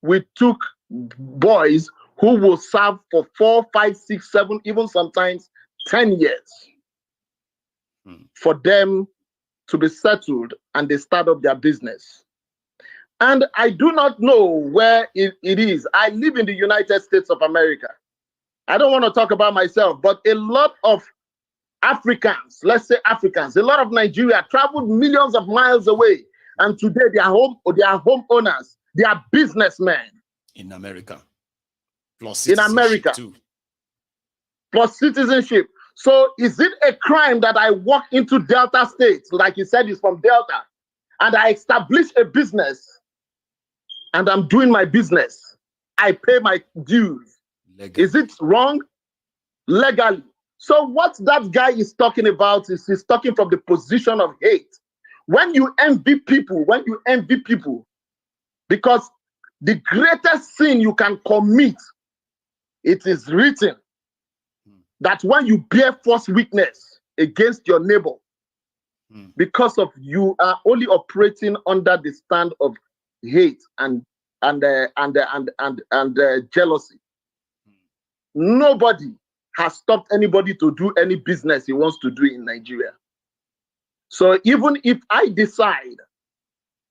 We took boys who will serve for 4, 5, 6, 7, even sometimes 10 years for them to be settled and they start up their business. And I do not know where it is. I live in the United States of America. I don't want to talk about myself, but a lot of Africans, let's say Africans, a lot of Nigeria traveled millions of miles away, and today they are homeowners. They are businessmen. In America. Plus In citizenship America. too. Plus citizenship. So is it a crime that I walk into Delta State, like you said, he's from Delta, and I establish a business, and I'm doing my business? I pay my dues. Legally. Is it wrong? Legally. So what that guy is talking about is he's talking from the position of hate. When you envy people, because the greatest sin you can commit, it is written that when you bear false witness against your neighbor, because of you are only operating under the stand of hate and jealousy. Nobody has stopped anybody to do any business he wants to do in Nigeria. So even if I decide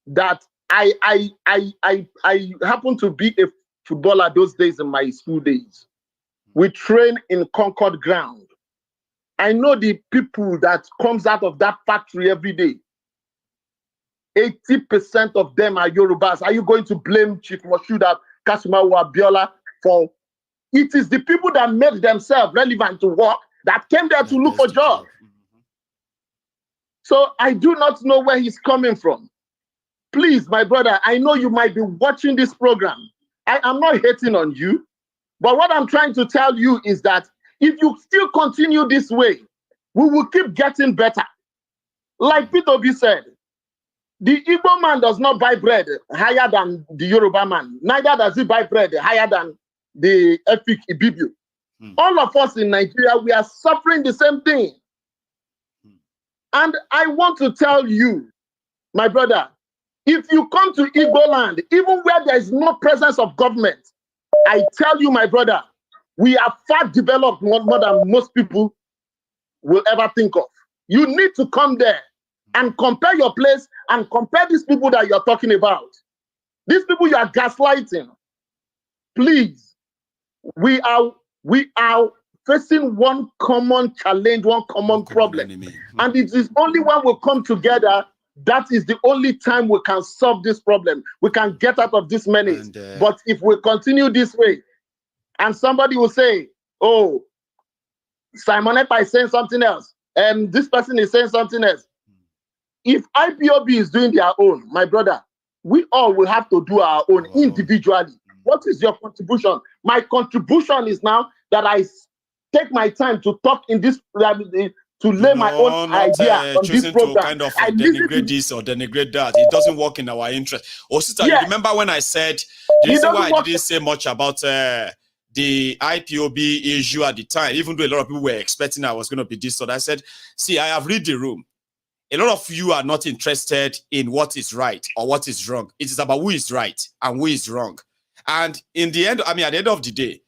that I happen to be a footballer those days in my school days, we train in Concord ground. I know the people that comes out of that factory every day. 80% of them are Yorubas. Are you going to blame Chief Moshood Kasimawo Abiola for? It is the people that made themselves relevant to work that came there to look for jobs. So I do not know where he's coming from. Please, my brother, I know you might be watching this program. I am not hating on you. But what I'm trying to tell you is that if you still continue this way, we will keep getting better. Like P2B said, the Igbo man does not buy bread higher than the Yoruba man. Neither does he buy bread higher than the Efik Ibibio. All of us in Nigeria, we are suffering the same thing. And I want to tell you, my brother, if you come to Igbo land, even where there is no presence of government, I tell you, my brother, we are far developed more than most people will ever think of. You need to come there and compare your place and compare these people that you're talking about. These people you are gaslighting. Please, we are facing one common challenge, one common problem. And it is only when we come together, that is the only time we can solve this problem. We can get out of this menace. But if we continue this way, and somebody will say, oh, Simon Ekpa is saying something else, and this person is saying something else. If IPOB is doing their own, my brother, we all will have to do our own individually. What is your contribution? My contribution is now that I take my time to talk in this, to lay my own idea on this program. To kind of denigrate this or denigrate that. It doesn't work in our interest. Oh, sister, you remember when I said, the reason why I didn't say much about the IPOB issue at the time, even though a lot of people were expecting I was going to be this, so I said, see, I have read the room. A lot of you are not interested in what is right or what is wrong. It is about who is right and who is wrong. And in the end, at the end of the day,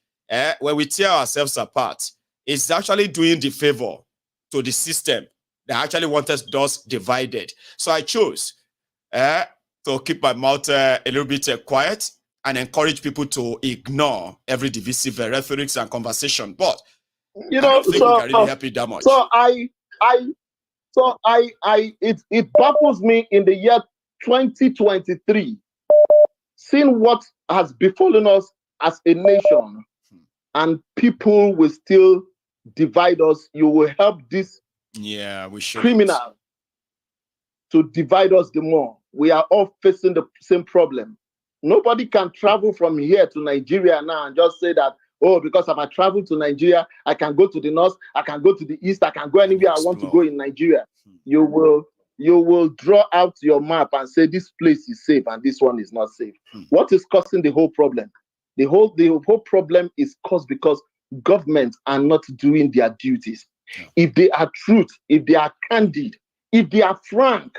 when we tear ourselves apart, it's actually doing the favor to the system that actually wanted us divided. So I chose to keep my mouth a little bit quiet and encourage people to ignore every divisive rhetorics and conversation. But you know, I don't think we can really help it that much. So it baffles me in the year 2023, seeing what has befallen us as a nation, and people will still divide us. You will help this criminal to divide us the more. We are all facing the same problem. Nobody can travel from here to Nigeria now and just say that, oh, because if I travel to Nigeria, I can go to the north, I can go to the east, I can go anywhere I want to go in Nigeria. You will draw out your map and say this place is safe and this one is not safe. What is causing the whole problem? The whole problem is caused because governments are not doing their duties. If they are truth, if they are candid, if they are frank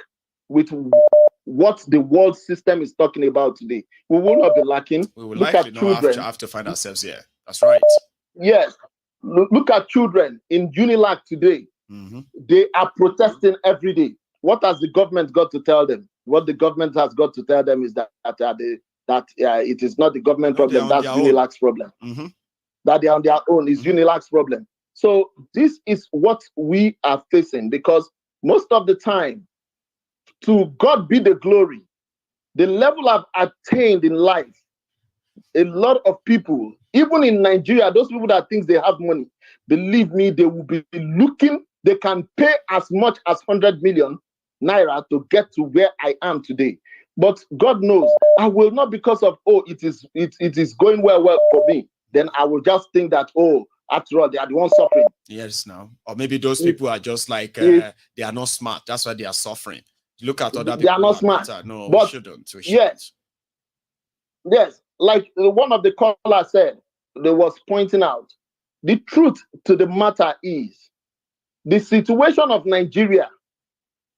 with what the world system is talking about today, we will not be lacking. We will likely not have to find ourselves here. That's right. Yes. Look at children in Unilag today. They are protesting every day. What has the government got to tell them? What the government has got to tell them is that it is not the government problem, that's Unilag's problem. That they are on their own is Unilag's problem. So this is what we are facing, because most of the time, to God be the glory, the level I've attained in life, a lot of people, even in Nigeria, those people that think they have money, believe me, they will be looking, they can pay as much as 100 million naira to get to where I am today. But God knows, I will not, because of, oh, it is going well for me. Then I will just think that, oh, after all, they are the ones suffering. Yes, now. Or maybe those people are just like, they are not smart. That's why they are suffering. Look at other people. They are not smart. Better. No, but we shouldn't. Yes, like one of the callers said, they was pointing out, the truth to the matter is, the situation of Nigeria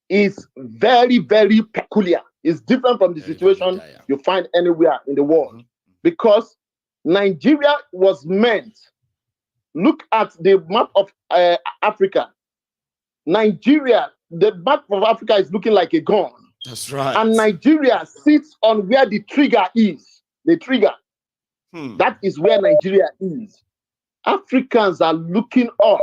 is very, very peculiar. It's different from the situation you find anywhere in the world. Because Nigeria was meant, look at the map of Africa. Nigeria, the map of Africa is looking like a gun. That's right. And Nigeria sits on where the trigger is. The trigger. That is where Nigeria is. Africans are looking up.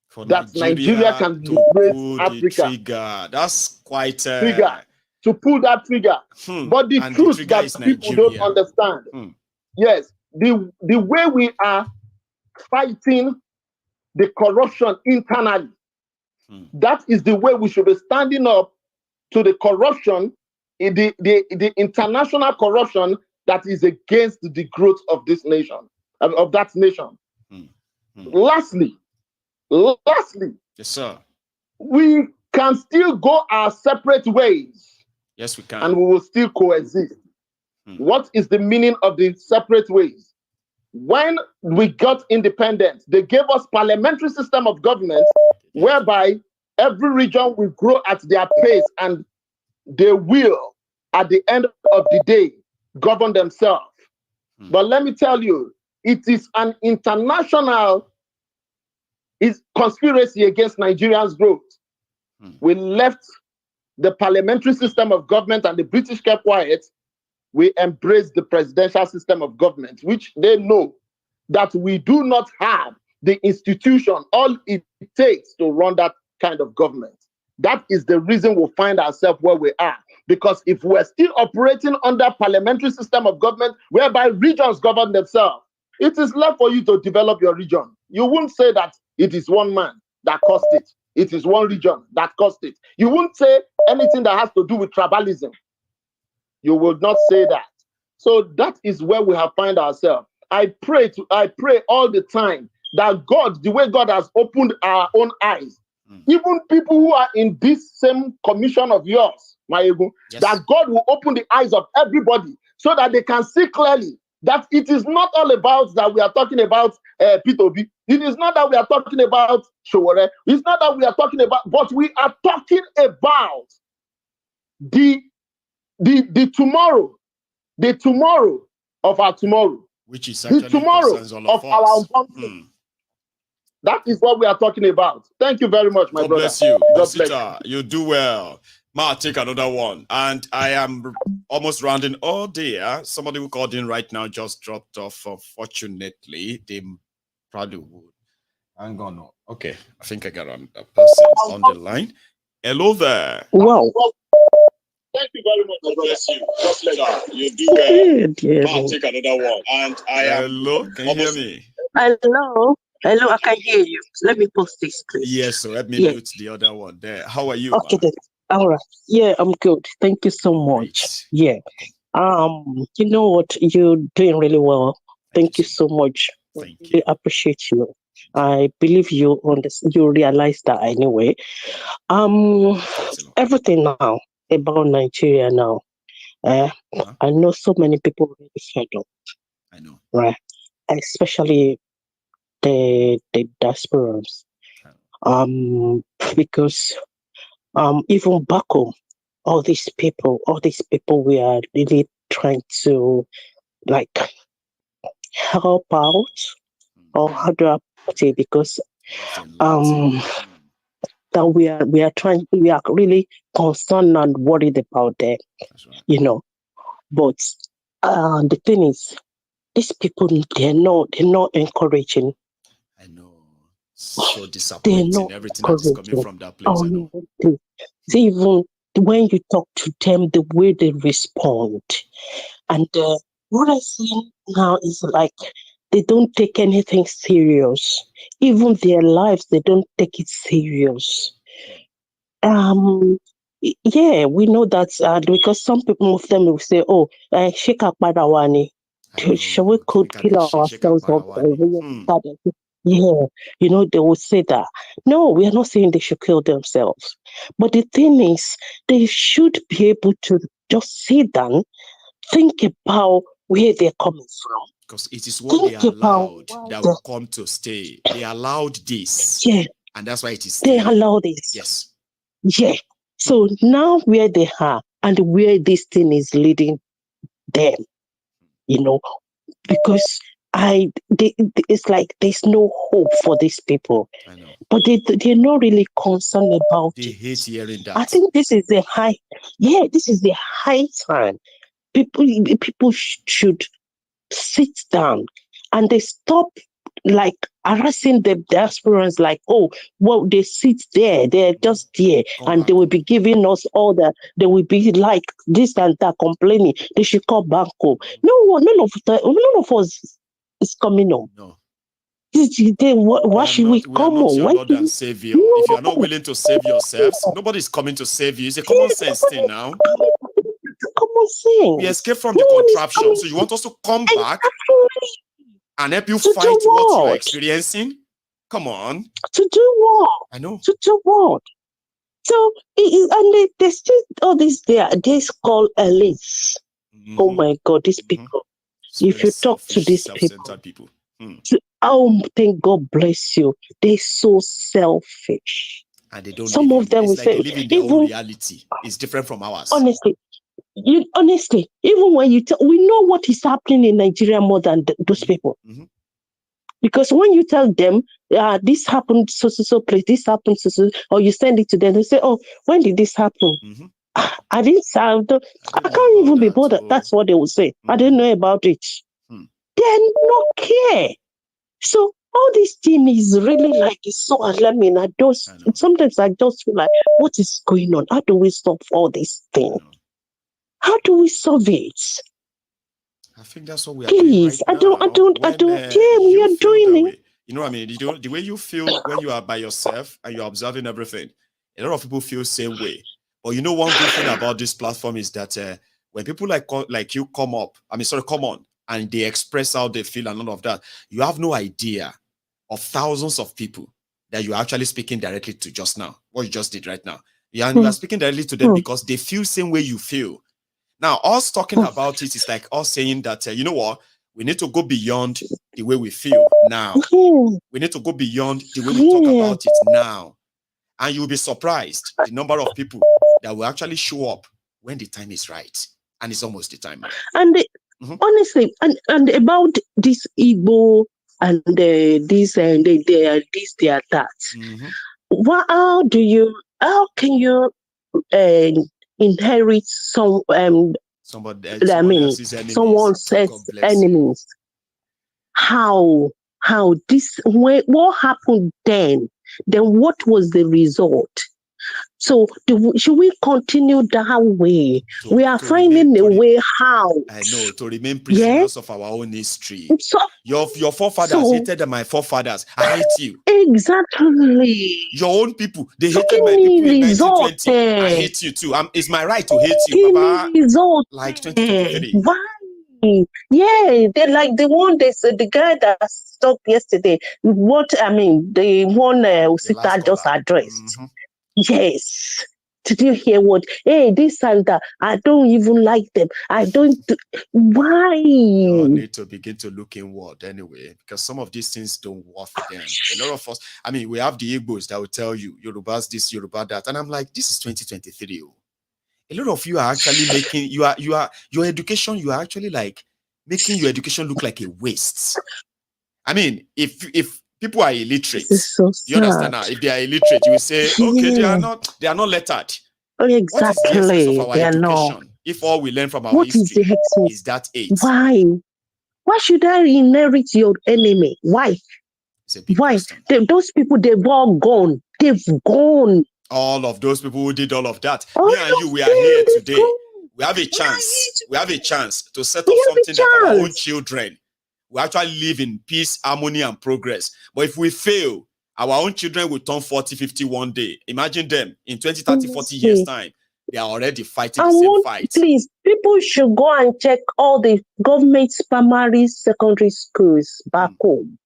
For that Nigeria can liberate Africa. Trigger. That's quite trigger to pull that trigger. But the truth the that people don't understand, yes, the way we are fighting the corruption internally, that is the way we should be standing up to the corruption, the international corruption that is against the growth of this nation, of that nation. Lastly, yes, sir, we can still go our separate ways. Yes, we can. And we will still coexist. What is the meaning of the separate ways? When we got independence, they gave us parliamentary system of government whereby every region will grow at their pace and they will, at the end of the day, govern themselves. But let me tell you, it is an international conspiracy against Nigerians' growth. We left the parliamentary system of government and the British kept quiet. We embraced the presidential system of government, which they know that we do not have the institution, all it takes to run that kind of government. That is the reason we find ourselves where we are. Because if we're still operating under parliamentary system of government, whereby regions govern themselves, it is left for you to develop your region. You won't say that it is one man that caused it. It is one region that caused it. You won't say anything that has to do with tribalism. You will not say that. So that is where we have found ourselves. I pray all the time that God, the way God has opened our own eyes, even people who are in this same commission of yours, Maiyegun, that God will open the eyes of everybody so that they can see clearly that it is not all about that we are talking about P2B. It is not that we are talking about Showore. It's not that we are talking about, but we are talking about the tomorrow of our tomorrow, which is the tomorrow of our unborn. That is what we are talking about. Thank you very much, my brother. God bless you. God bless you. You do well. Ma, take another one. And I am almost rounding all day. Somebody who called in right now just dropped off. Unfortunately, they probably would. Hang on. Okay, I think I got on a person on the line. Hello there. Wow. Thank you very much. God bless you. God bless you. You do well. Ma, take another one. And I am. Hello, can you hear me? Hello. Hello, I can hear you. Let me post this, please. Yes, so let me mute the other one there. How are you? Okay, then. All right. Yeah, I'm good. Thank you so much. Yeah. You know what? You're doing really well. Thank you so much. Thank you. I appreciate you. I believe you realize that anyway. Everything now about Nigeria now. I know so many people really fed up. I know. Right. Especially the diasporans. Because even back home, all these people we are really trying to like help out, or how do I put it? Because that we are really concerned and worried about them, you know. But the thing is, these people, they're not encouraging. I know. So disappointing. Everything that is coming from that place. I know. They even when you talk to them, the way they respond. And what I see now is like they don't take anything serious. Even their lives, they don't take it serious. Yeah, we know that because some people of them will say, "Oh, shake up Badawani. Shall we could kill ourselves up?" Yeah, you know, they will say that. No, we are not saying they should kill themselves. But the thing is, they should be able to just sit down, think about where they're coming from. Because it is what they allowed that will come to stay. They allowed this. Yeah. And that's why it is They staying. allowed this. Yes. Yeah. So now where they are and where this thing is leading them, you know, because it's like there's no hope for these people. I know. But they're not really concerned about it. They hate hearing that. I think this is the high time. People should sit down and they stop like harassing the diasporans like, oh, well, they sit there, they're just there, and they will be giving us all that, they will be like this and that, complaining they should call back home. None of us is coming home. No. Why should we come home? Your Lord and Savior. If you are not willing to save yourselves, nobody's coming to save you. It's a common sense thing now. Common sense. We escape from the contraption. So you want us to come back and help you fight what you're experiencing? Come on. To do what? I know. To do what? So, and they still, all these, they call elites. Oh my God, these people. If you talk to these people. Thank God bless you. They're so selfish. And they don't Some of them will like say, they live in their own reality. It's different from ours. Honestly, even when you we know what is happening in Nigeria more than those people. Because when you tell them, this happened so place, this happened so, or you send it to them, they say, oh, when did this happen? I can't even be bothered. That's what they will say. I didn't know about it. They not care. So all this team is really like, it's so alarming. Sometimes I just feel like, what is going on? How do we stop all these things? How do we solve it? I think that's what we are Please, doing right yeah, we are doing it. You know what I mean? The way you feel when you are by yourself and you're observing everything, a lot of people feel the same way. But you know, one good thing about this platform is that when people like you come on, and they express how they feel and all of that, you have no idea of thousands of people that you are actually speaking directly to just now, what you just did right now. You are speaking directly to them because they feel the same way you feel. Now, us talking about it is like us saying that, you know what, we need to go beyond the way we feel now. We need to go beyond the way we talk about it now. And you'll be surprised the number of people that will actually show up when the time is right. And it's almost the time. And honestly, and about this Igbo and this and they are that. How can you inherit someone else's enemies? How this what happened then what was the result? So should we continue that way? We are finding a way how. I know, to remain prisoners of our own history. So, your forefathers hated my forefathers. I hate you. Exactly. Your own people, they hated my people in 1920. I hate you too. It's my right to hate you, Papa. Like 2023. Why? Yeah, they're like the one the guy that stopped yesterday. The one Usita just addressed. Yes. Did you hear what? Hey, this and that. I don't even like them. I don't. Why? You need to begin to look inward anyway, because some of these things don't work for them. A lot of us, we have the Igbos that will tell you, Yorubas this, Yoruba that. And I'm like, this is 2023. A lot of you are actually making, your education, you are actually like making your education look like a waste. If people are illiterate, so do you understand now? If they are illiterate, you will say, okay, they are not lettered. Exactly. What is the essence of our education? If all we learn from our history is that 8. Why should I inherit your enemy? Why? Those people, they've all gone. They've gone. All of those people who did all of that. Me and you, we are here today. We have a chance. We have a chance to set up something that our own children will actually live in peace, harmony, and progress. But if we fail, our own children will turn 40, 50 one day. Imagine them in 20, 30, 40 years' time. They are already fighting the same fight. Please, people should go and check all the government primary, secondary schools back home.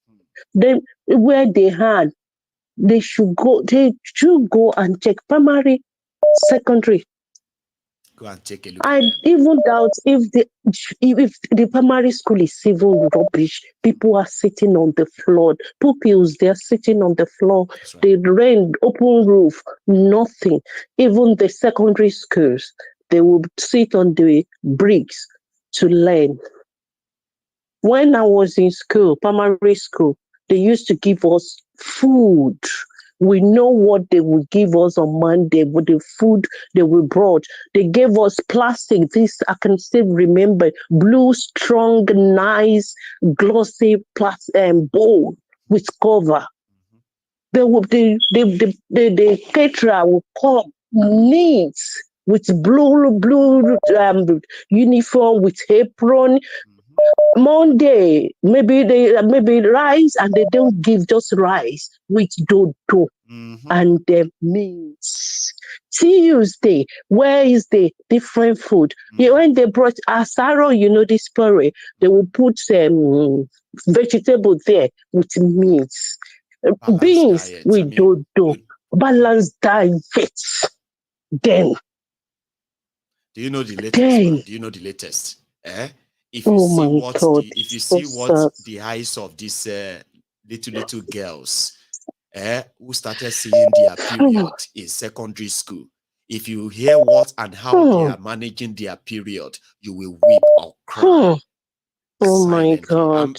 Then where they had, they should go and check primary, secondary. Go and take a look. I even doubt if the primary school is even rubbish. People are sitting on the floor. Pupils, they are sitting on the floor. Right. They rent open roof, nothing. Even the secondary schools, they will sit on the bricks to learn. When I was in school, primary school, they used to give us food. We know what they would give us on Monday with the food they were brought. They gave us plastic. This I can still remember. Blue, strong, nice, glossy plastic bowl with cover. The caterer will come neat with blue uniform with apron. Monday, maybe rice, and they don't give just rice with dodo and meat. Tuesday, where is the different food? When they brought asaro, this porridge, they will put vegetable there with meat, beans with dodo, balanced diet. Then, do you know the latest? Do you know the latest? If you see what the eyes of these little girls who started seeing their period in secondary school, if you hear what and how they are managing their period, you will weep or cry. Oh my God,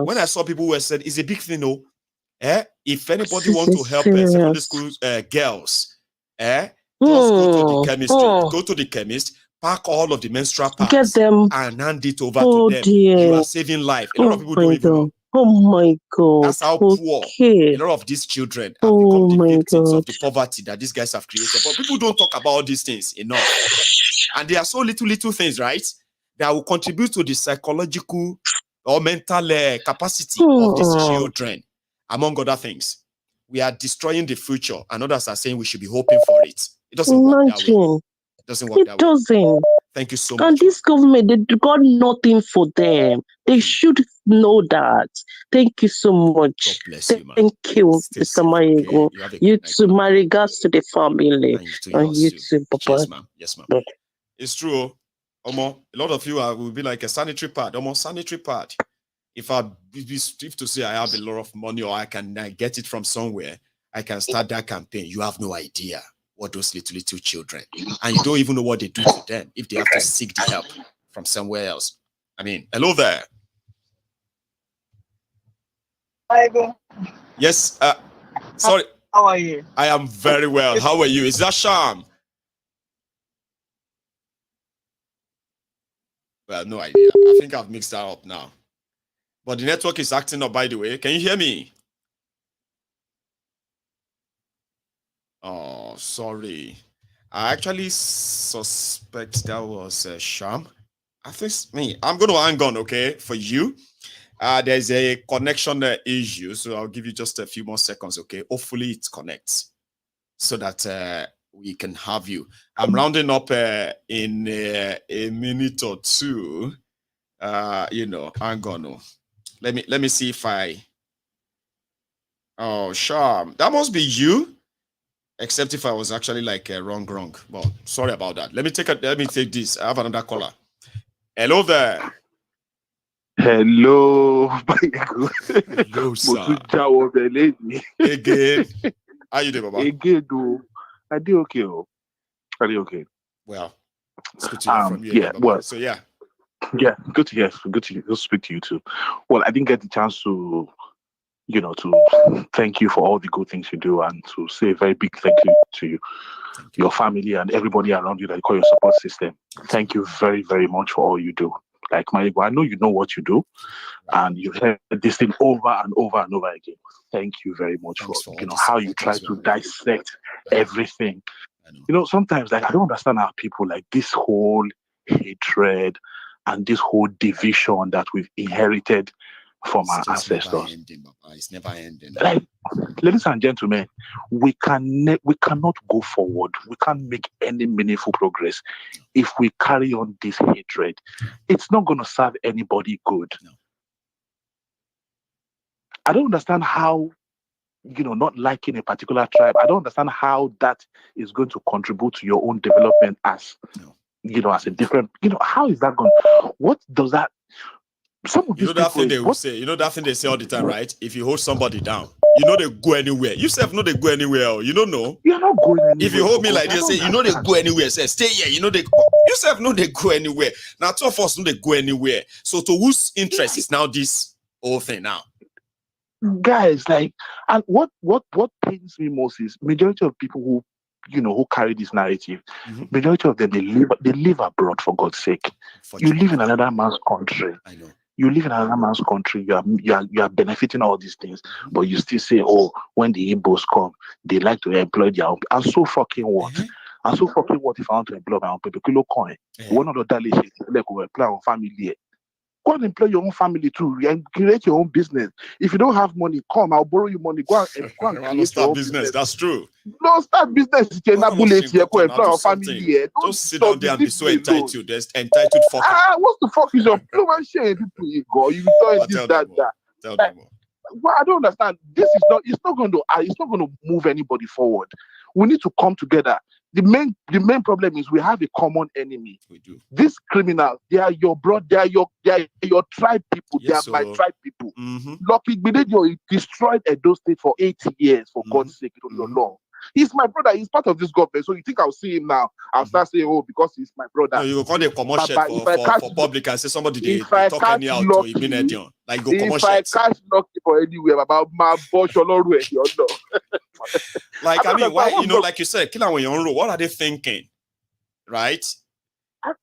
When I saw people who were said it's a big thing, if anybody wants to help secondary school girls, just go to the chemist, pack all of the menstrual pads and hand it over to them. You are saving life. A lot of people don't even know. Oh my God. That's how poor a lot of these children have become the victims of the poverty that these guys have created. But people don't talk about all these things enough. And they are so little things, right? That will contribute to the psychological or mental capacity of these children, among other things. We are destroying the future, and others are saying we should be hoping for it. It doesn't work that way. It doesn't work that way. Thank you so much. And this government, they got nothing for them. They should know that. Thank you so much. God bless you, man. Thank you, Mr. Maiyegun. You too, my regards to the family. And you too, Papa. Yes, ma'am. Yes, ma'am. It's true. A lot of you will be like a sanitary pad. Almost sanitary pad. If to say I have a lot of money or I can get it from somewhere, I can start that campaign. You have no idea what those little children, and you don't even know what they do to them if they have to seek the help from somewhere else. I mean, hello there. Yes. Sorry. How are you? I am very well. How are you? Is that Sham? Well, no idea. I think I've mixed that up now. But the network is acting up, by the way. Can you hear me? Oh, sorry. I actually suspect that was a sham. I think I'm going to hang on, okay, for you. There's a connection issue, so I'll give you just a few more seconds, okay? Hopefully it connects so that we can have you. I'm rounding up in a minute or two. Hang on. Let me see if I... Oh, Sham. That must be you. Except if I was actually like wrong. Well, sorry about that. Let me take this. I have another caller. Hello there. Hello. Hello, sir. Again. How you doing, Baba? Again, I do okay. I do okay. Well, it's good to hear from you. Yeah. Again, well. So yeah. Yeah. Good to hear. Good to speak to you too. Well, I didn't get the chance to, to thank you for all the good things you do and to say a very big thank you to your family and everybody around you that you call your support system. Thank you very, very much for all you do. Like Maiyegun, I know you know what you do, and you've heard this thing over and over and over again. Thank you very much for how you try to dissect everything. Sometimes like I don't understand how people like this whole hatred and this whole division that we've inherited from our ancestors. It's never ending. Like, ladies and gentlemen, we cannot go forward. We can't make any meaningful progress if we carry on this hatred. It's not going to serve anybody good. No. I don't understand how, not liking a particular tribe, I don't understand how that is going to contribute to your own development as, as a different, how is that going? What does that? Some of these that thing they will say, that thing they say all the time, right? If you hold somebody down, they go anywhere. You self know they go anywhere. You don't know. You're not going anywhere. If you hold me like this, say, they go anywhere. Say, stay here. You self know they go anywhere. Now, two of us know they go anywhere. So to whose interest is now this whole thing now? Guys, like, and what pains me most is majority of people who who carry this narrative, majority of them they live abroad, for God's sake. You live in another man's country. I know. You live in another man's country, you are benefiting all these things, but you still say, oh, when the Igbos come, they like to employ their own. And so fucking what? And so fucking what if I want to employ my own people? Kilo coin. One of the daily like we employ our family. Go and employ your own family too and create your own business. If you don't have money, come, I'll borrow you money. Go and create start business. That's true. No, start business. You cannot employ our family. Just sit down there and be so entitled. There's entitled fucker. What the fuck is your no shame? People you go, you tell this, that. Tell them more. Well, I don't understand. This is not. It's not going to move anybody forward. We need to come together. The main problem is we have a common enemy. We do. These criminals, they are your brother, they are your tribe people, Yes, they are my tribe people. Mm-hmm. Lucky Bidejo destroyed Edo State for 80 years, for God's sake, to your law. He's my brother, he's part of this government. So you think I'll see him now? I'll start saying, oh, because he's my brother. No, you go the commercial for public and say somebody they talk anyhow to Ibinedion. Like go commercial. If I catch Lucky for anywhere about my boss, like, I mean, why, like you said, kill when you're on road, what are they thinking? Right?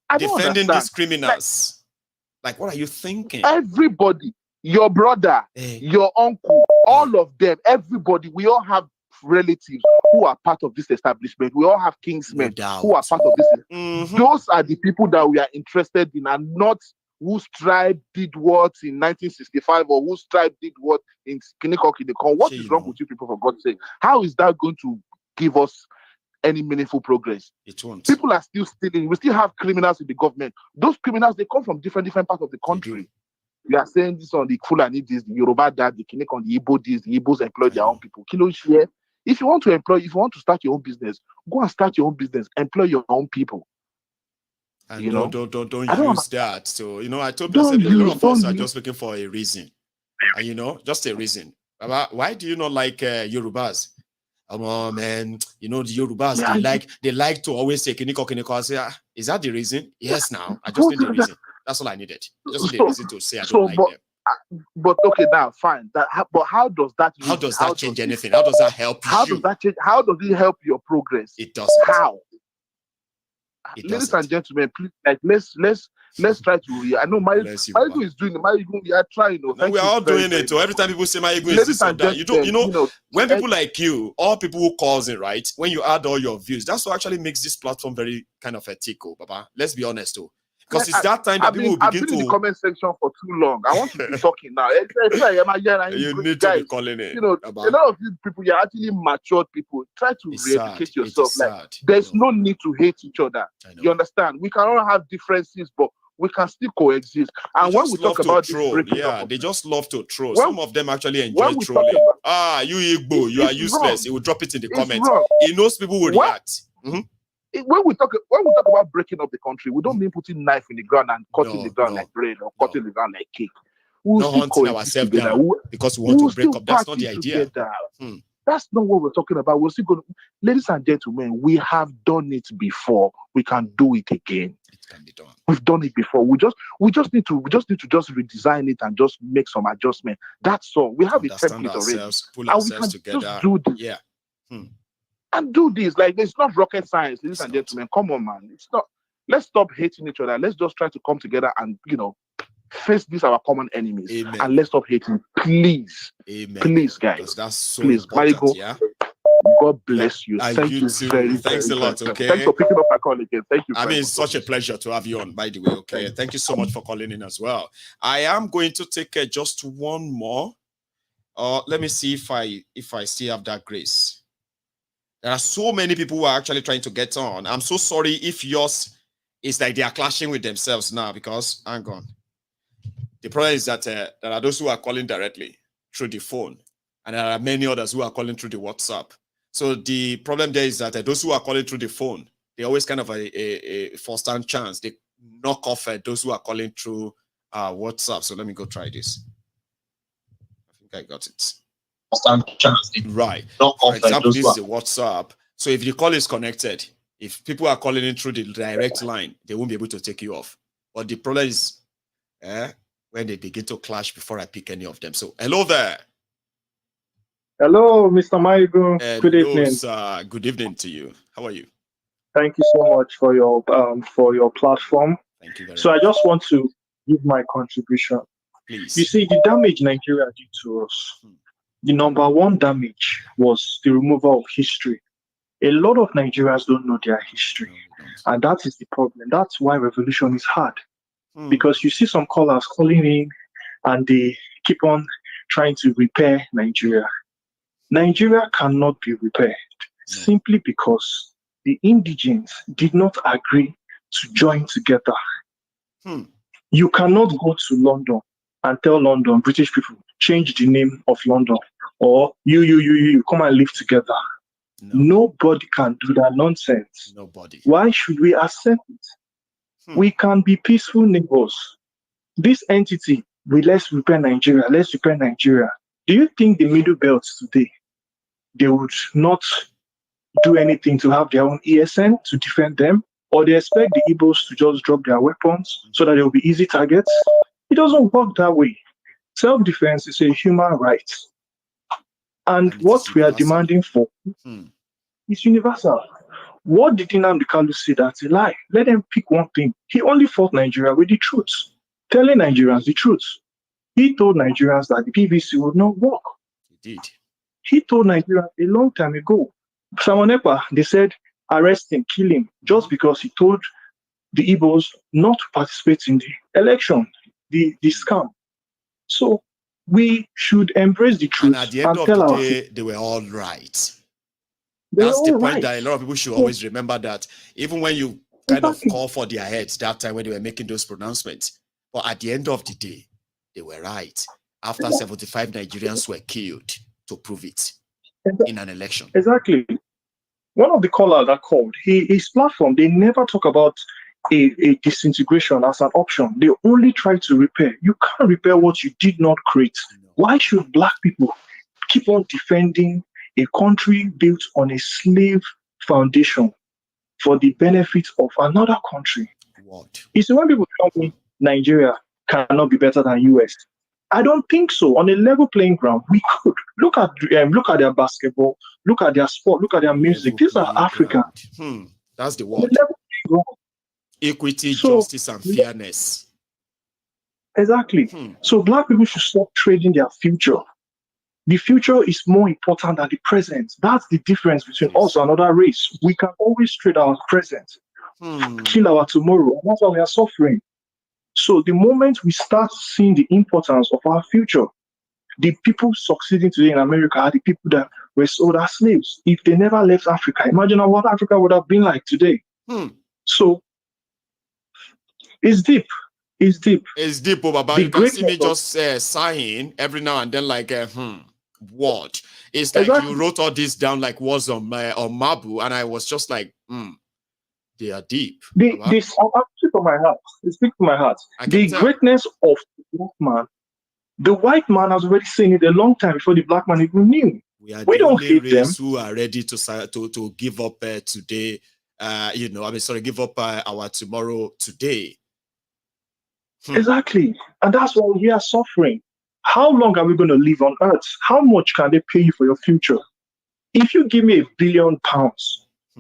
I defending these criminals. Like, what are you thinking? Everybody, your brother, your uncle, all of them, everybody, we all have relatives who are part of this establishment. We all have kingsmen who are part of this. Those are the people that we are interested in, and not whose tribe did what in 1965 or whose tribe did what in Kiniko. What is wrong with you people, for God's sake? How is that going to give us any meaningful progress? It won't. People are still stealing. We still have criminals in the government. Those criminals, they come from different parts of the country. We are saying this on the Fulani, this, the Yoruba, that, the Kiniko, the Igbo, this, the Igbos employ their own people. Kilo share. If you want to start your own business, go and start your own business. Employ your own people. And don't use that. So, I told you, I said, a lot of us are just looking for a reason. And, just a reason. Why do you not like Yorubas? Man, the Yorubas, they like to always say, Kiniko. I say, is that the reason? Yes, now. I just need the reason. That's all I needed. Just need the reason to say I don't like them. But okay, now fine. But how does that? How does that change anything? How does that help you? How does that change? How does it help your progress? It doesn't. How? Ladies and gentlemen, please, like let's try to. I know Maiyegun is doing it. Maiyegun, we are trying. We are all doing it. So every time people say Maiyegun is this or that, when people like you, all people who calls in, right? When you add all your views, that's what actually makes this platform very kind of ethical, Baba. Let's be honest, though. Because it's that time that people will begin to. I've been in the comment section for too long. I want to be talking now. You need to be calling it. A lot of you people, you're actually matured people. Try to re-educate yourself. There's no need to hate each other. You understand? We can all have differences, but we can still coexist. And when we talk about this, they just love to troll. Some of them actually enjoy trolling. You Igbo, you are useless. He will drop it in the comments. He knows people will react. When we talk about breaking up the country, we don't mean putting knife in the ground and cutting the ground like bread or cutting the ground like cake. We'll not hunting ourselves down because we want to break up. That's not the idea. That's not what we're talking about. We're still going to, ladies and gentlemen, we have done it before. We can do it again. It can be done. We've done it before. We just need to redesign it and just make some adjustment. That's all. We have a template already. Pull ourselves together. Just do this. Yeah. And do this. Like, it's not rocket science, ladies and gentlemen. Come on, man. It's not. Let's stop hating each other. Let's just try to come together and, face these our common enemies. Amen. And let's stop hating. Please. Amen. Please, guys. Because that's so please, important, Maiyegun, yeah? God bless you. And Thank you you too. very, Thanks very, a lot, very much. okay? Thanks for picking up my call again. Thank you I very mean, much. it's such a pleasure to have you on, by the way, okay? Thank you so much for calling in as well. I am going to take just one more. Let me see if I still have that grace. There are so many people who are actually trying to get on. I'm so sorry if yours is like they are clashing with themselves now because, hang on. The problem is that there are those who are calling directly through the phone, and there are many others who are calling through the WhatsApp. So the problem there is that those who are calling through the phone, they always kind of a first-hand chance. They knock off those who are calling through WhatsApp. So let me go try this. I think I got it. Right. For example, this is a WhatsApp. So if the call is connected, if people are calling in through the direct line, they won't be able to take you off. But the problem is when they begin to clash before I pick any of them. So hello there. Hello, Mr. Maiyegun. Good evening. Sir. Good evening to you. How are you? Thank you so much for your platform. Thank you very much. much. I just want to give my contribution. Please. You see, the damage Nigeria did to us, the number one damage was the removal of history. A lot of Nigerians don't know their history. And that is the problem. That's why revolution is hard. Because you see some callers calling in and they keep on trying to repair Nigeria. Nigeria cannot be repaired simply because the indigents did not agree to join together. You cannot go to London and tell London, British people, change the name of London, or you come and live together. Nobody can do that nonsense. Nobody. Why should we accept it? We can be peaceful neighbors. This entity, let's repair Nigeria, let's repair Nigeria. Do you think the middle belts today, they would not do anything to have their own ESN to defend them? Or they expect the Igbos to just drop their weapons so that they will be easy targets? It doesn't work that way. Self-defense is a human right. And what we are demanding for is universal. What did Nnamdi Kanu say? That's a lie. Let them pick one thing. He only fought Nigeria with the truth, telling Nigerians the truth. He told Nigerians that the PVC would not work. He did. He told Nigerians a long time ago. Simon Ekpa, they said, arrest him, kill him, just because he told the Igbos not to participate in the election, the scam. So we should embrace the truth. And at the end of the day, they were all right. That's the point that a lot of people should always remember, that even when you kind of call for their heads that time when they were making those pronouncements, but at the end of the day, they were right. After 75 Nigerians were killed to prove it in an election. Exactly. One of the callers that called, his platform, they never talk about a disintegration as an option. They only try to repair. You can't repair what you did not create. Why should black people keep on defending a country built on a slave foundation for the benefit of another country? What? You see, when people tell me Nigeria cannot be better than US, I don't think so. On a level playing ground, we could. Look at their basketball, look at their sport, look at their music. These are Africa. That's the word. Equity, justice, and fairness. Exactly. So black people should stop trading their future. The future is more important than the present. That's the difference between us and another race. We can always trade our present, kill our tomorrow. That's why we are suffering. So the moment we start seeing the importance of our future, the people succeeding today in America are the people that were sold as slaves. If they never left Africa, imagine what Africa would have been like today. So it's deep. It's deep. It's deep, Baba. You can see me just sighing every now and then, like, what? It's like you wrote all this down like was on Mabu, and I was just like, they are deep. This speak to my heart. It speaks to my heart. The greatness of the black man, the white man has already seen it a long time before the black man even knew. We don't hate them. Who are ready to give up today. Give up our tomorrow today. Exactly. And that's why we are suffering. How long are we going to live on earth? How much can they pay you for your future? If you give me £1 billion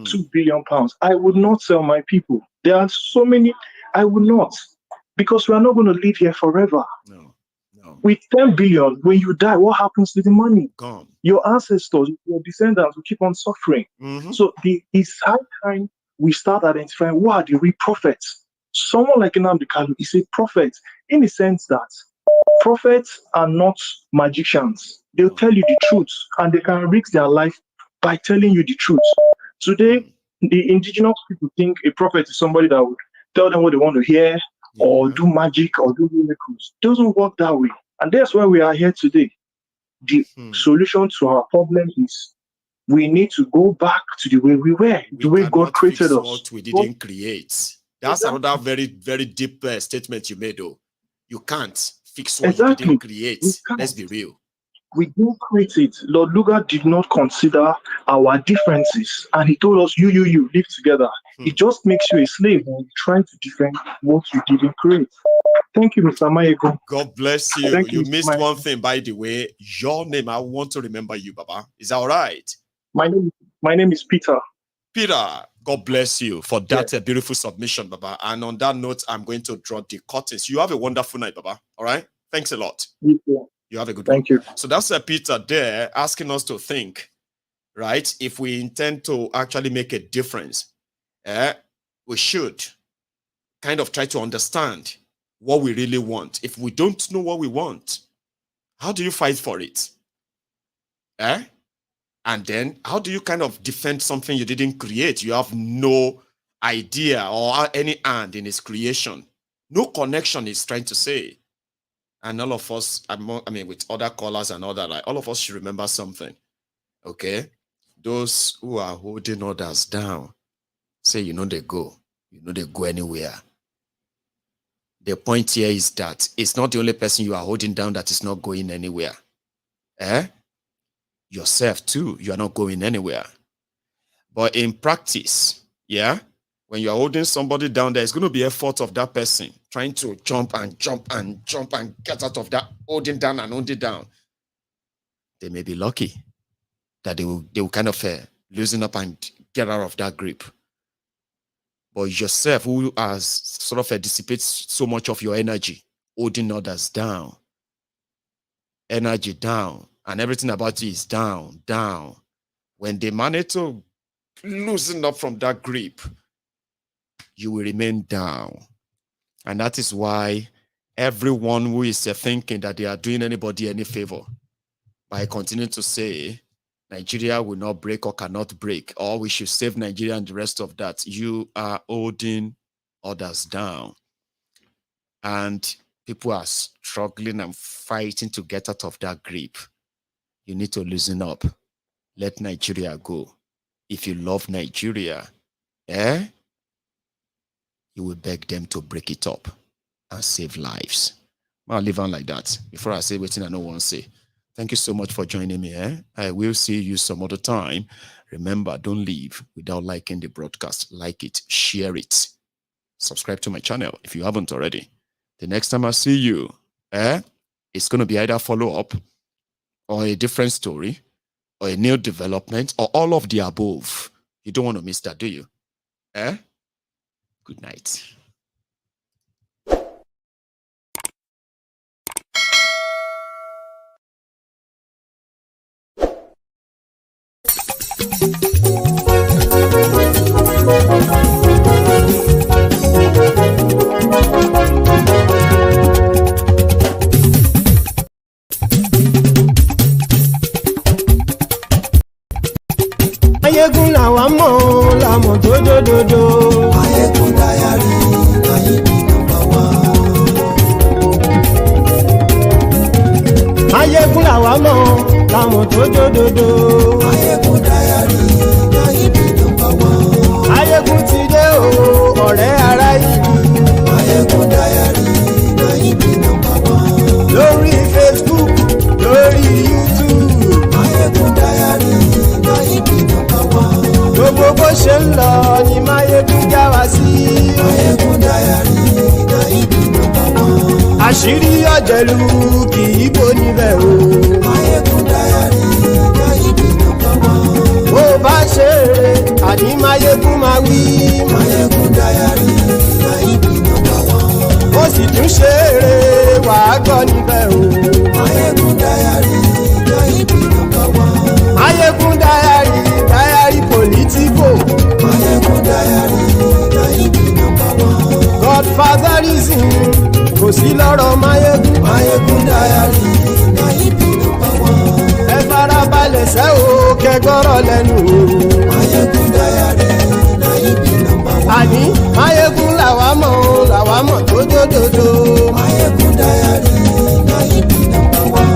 2 billion pounds. I would not sell my people. There are so many. I would not, because we are not going to live here forever. No. With 10 billion, when you die, what happens to the money? Gone. Your ancestors, your descendants will keep on suffering. So it's high time we start identifying who are the real prophets. Someone like Nnamdi Kanu is a prophet in the sense that prophets are not magicians. They'll tell you the truth, and they can risk their life by telling you the truth. Today, the indigenous people think a prophet is somebody that would tell them what they want to hear, or do magic, or do miracles. It doesn't work that way. And that's why we are here today. The solution to our problem is we need to go back to the way we were, the way God created us. What we didn't create. That's another very, very deep statement you made, though. You can't fix what you didn't create. Let's be real. We didn't create it. Lord Lugar did not consider our differences, and he told us, you live together. It just makes you a slave when you try to defend what you didn't create. Thank you, Mr. Maiyegun. God bless you. You missed one thing, by the way. Your name, I want to remember you, Baba. Is that all right? My name is Peter. Peter, God bless you for that beautiful submission, Baba. And on that note, I'm going to draw the curtains. You have a wonderful night, Baba. All right? Thanks a lot. You have a good one. Thank you. So that's Peter there asking us to think, right? If we intend to actually make a difference, we should kind of try to understand what we really want. If we don't know what we want, how do you fight for it? And then how do you kind of defend something you didn't create? You have no idea or any hand in its creation. No connection is trying to say. And all of us, I mean, with other callers and all that, like, all of us should remember something. Okay? Those who are holding others down, say, they go. They go anywhere. The point here is that it's not the only person you are holding down that is not going anywhere. Yourself too, you are not going anywhere. But in practice, when you are holding somebody down, there's going to be effort of that person trying to jump and get out of that holding down and holding down. They may be lucky that they will kind of loosen up and get out of that grip. But yourself, who has sort of dissipates so much of your energy, holding others down, energy down, and everything about you is down. When they manage to loosen up from that grip, you will remain down. And that is why everyone who is thinking that they are doing anybody any favor by continuing to say Nigeria will not break or cannot break, or we should save Nigeria and the rest of that, you are holding others down. And people are struggling and fighting to get out of that grip. You need to loosen up. Let Nigeria go. If you love Nigeria, you will beg them to break it up and save lives. I'll leave on like that before I say what I don't want to say. Thank you so much for joining me. I will see you some other time. Remember, don't leave without liking the broadcast. Like it, share it. Subscribe to my channel if you haven't already. The next time I see you, it's going to be either follow-up or a different story or a new development or all of the above. You don't want to miss that, do you? Good night. Maiyegun làwa mọ̀ làmọ̀ dódódódó. Maiyegun Diary, Maiyegun #1. Maiyegun làwa mọ̀ làmọ̀ dódódódó. Maiyegun Diary, Maiyegun #1. Maiyegun ti dé o, ọ̀rẹ́ ara yìí. Maiyegun Diary, Maiyegun #1. Lórí Facebook, lórí YouTube. Maiyegun Diary, Maiyegun #1. Gbogbo bó ṣe ń lọ ni Maiyegun já wa sí. Maiyegun Diary, Maiyegun #1. Àṣírí ọ̀jẹ̀lú kì í bò níbẹ̀ o. Maiyegun Diary, Maiyegun #1. Bó bá ṣe eré àní Maiyegun máa wí. MaiyegunDiary na ibi number one. Ó sì tún ṣe eré wàá gbọ́ níbẹ̀ o. MaiyegunDiary na ibi number one. MaiyegunDiary diary Politico. MaiyegunDiary na ibi number one. Godfatherism kò sí lọ́rọ̀ Maiyegun. MaiyegunDiary na ibi number one. Ẹ farabalẹ̀ sẹ́ o kẹgbọ́rọ̀ lẹ́nu o. MaiyegunDiary na ibi number one. Àní Maiyegun làwa mọ̀ tó dòdòdò. MaiyegunDiary na ibi number one.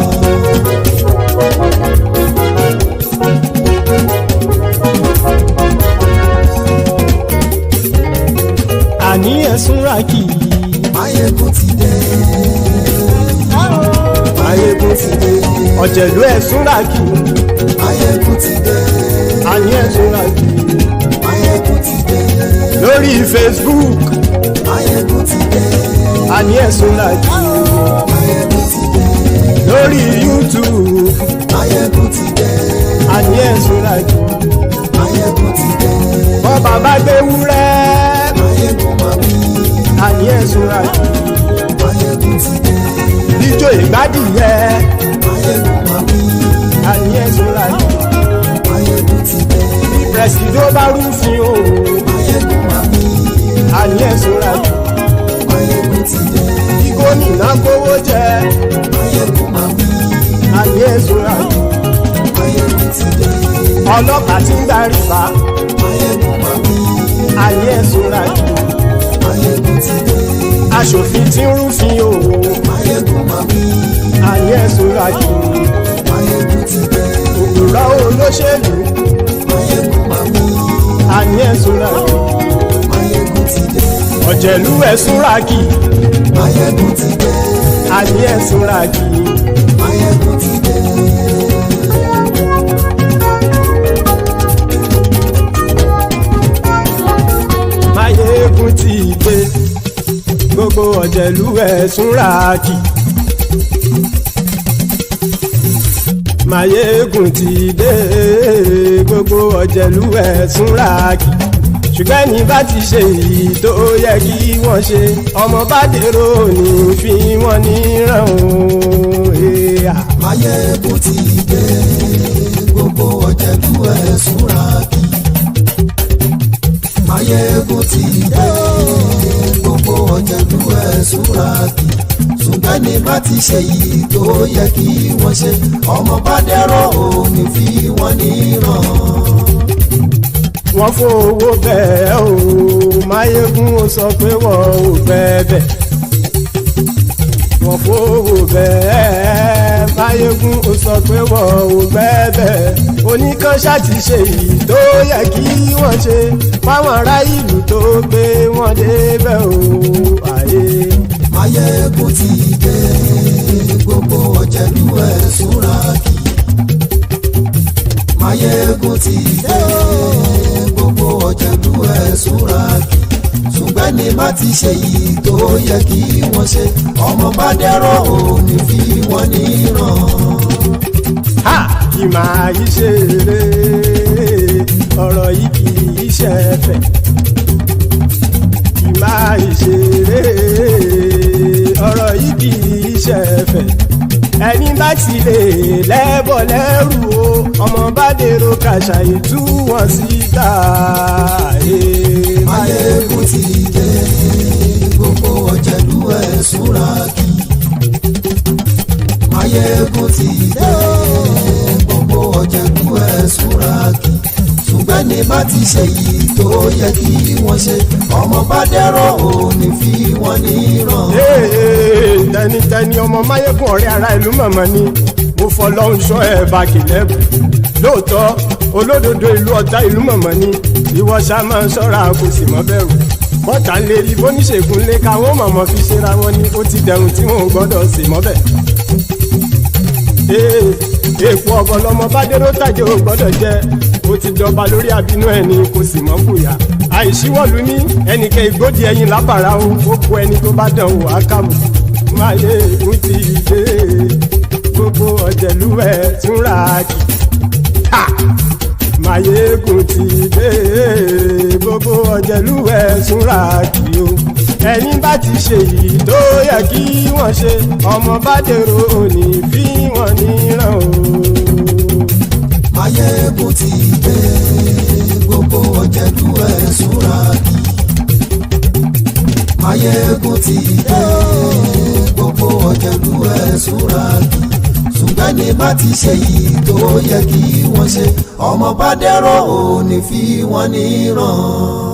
Àní ẹ̀sùn rákì. Maiyegun ti dé. Maiyegun ti dé. Ọ̀jẹ̀lú ẹ̀sùn rákì. Maiyegun ti dé. Àní ẹ̀sùn rákì. Maiyegun ti dé. Lórí Facebook. Maiyegun ti dé. Àní ẹ̀sùn rákì. Maiyegun ti dé. Lórí YouTube. Maiyegun ti dé. Àní ẹ̀sùn rákì. Maiyegun ti dé. Bọ́ bàbá gbé wúrẹ́. Maiyegun máa wí. Àní ẹ̀sùn rákì. Maiyegun ti dé. Ijó ìgbádìyẹ. Maiyegun máa wí. Àní ẹ̀sùn rákì. Maiyegun ti dé. Pẹ̀sìdó bá rúfin o. Maiyegun máa wí. Àní ẹ̀sùn rákì. Maiyegun ti dé. Bí gómìnà kówó jẹ. Maiyegun máa wí. Àní ẹ̀sùn rákì. Maiyegun ti dé. Ọlọ́pàá ti ń darí bá. Maiyegun máa wí. Àní ẹ̀sùn rákì. Maiyegun ti dé. Aṣòfin tí ń rúfin o. Maiyegun máa wí. Àní ẹ̀sùn rákì. Maiyegun ti dé. Òpùrọ́ olóṣèlú. Maiyegun máa wí. Àní ẹ̀sùn rákì. Maiyegun ti dé. Ọ̀jẹ̀lú ẹ̀sùn rákì. Maiyegun ti dé. Àní ẹ̀sùn rákì. Maiyegun ti dé. Maiyegun ti dé. Gbogbo ọ̀jẹ̀lú ẹ̀sùn rákì. Maiyegun ti dé. Gbogbo ọ̀jẹ̀lú ẹ̀sùn rákì. Ṣùgbọ́n ní bá ti ṣe èyí tó yẹ kí wọ́n ṣe, ọmọ bá dèrò ní fi wọ́n níran o. Maiyegun ti dé. Gbogbo ọ̀jẹ̀lú ẹ̀sùn rákì. Maiyegun ti dé. Gbogbo ọ̀jẹ̀lú ẹ̀sùn rákì. Ṣùgbọ́n ní bá ti ṣe èyí tó yẹ kí wọ́n ṣe, ọmọ bá dèrò ní fi wọ́n níran. Wọ́n fowó bẹ́ẹ̀ o. Maiyegun ó sọ pé wọ́n ò bẹ́ẹ̀. Wọ́n fowó bẹ́ẹ̀. Maiyegun ó sọ pé wọ́n ò bẹ́ẹ̀. Oníkanṣá ti ṣe èyí tó yẹ kí wọ́n ṣe fáwọn ará ìlú tó gbé wọn débẹ̀ o. Maiyegun ti dé. Gbogbo ọ̀jẹ̀lú ẹ̀sùn rákì. Maiyegun ti dé. Gbogbo ọ̀jẹ̀lú ẹ̀sùn rákì. Ṣùgbọ́n ní má ti ṣe yìí tó yẹ kí wọ́n ṣe, ọmọ bá dẹ́rọ̀ ò ní fi wọ́n níran. Kì máa yí ṣe eré, ọ̀rọ̀ yìí kì í ṣe ẹ̀fẹ̀. Kì máa yí ṣe eré, ọ̀rọ̀ yìí kì í ṣe ẹ̀fẹ̀. Ẹni bá ti lè lẹ́bọ̀ lẹ́rù o, ọmọ bá dèrò kàṣàyè tú wọn síta. Maiyegun ti dé. Gbogbo ọ̀jẹ̀lú ẹ̀sùn rákì. Maiyegun ti dé. Gbogbo ọ̀jẹ̀lú ẹ̀sùn rákì. Ṣùgbọ́n ní bá ti ṣe yìí tó yẹ kí wọ́n ṣe, ọmọ bá dẹ́rọ̀ ò ní fi wọ́n níran. Tẹnitẹni ọmọ Maiyegun ọ̀rẹ́ ara ìlú mọ̀mọ́ ni mo fọlọ́run ṣọ́ ẹ̀ bá kìlẹ́bù. Lóòótọ́ olódodo ìlú ọ̀tá ìlú mọ̀mọ́ ni ìwọ ṣá máa ń ṣọ́ra kò sì mọ́ bẹ̀rù. Bọ́tà ń lè rí bóníṣègùn lé káwọn mọ̀mọ́ fi ṣera wọn ni ó ti dẹrùn tí wọn ò gbọ́dọ̀ sè mọ́bẹ̀. Èèpo ọ̀bọ̀ lọmọ bá dérò tàjẹ́ ò gbọ́dọ̀ jẹ́, ó ti dọba lórí àbínú ẹni kò sì mọ́ fòyà. Àìsíwọ́lu ní ẹnìkẹ́ ìgbódì ẹyin lábàrá o, ó kó ẹni tó bá dán o àkàmù. Maiyegun ti dé. Gbogbo ọ̀jẹ̀lú ẹ̀sùn rákì. Maiyegun ti dé gbogbo ọ̀jẹ̀lúwẹ̀ súnra kí o ẹni bá ti ṣe yìí tó yẹ kí wọ́n ṣe ọmọ bá dèrò òní fi wọ́n níran o. Maiyegun ti dé gbogbo ọ̀jẹ̀lúwẹ̀ súnra kí. Maiyegun ti dé gbogbo ọ̀jẹ̀lúwẹ̀ súnra kí. Ṣùgbọ́n ní bá ti ṣe yìí tó yẹ kí wọ́n ṣe ọmọ bá dẹ̀rọ̀ òní fi wọ́n níran.